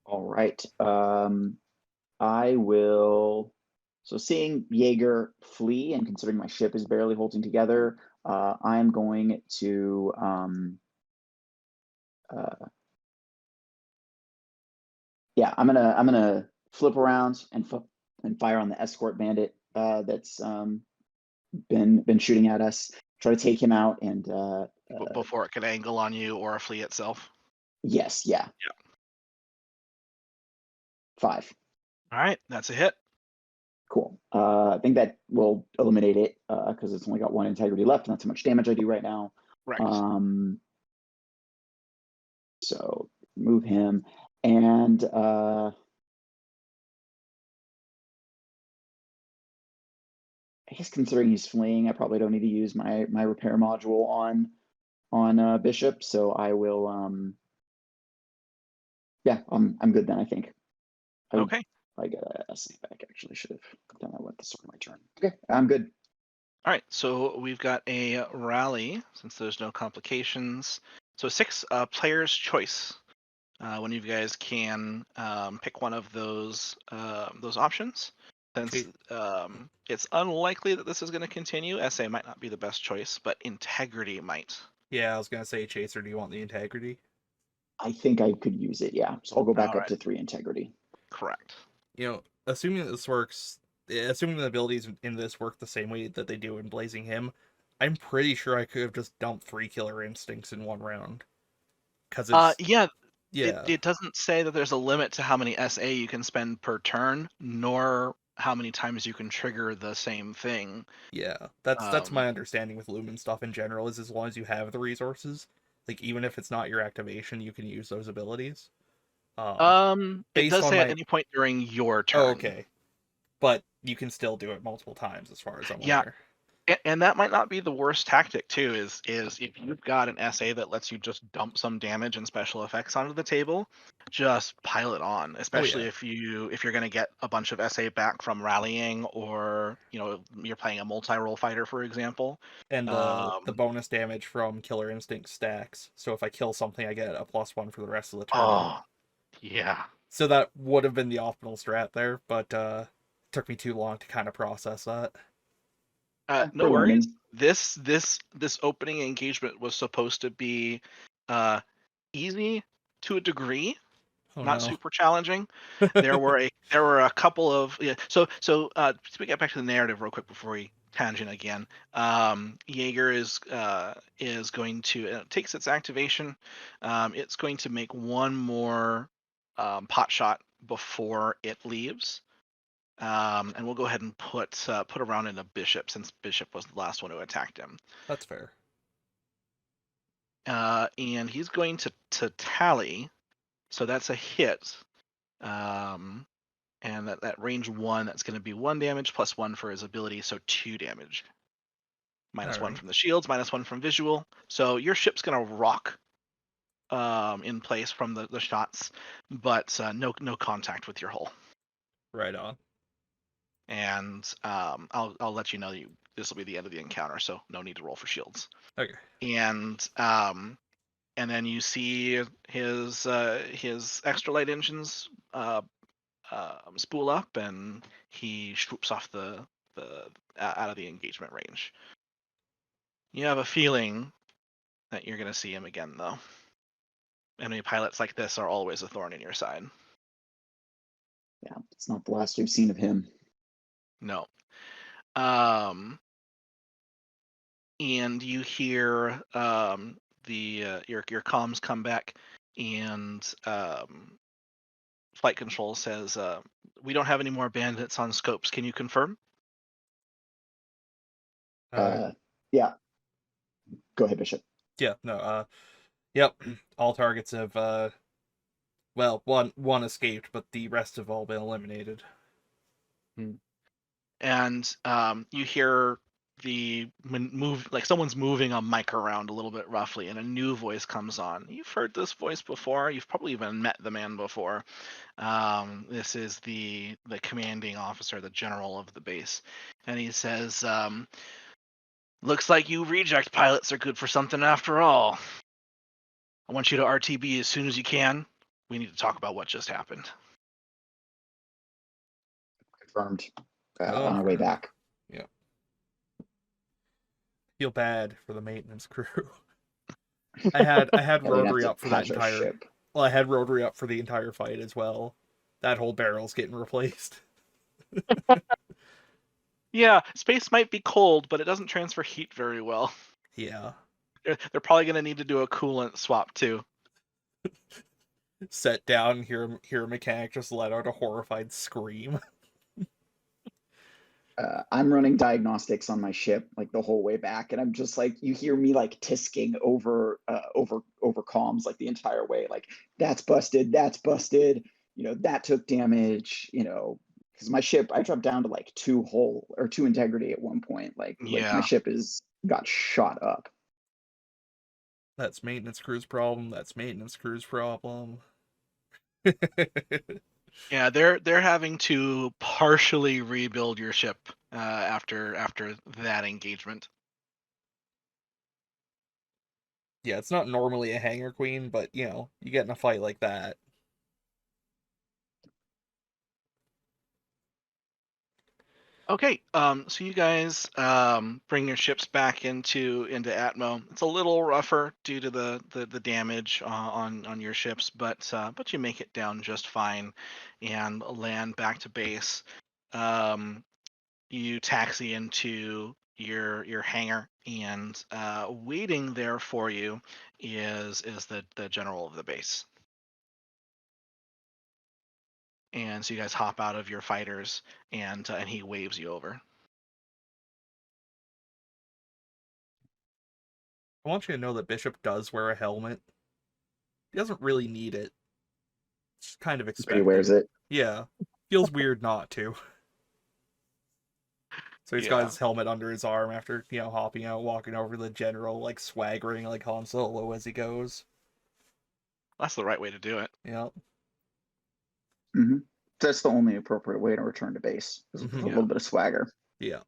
All right. I will. So seeing Jaeger flee and considering my ship is barely holding together, I'm going to uh, yeah, I'm gonna flip around and fire on the escort bandit that's been shooting at us. Try to take him out and Before it can angle on you or flee itself. yes, yeah, Yeah. 5. All right, that's a hit. Cool. I think that will eliminate it because it's only got 1 integrity left. Not too much damage I do right now. Correct. So move him and I guess considering he's fleeing, I probably don't need to use my repair module on Bishop. So I will yeah, I'm good then. I think. Okay. I got a essay back. Actually, should have done that with the start of my turn. Okay, I'm good. All right, so we've got a rally since there's no complications. So 6 players' choice. When you guys can pick one of those options. Since it's unlikely that this is going to continue, SA might not be the best choice, but integrity might. Yeah, I was gonna say, Chaser, do you want the integrity? I think I could use it. Yeah, so I'll go back All up right, to 3 integrity. correct. Assuming that this works, assuming the abilities in this work the same way that they do in Blazing Him, I'm pretty sure I could have just dumped 3 killer instincts in one round. Cause it's Yeah, yeah, it doesn't say that there's a limit to how many SA you can spend per turn, nor how many times you can trigger the same thing. yeah. That's Um, my understanding with Lumen stuff in general. Is as long as you have the resources, like even if it's not your activation, you can use those abilities. Um, it Based does on say at my any point during your oh, turn. okay, but you can still do it multiple times, as far as I'm Yeah, aware. and that might not be the worst tactic too. Is if you've got an SA that lets you just dump some damage and special effects onto the table, just pile it on. Oh Especially yeah, if you're going to get a bunch of SA back from rallying, or you're playing a multi-role fighter, for example. and the Um, bonus damage from Killer Instinct stacks. So if I kill something, I get a +1 for the rest of the turn. oh yeah. So that would have been the optimal strat there, but took me too long to kind of process that. No For worries. learning. This opening engagement was supposed to be uh, easy to a degree, Oh not no. super challenging. There were a couple of to get back to the narrative real quick before we tangent again. Jaeger is going to it takes its activation. It's going to make one more pot shot before it leaves. And we'll go ahead and put a round into Bishop, since Bishop was the last one who attacked him. That's fair. And he's going to tally, so that's a hit. Um, and that range 1, that's going to be 1 damage plus 1 for his ability, so 2 damage. Minus 1 Alright. from the shields, minus 1 from visual. So your ship's going to rock in place from the shots, but no contact with your hull. Right on. And I'll let you know that this will be the end of the encounter, so no need to roll for shields. Okay. And then you see his extra light engines spool up, and he swoops off the out of the engagement range. You have a feeling that you're going to see him again, though. Enemy pilots like this are always a thorn in your side. Yeah, it's not the last we've seen of him. No. And you hear your comms come back, and flight control says, "We don't have any more bandits on scopes. Can you confirm?" Yeah. Go ahead, Bishop. Yeah, no, yep. All targets have, well, one escaped, but the rest have all been eliminated. And you hear the move, like someone's moving a mic around a little bit roughly, and a new voice comes on. You've heard this voice before. You've probably even met the man before. This is the commanding officer, the general of the base, and he says, "Looks like you reject pilots are good for something after all. I want you to RTB as soon as you can. We need to talk about what just happened." Confirmed. Oh. On our way back. Yeah. Feel bad for the maintenance crew. I had rotary up for that entire. Ship. Well, I had rotary up for the entire fight as well. That whole barrel's getting replaced. Yeah, space might be cold, but it doesn't transfer heat very well. Yeah. They're probably going to need to do a coolant swap too. Set down, hear a mechanic just let out a horrified scream. I'm running diagnostics on my ship like the whole way back, and I'm just like, you hear me like tisking over comms like the entire way, like that's busted, that took damage, because my ship, I dropped down to like 2 hull or 2 integrity at one point, like my ship got shot up. That's maintenance crew's problem. That's maintenance crew's problem. Yeah, they're having to partially rebuild your ship after that engagement. Yeah, it's not normally a hangar queen, but you get in a fight like that. Okay, so you guys bring your ships back into Atmo. It's a little rougher due to the damage on your ships, but you make it down just fine and land back to base. You taxi into your hangar, and waiting there for you is the general of the base. And so you guys hop out of your fighters, and he waves you over. I want you to know that Bishop does wear a helmet. He doesn't really need it. It's kind of expected. He wears it. Yeah. Feels weird not to. So he's got his helmet under his arm after, hopping out, walking over to the general, like swaggering like Han Solo as he goes. That's the right way to do it. Yeah. Mm-hmm. That's the only appropriate way to return to base. With a little bit of swagger. Yeah.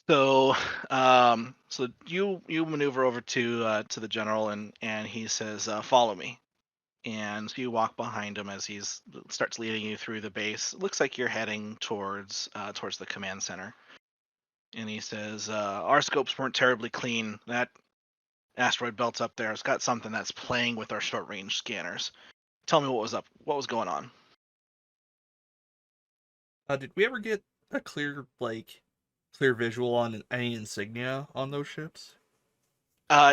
So, so you maneuver over to the general, and he says, "Follow me." And so you walk behind him as he starts leading you through the base. It looks like you're heading towards the command center. And he says, "Our scopes weren't terribly clean. That asteroid belt's up there. It's got something that's playing with our short range scanners. Tell me what was up. What was going on?" Did we ever get a clear visual on any insignia on those ships?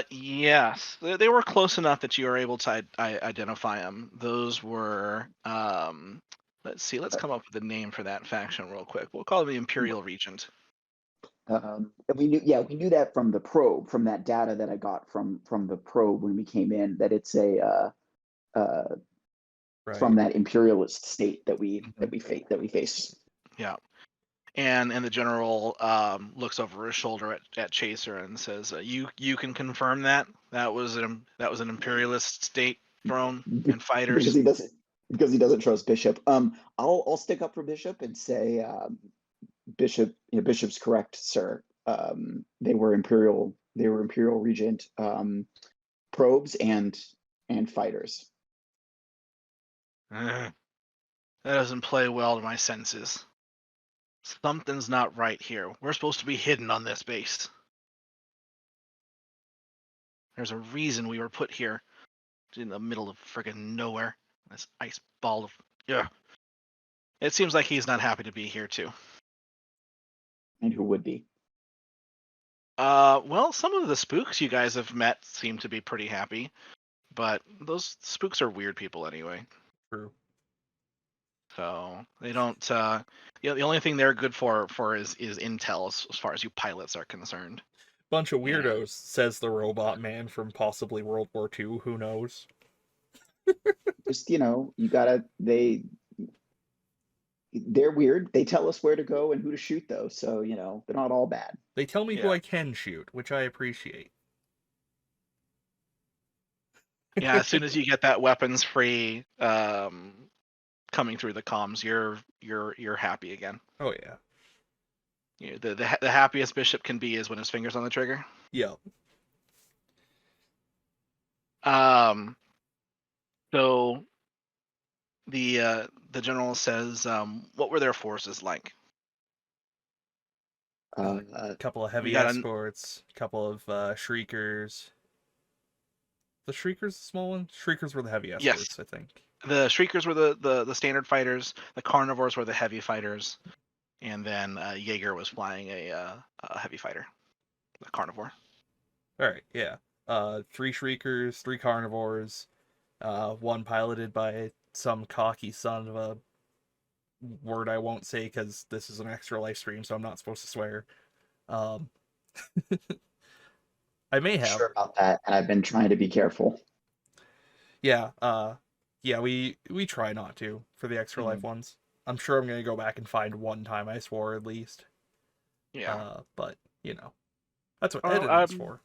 Yes, they were close enough that you were able to identify them. Those were, let's see, let's come up with a name for that faction real quick. We'll call them the Imperial Regent. And we knew that from the probe, from that data that I got from the probe when we came in, that it's Right. from that imperialist state that we face. Yeah. And the general looks over his shoulder at Chaser and says, "You can confirm that was an imperialist state drone and fighters." because he doesn't trust Bishop. I'll stick up for Bishop and say, Bishop's correct, sir. They were imperial regent probes and fighters. That doesn't play well to my senses. Something's not right here. We're supposed to be hidden on this base. There's a reason we were put here in the middle of friggin' nowhere. This ice ball of... Yeah. It seems like he's not happy to be here, too. And who would be? Well, some of the spooks you guys have met seem to be pretty happy, but those spooks are weird people anyway. True. So they don't. The only thing they're good for is intel as far as you pilots are concerned. Bunch of And weirdos, says the robot man from possibly World War II. Who knows? Just, you gotta, they're weird. They tell us where to go and who to shoot, though. So, they're not all bad. They tell me who Yeah. I can shoot, which I appreciate. yeah, as soon as you get that weapons free coming through the comms, you're happy again. Oh yeah. The happiest Bishop can be is when his finger's on the trigger. Yep. So the general says, what were their forces like? A couple of heavy got escorts, a couple of shriekers. The shriekers, the small one. Shriekers were the heavy escorts, Yes. I think. The Shriekers were the standard fighters. The Carnivores were the heavy fighters, and then Jaeger was flying a heavy fighter, the Carnivore. All right, yeah. 3 shriekers, 3 carnivores, one piloted by some cocky son of a word I won't say because this is an extra live stream, so I'm not supposed to swear. I may have. Sure about that, and I've been trying to be careful. Yeah, yeah, we try not to for the extra life ones. I'm sure I'm gonna go back and find one time I swore at least. Yeah. But that's what editing's for.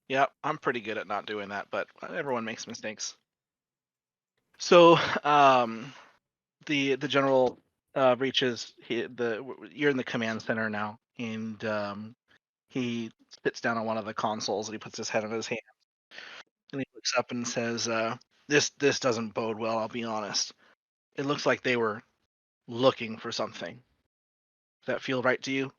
Yeah, I'm pretty good at not doing that, but everyone makes mistakes. So, the general reaches you're in the command center now, and he sits down on one of the consoles and he puts his head on his hand and he looks up and says, "This doesn't bode well. I'll be honest. It looks like they were looking for something. Does that feel right to you?"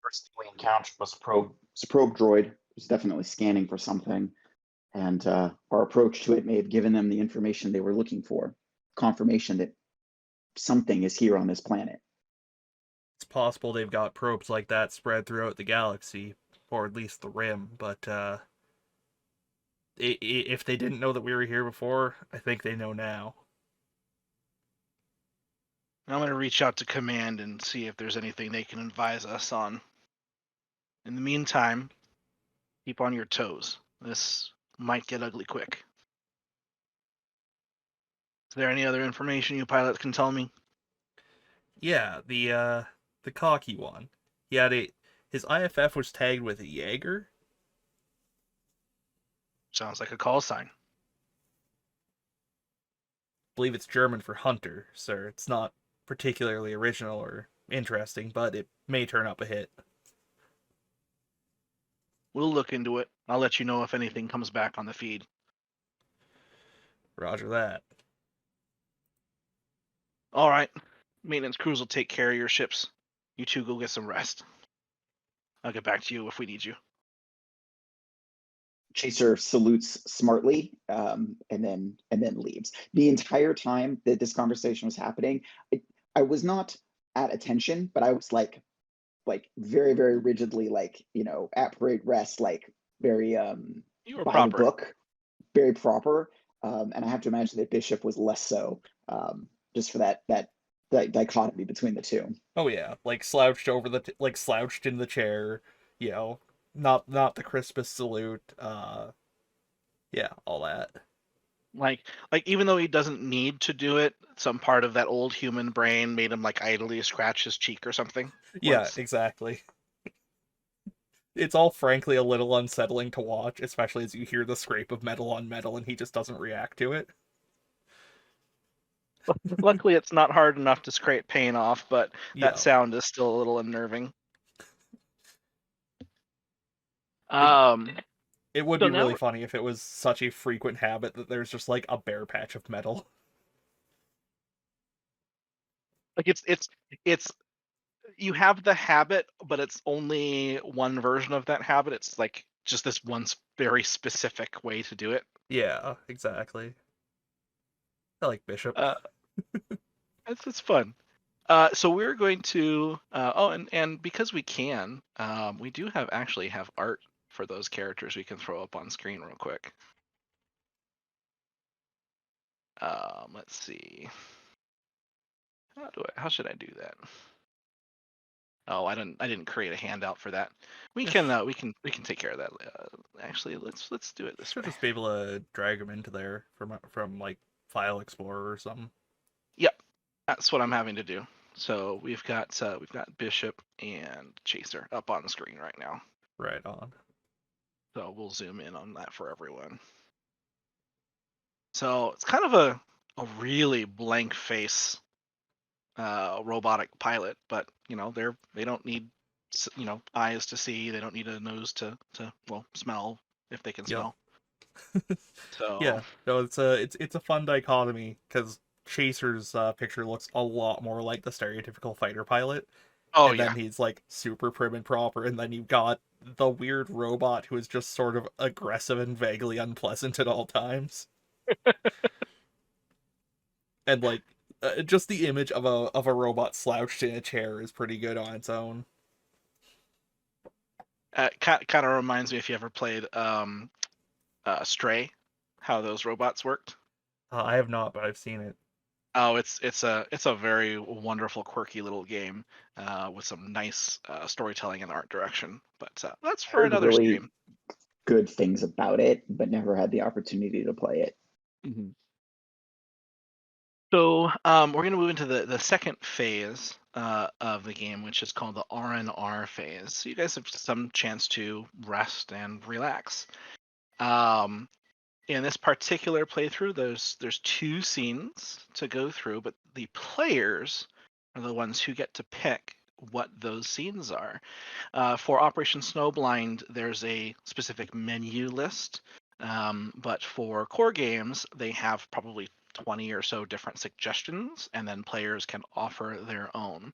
First thing we encountered was a probe droid. It was definitely scanning for something, and our approach to it may have given them the information they were looking for, confirmation that something is here on this planet. It's possible they've got probes like that spread throughout the galaxy, or at least the rim, but if they didn't know that we were here before, I think they know now. I'm going to reach out to command and see if there's anything they can advise us on. In the meantime, keep on your toes. This might get ugly quick. Is there any other information you pilots can tell me? Yeah, the cocky one. He had his IFF was tagged with a Jaeger. Sounds like a call sign. I believe it's German for hunter, sir. It's not particularly original or interesting, but it may turn up a hit. We'll look into it. I'll let you know if anything comes back on the feed. Roger that. All right. Maintenance crews will take care of your ships. You two go get some rest. I'll get back to you if we need you. Chaser salutes smartly, and then leaves. The entire time that this conversation was happening, I was not at attention, but I was like very, very rigidly, at parade rest, very You were by proper. the book, very proper. And I have to imagine that Bishop was less so, just for that dichotomy between the two. Oh yeah, slouched over slouched in the chair, not the crispest salute. Yeah, all that. Like even though he doesn't need to do it, some part of that old human brain made him idly scratch his cheek or something. Yeah, exactly. It's all frankly a little unsettling to watch, especially as you hear the scrape of metal on metal and he just doesn't react to it. Luckily, it's not hard enough to scrape paint off, but Yeah. that sound is still a little unnerving. It would So be now really funny if it was such a frequent habit that there's just like a bare patch of metal. like it's you have the habit, but it's only one version of that habit. It's like just this one very specific way to do it. Yeah, exactly. I like Bishop. Uh, it's fun. So we're going to and because we can, we do actually have art for those characters we can throw up on screen real quick. Let's see. How should I do that? Oh, I didn't create a handout for that. We Yeah, can we can take care of that. Actually, let's do it this should way. just be able to drag them into there from like File Explorer or something. Yep, that's what I'm having to do. So we've got Bishop and Chaser up on the screen right now. Right on. So we'll zoom in on that for everyone. So it's kind of a really blank face robotic pilot, but they don't need eyes to see. They don't need a nose to well smell if they can Yep. smell. So Yeah. No, it's a fun dichotomy because Chaser's picture looks a lot more like the stereotypical fighter pilot, oh and yeah, then he's like super prim and proper, and then you've got the weird robot who is just sort of aggressive and vaguely unpleasant at all times. And like just the image of a robot slouched in a chair is pretty good on its own. kind of reminds me if you ever played Stray, how those robots worked. I have not, but I've seen it. Oh, it's a very wonderful, quirky little game with some nice storytelling and art direction. But that's I for heard another really stream. good things about it, but never had the opportunity to play it. Mhm. So we're going to move into the second phase of the game, which is called the R&R phase. So you guys have some chance to rest and relax. Um, in this particular playthrough, there's two scenes to go through, but the players are the ones who get to pick what those scenes are. For Operation Snowblind, there's a specific menu list, but for core games, they have probably 20 or so different suggestions, and then players can offer their own.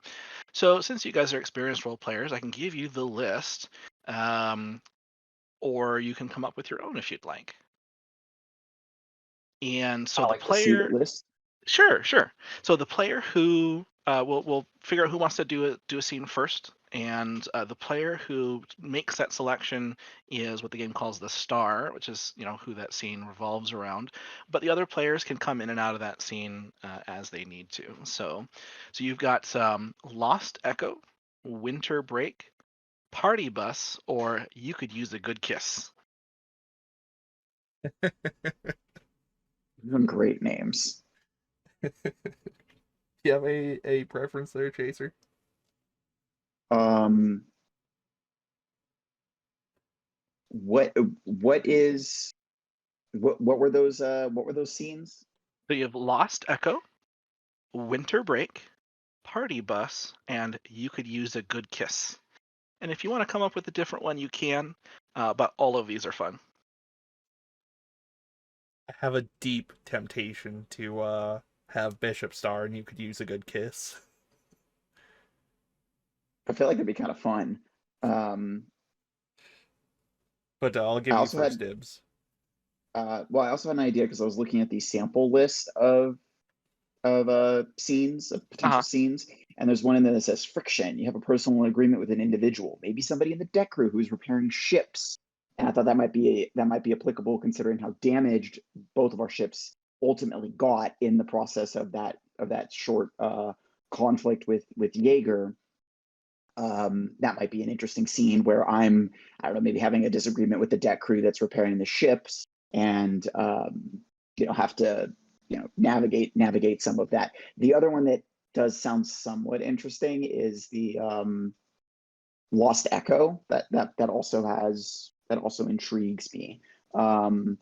So, since you guys are experienced role players, I can give you the list, um, or you can come up with your own if you'd like. And so I the like to see the player list. Sure, sure. So the player who we'll figure out who wants to do a scene first, and the player who makes that selection is what the game calls the star, which is who that scene revolves around. But the other players can come in and out of that scene as they need to. So you've got Lost Echo, Winter Break, Party Bus, or You Could Use a Good Kiss. Some great names. Do you have a preference there, Chaser? Um, what what is what were those scenes? So you have Lost Echo, Winter Break, Party Bus, and You Could Use a Good Kiss. And if you want to come up with a different one, you can, but all of these are fun. I have a deep temptation to have Bishop Star, and you could use a good kiss. I feel like it'd be kind of fun. Um, But I'll I give you also first had dibs. I also had an idea because I was looking at the sample list of scenes, of Uh potential huh. scenes, and there's one in there that says friction. You have a personal agreement with an individual, maybe somebody in the deck crew who's repairing ships. And I thought that might be applicable considering how damaged both of our ships ultimately got in the process of that short conflict with Jaeger. That might be an interesting scene where I don't know, maybe having a disagreement with the deck crew that's repairing the ships, and have to navigate some of that. The other one that does sound somewhat interesting is the Lost Echo. That also intrigues me. Um,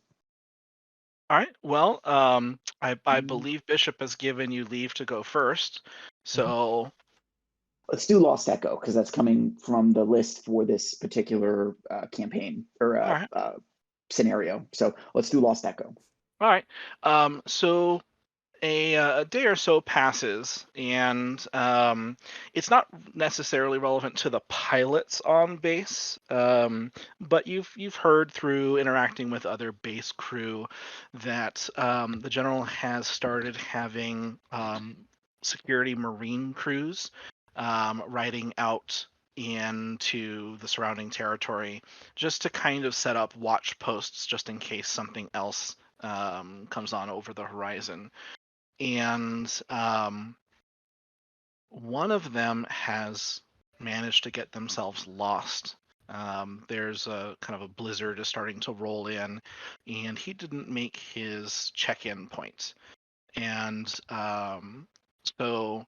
All right. Well, I mm, believe Bishop has given you leave to go first. Mhm. So, let's do Lost Echo because that's coming from the list for this particular campaign or all right. scenario. So let's do Lost Echo. All right. So a day or so passes, and it's not necessarily relevant to the pilots on base, but you've heard through interacting with other base crew that the general has started having security marine crews riding out into the surrounding territory just to kind of set up watch posts just in case something else comes on over the horizon. And one of them has managed to get themselves lost. There's a kind of a blizzard is starting to roll in, and he didn't make his check-in point. And so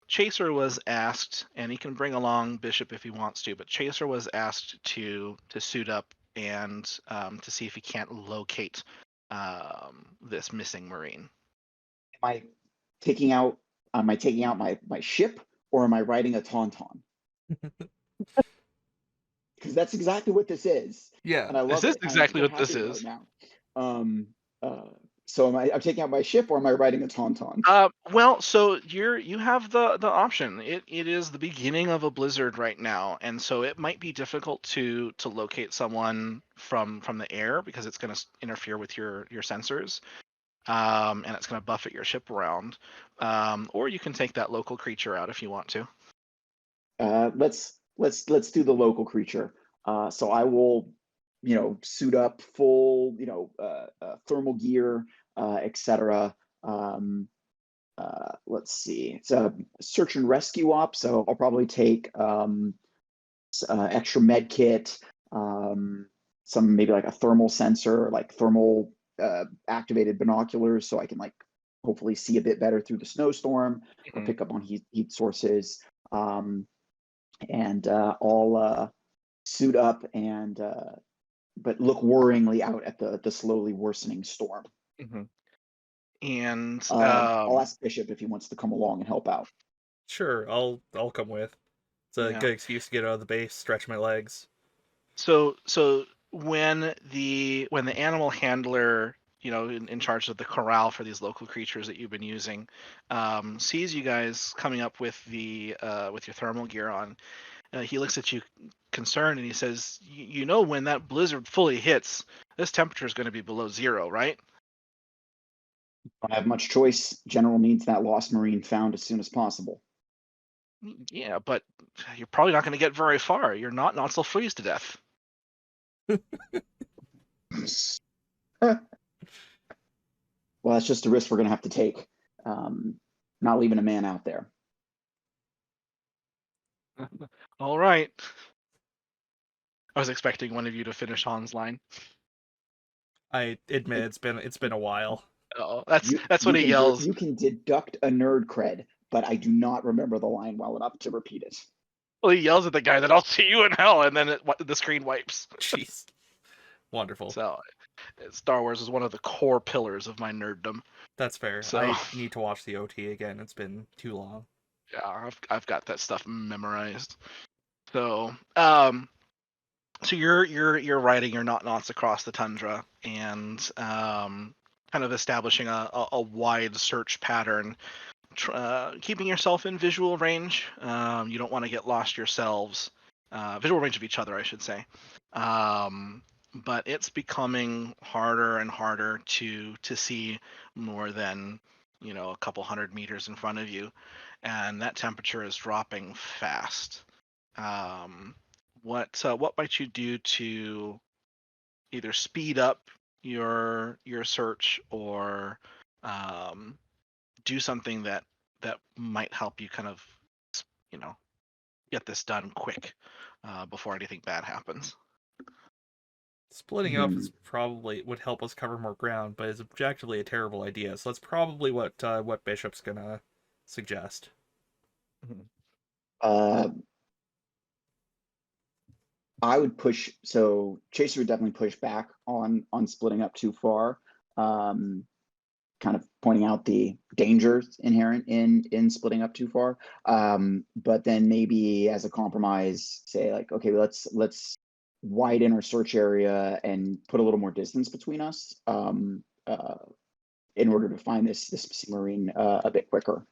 Chaser was asked, and he can bring along Bishop if he wants to, but Chaser was asked to suit up and to see if he can't locate this missing Marine. Am I taking out my ship, or am I riding a tauntaun? Because that's exactly what this is. Yeah. And I love This is it. I'm exactly so what this happy is. right now. So I'm taking out my ship, or am I riding a tauntaun? Well, so you have the option. It is the beginning of a blizzard right now, and so it might be difficult to locate someone from the air because it's going to interfere with your sensors, and it's going to buffet your ship around. Or you can take that local creature out if you want to. Let's do the local creature. So I will, suit up full, thermal gear, etc. Let's see. It's a search and rescue op, so I'll probably take extra med kit, some maybe like a thermal sensor, like thermal activated binoculars, so I can like hopefully see a bit better through the snowstorm or pick up on heat sources. And I'll suit up and but look worryingly out at the slowly worsening storm. Mm-hmm. And I'll ask Bishop if he wants to come along and help out. Sure, I'll come with. It's a yeah. good excuse to get out of the base, stretch my legs. So when the animal handler, in charge of the corral for these local creatures that you've been using, sees you guys coming up with the with your thermal gear on, he looks at you concerned and he says, "You know, when that blizzard fully hits, this temperature is going to be below zero, right?" Don't have much choice. General needs that lost Marine found as soon as possible. Yeah, but you're probably not going to get very far. You're not so freeze to death. Well, that's just a risk we're going to have to take. Not leaving a man out there. All right. I was expecting one of you to finish Han's line. I admit it's been a while. Oh, that's what he yells. You can deduct a nerd cred, but I do not remember the line well enough to repeat it. Well, he yells at the guy that I'll see you in hell, and then the screen wipes. Jeez. Wonderful. So, Star Wars is one of the core pillars of my nerddom. That's fair. So, I need to watch the OT again. It's been too long. Yeah, I've got that stuff memorized. So, so you're riding your not-nots across the tundra and kind of establishing a wide search pattern, keeping yourself in visual range. You don't want to get lost yourselves. Visual range of each other, I should say. But it's becoming harder and harder to see more than a couple 100 meters in front of you, and that temperature is dropping fast. What might you do to either speed up your search or do something that might help you kind of get this done quick before anything bad happens? Splitting up is probably would help us cover more ground, but is objectively a terrible idea. So that's probably what Bishop's gonna suggest. I would push. So Chaser would definitely push back on splitting up too far. Kind of pointing out the dangers inherent in splitting up too far. But then maybe as a compromise, say like, okay, let's widen our search area and put a little more distance between us in order to find this missing Marine a bit quicker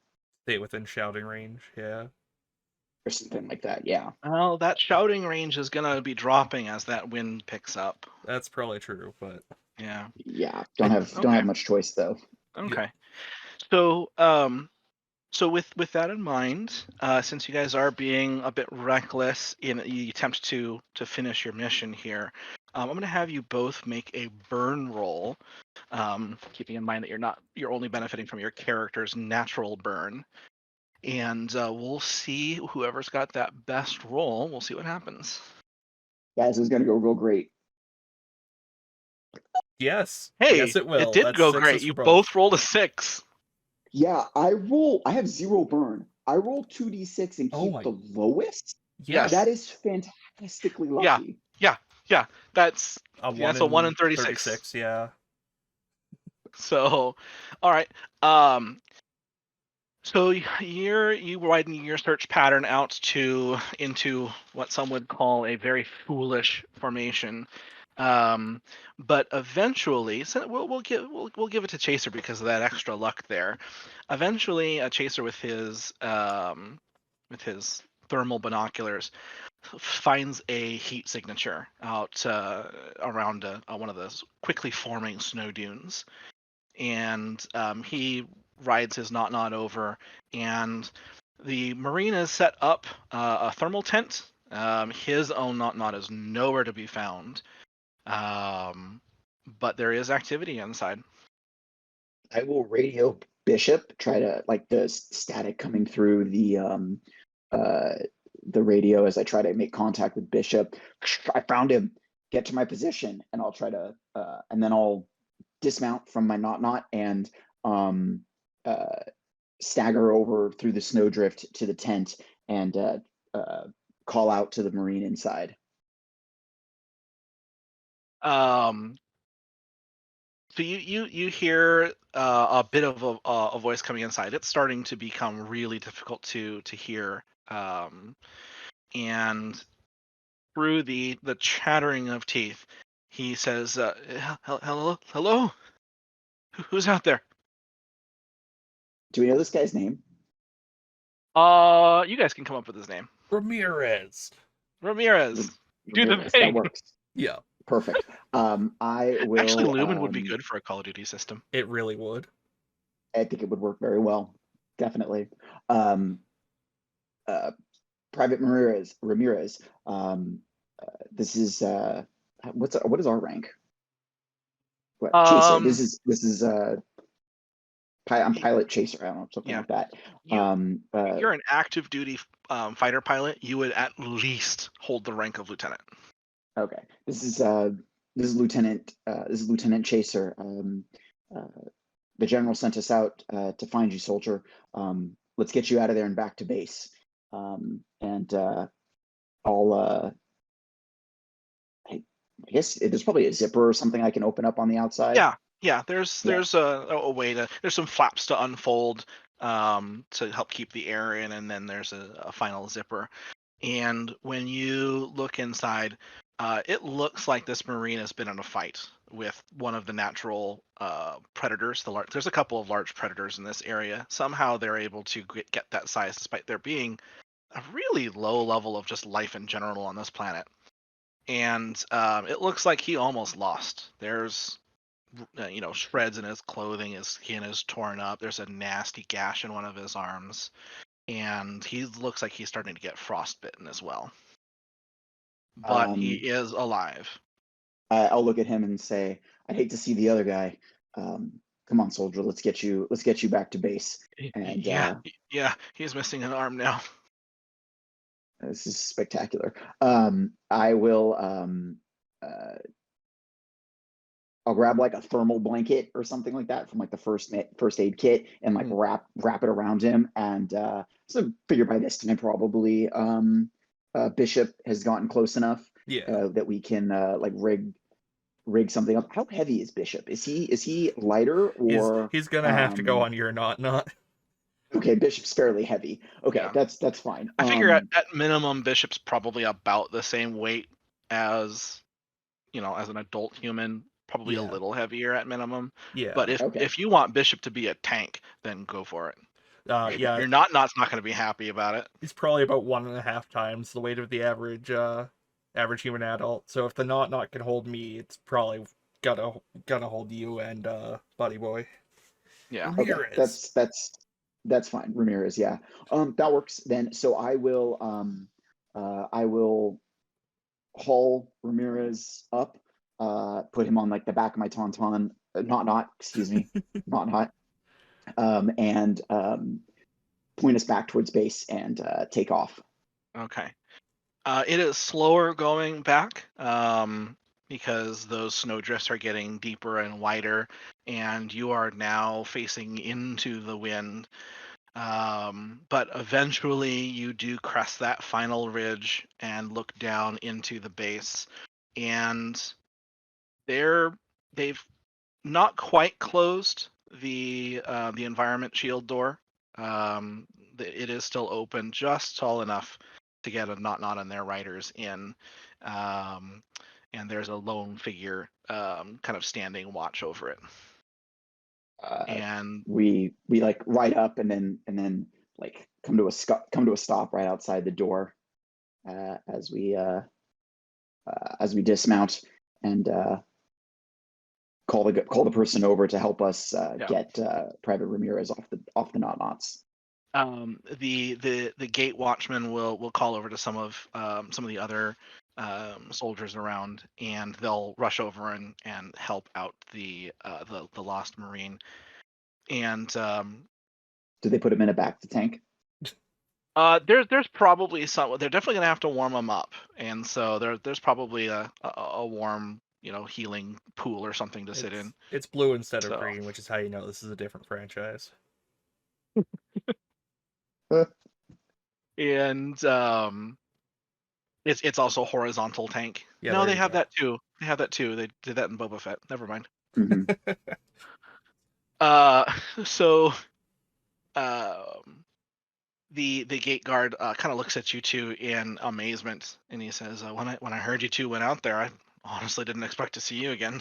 Stay within shouting range. Yeah. or something like that. Yeah. Well, that shouting range is gonna be dropping as that wind picks up. That's probably true, but Yeah. Yeah. I, Don't Okay. have much choice though. yeah. Okay. So, so with that in mind, since you guys are being a bit reckless in the attempt to finish your mission here, I'm gonna have you both make a burn roll, keeping in mind that you're only benefiting from your character's natural burn, and we'll see whoever's got that best roll. We'll see what happens. Guys, this is gonna go real great. Yes. Hey, Yes, it it will. did That's go great. sixes You for both. both rolled a 6. Yeah, I have 0 burn. I roll 2d6 and Oh keep my. the lowest. Yes. That Yes. is fantastically Yeah. lucky. Yeah. Yeah. That's A yeah. 1 That's a 1 in in 36. 36. Yeah. So, all right. Um, so you widen your search pattern out into what some would call a very foolish formation. But eventually, so we'll give it to Chaser because of that extra luck there. Eventually, a Chaser with his thermal binoculars finds a heat signature out around one of those quickly forming snow dunes, and he rides his not over, and the Marine has set up a thermal tent. His own not is nowhere to be found, but there is activity inside. I will radio Bishop, try to like the static coming through uh the radio as I try to make contact with Bishop. I found him. Get to my position, and I'll try to and then I'll dismount from my not and um uh stagger over through the snowdrift to the tent and call out to the Marine inside. Um, so you hear a bit of a voice coming inside. It's starting to become really difficult to hear, and through the chattering of teeth, he says, Hello, who's out there?" Do we know this guy's name? You guys can come up with his name. Ramirez. Ramirez. Do the Ramirez, that thing. works. Yeah. Perfect. I will. Actually, Lumen would be good for a Call of Duty system. It really would. I think it would work very well. Definitely. Um, Private Ramirez. This is what is our rank? What Chaser? Um, This is I'm pilot chaser. I don't know, something yeah. like that. You're an active duty fighter pilot. You would at least hold the rank of lieutenant. Okay. This is Lieutenant Chaser. The general sent us out to find you, soldier. Let's get you out of there and back to base. And I'll I guess there's probably a zipper or something I can open up on the outside. Yeah. There's a way there's some flaps to unfold to help keep the air in, and then there's a final zipper. And when you look inside, it looks like this Marine has been in a fight with one of the natural predators. There's a couple of large predators in this area. Somehow they're able to get that size despite there being a really low level of just life in general on this planet. And it looks like he almost lost. There's shreds in his clothing. His skin is torn up. There's a nasty gash in one of his arms, and he looks like he's starting to get frostbitten as well. But he is alive. I'll look at him and say, "I hate to see the other guy. Come on, soldier. Let's get you back to base." And Yeah, he's missing an arm now. this is spectacular. I will. I'll grab like a thermal blanket or something like that from like the first aid kit and like wrap it around him. And so figure by this time probably Bishop has gotten close enough that we can like rig something up. How heavy is Bishop? Is he lighter or he's gonna have to go on your not. Okay, Bishop's fairly heavy. Okay, Yeah. that's fine. I figure at minimum Bishop's probably about the same weight as as an adult human, probably a Yeah. little heavier at minimum. Yeah. But if Okay. if you want Bishop to be a tank, then go for it. Yeah. Your not going to be happy about it. He's probably about 1.5 times the weight of the average human adult. So if the not can hold me, it's probably gonna hold you and Buddy Boy. Yeah. Okay, Ramirez. that's fine. Ramirez, yeah. That works then. So I will haul Ramirez up, put him on like the back of my tauntaun, excuse me, not, and point us back towards base and take off. Okay. It is slower going back because those snowdrifts are getting deeper and wider, and you are now facing into the wind. But eventually, you do crest that final ridge and look down into the base, and they've not quite closed the environment shield door. It is still open just tall enough to get a not on their riders in, um, and there's a lone figure kind of standing watch over it. Uh, And we like ride up and then like come to a stop right outside the door uh, as we uh, as we dismount and call the person over to help us yeah, get Private Ramirez off the knots. the gate watchman will call over to some of the other soldiers around, and they'll rush over and help out the lost marine. And Do they put him in a back to tank? there's probably some. They're definitely gonna have to warm them up, and so there's probably a warm healing pool or something to sit in. It's blue instead of So green, which is how you know this is a different franchise. and it's also horizontal tank. Yeah, No, there they you have go. that too. They have that too. They did that in Boba Fett. Never mind. Mhm. Uh, so um, the gate guard kind of looks at you two in amazement, and he says, "When I heard you two went out there, I honestly didn't expect to see you again.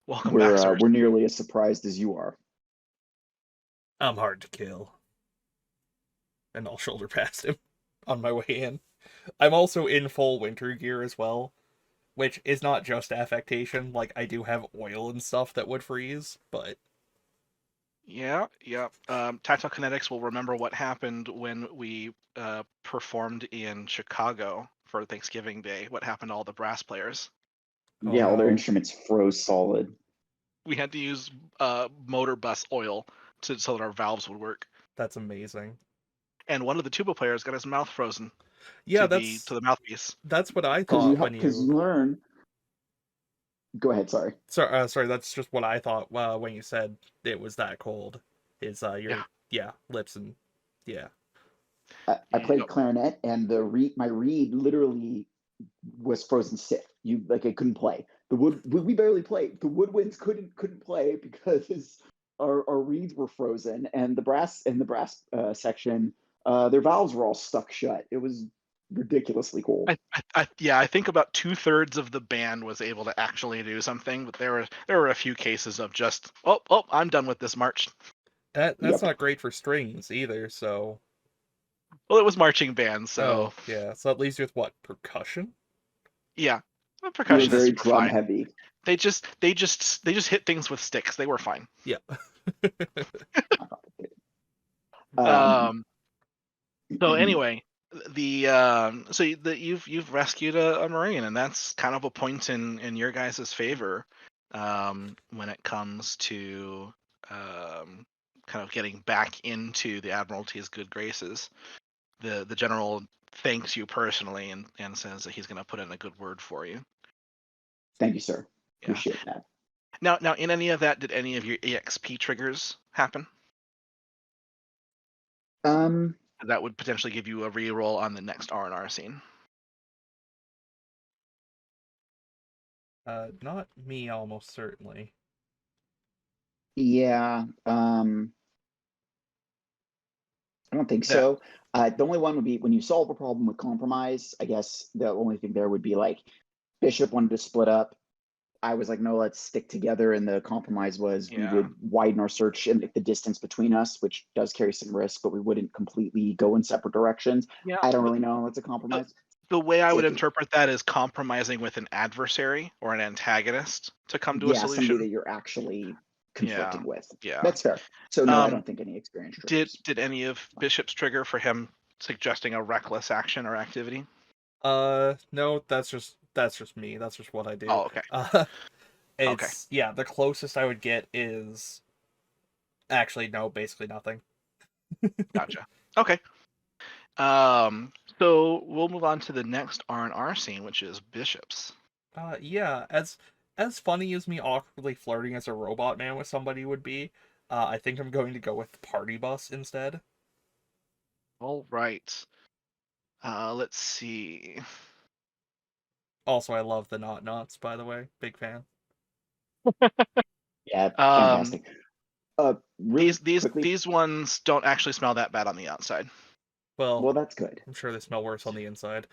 Welcome back, sirs." We're nearly as surprised as you are. I'm hard to kill. And I'll shoulder past him on my way in. I'm also in full winter gear as well, which is not just affectation. Like, I do have oil and stuff that would freeze, but Yeah, yeah. Tactile Kinetics will remember what happened when we performed in Chicago for Thanksgiving Day. What happened to all the brass players? oh Yeah, all their no, instruments froze solid. We had to use motor bus oil so that our valves would work. that's amazing. And one of the tuba players got his mouth frozen Yeah, to the mouthpiece. that's what I Because thought when you you. learn. Go ahead. Sorry. Sorry, that's just what I thought when you said it was that cold. Is Yeah. your lips and yeah. I played Yep. clarinet, and my reed literally was frozen stiff. You like I couldn't play. We barely played. The woodwinds couldn't play because our reeds were frozen, and the brass section, their valves were all stuck shut. It was ridiculously cold. I think about 2/3 of the band was able to actually do something, but there were a few cases of just I'm done with this march. That's Yep. not great for strings either. So Well, it was marching band, so yeah. So that leaves you with what, percussion? yeah, the We were percussionists very were drum fine. heavy. They just hit things with sticks. They were fine. Yeah. Um, Um, so anyway, you've rescued a marine, and that's kind of a point in your guys' favor when it comes to kind of getting back into the Admiralty's good graces. The general thanks you personally and says that he's going to put in a good word for you. Thank you, sir. Yeah. Appreciate that. Now, in any of that, did any of your EXP triggers happen? Um, That would potentially give you a reroll on the next R&R scene. Not me, almost certainly. yeah. I don't think That so. The only one would be when you solve a problem with compromise. I guess the only thing there would be like Bishop wanted to split up. I was like, no, let's stick together. And the compromise was we yeah. would widen our search and the distance between us, which does carry some risk, but we wouldn't completely go in separate directions. Yeah. I don't really know. It's a compromise. The way I would Iffy. interpret that is compromising with an adversary or an antagonist to come to a Yeah, somebody solution. that you're actually Yeah. conflicting with. Yeah. That's fair. So no, I don't think any experience Did triggers. any of Bishop's trigger for him suggesting a reckless action or activity? No, that's just me. That's just what I do. Oh, okay. Okay. Yeah, the closest I would get is actually no, basically nothing. Gotcha. Okay. So we'll move on to the next R&R scene, which is Bishops. Yeah, as funny as me awkwardly flirting as a robot man with somebody would be, I think I'm going to go with Party Bus instead. All right. Let's see. Also, I love the Not Knots, by the way. Big fan. Yeah, Um, fantastic. Really quickly. these ones don't actually smell that bad on the outside. Well, Well, that's good. I'm sure they smell worse on the inside.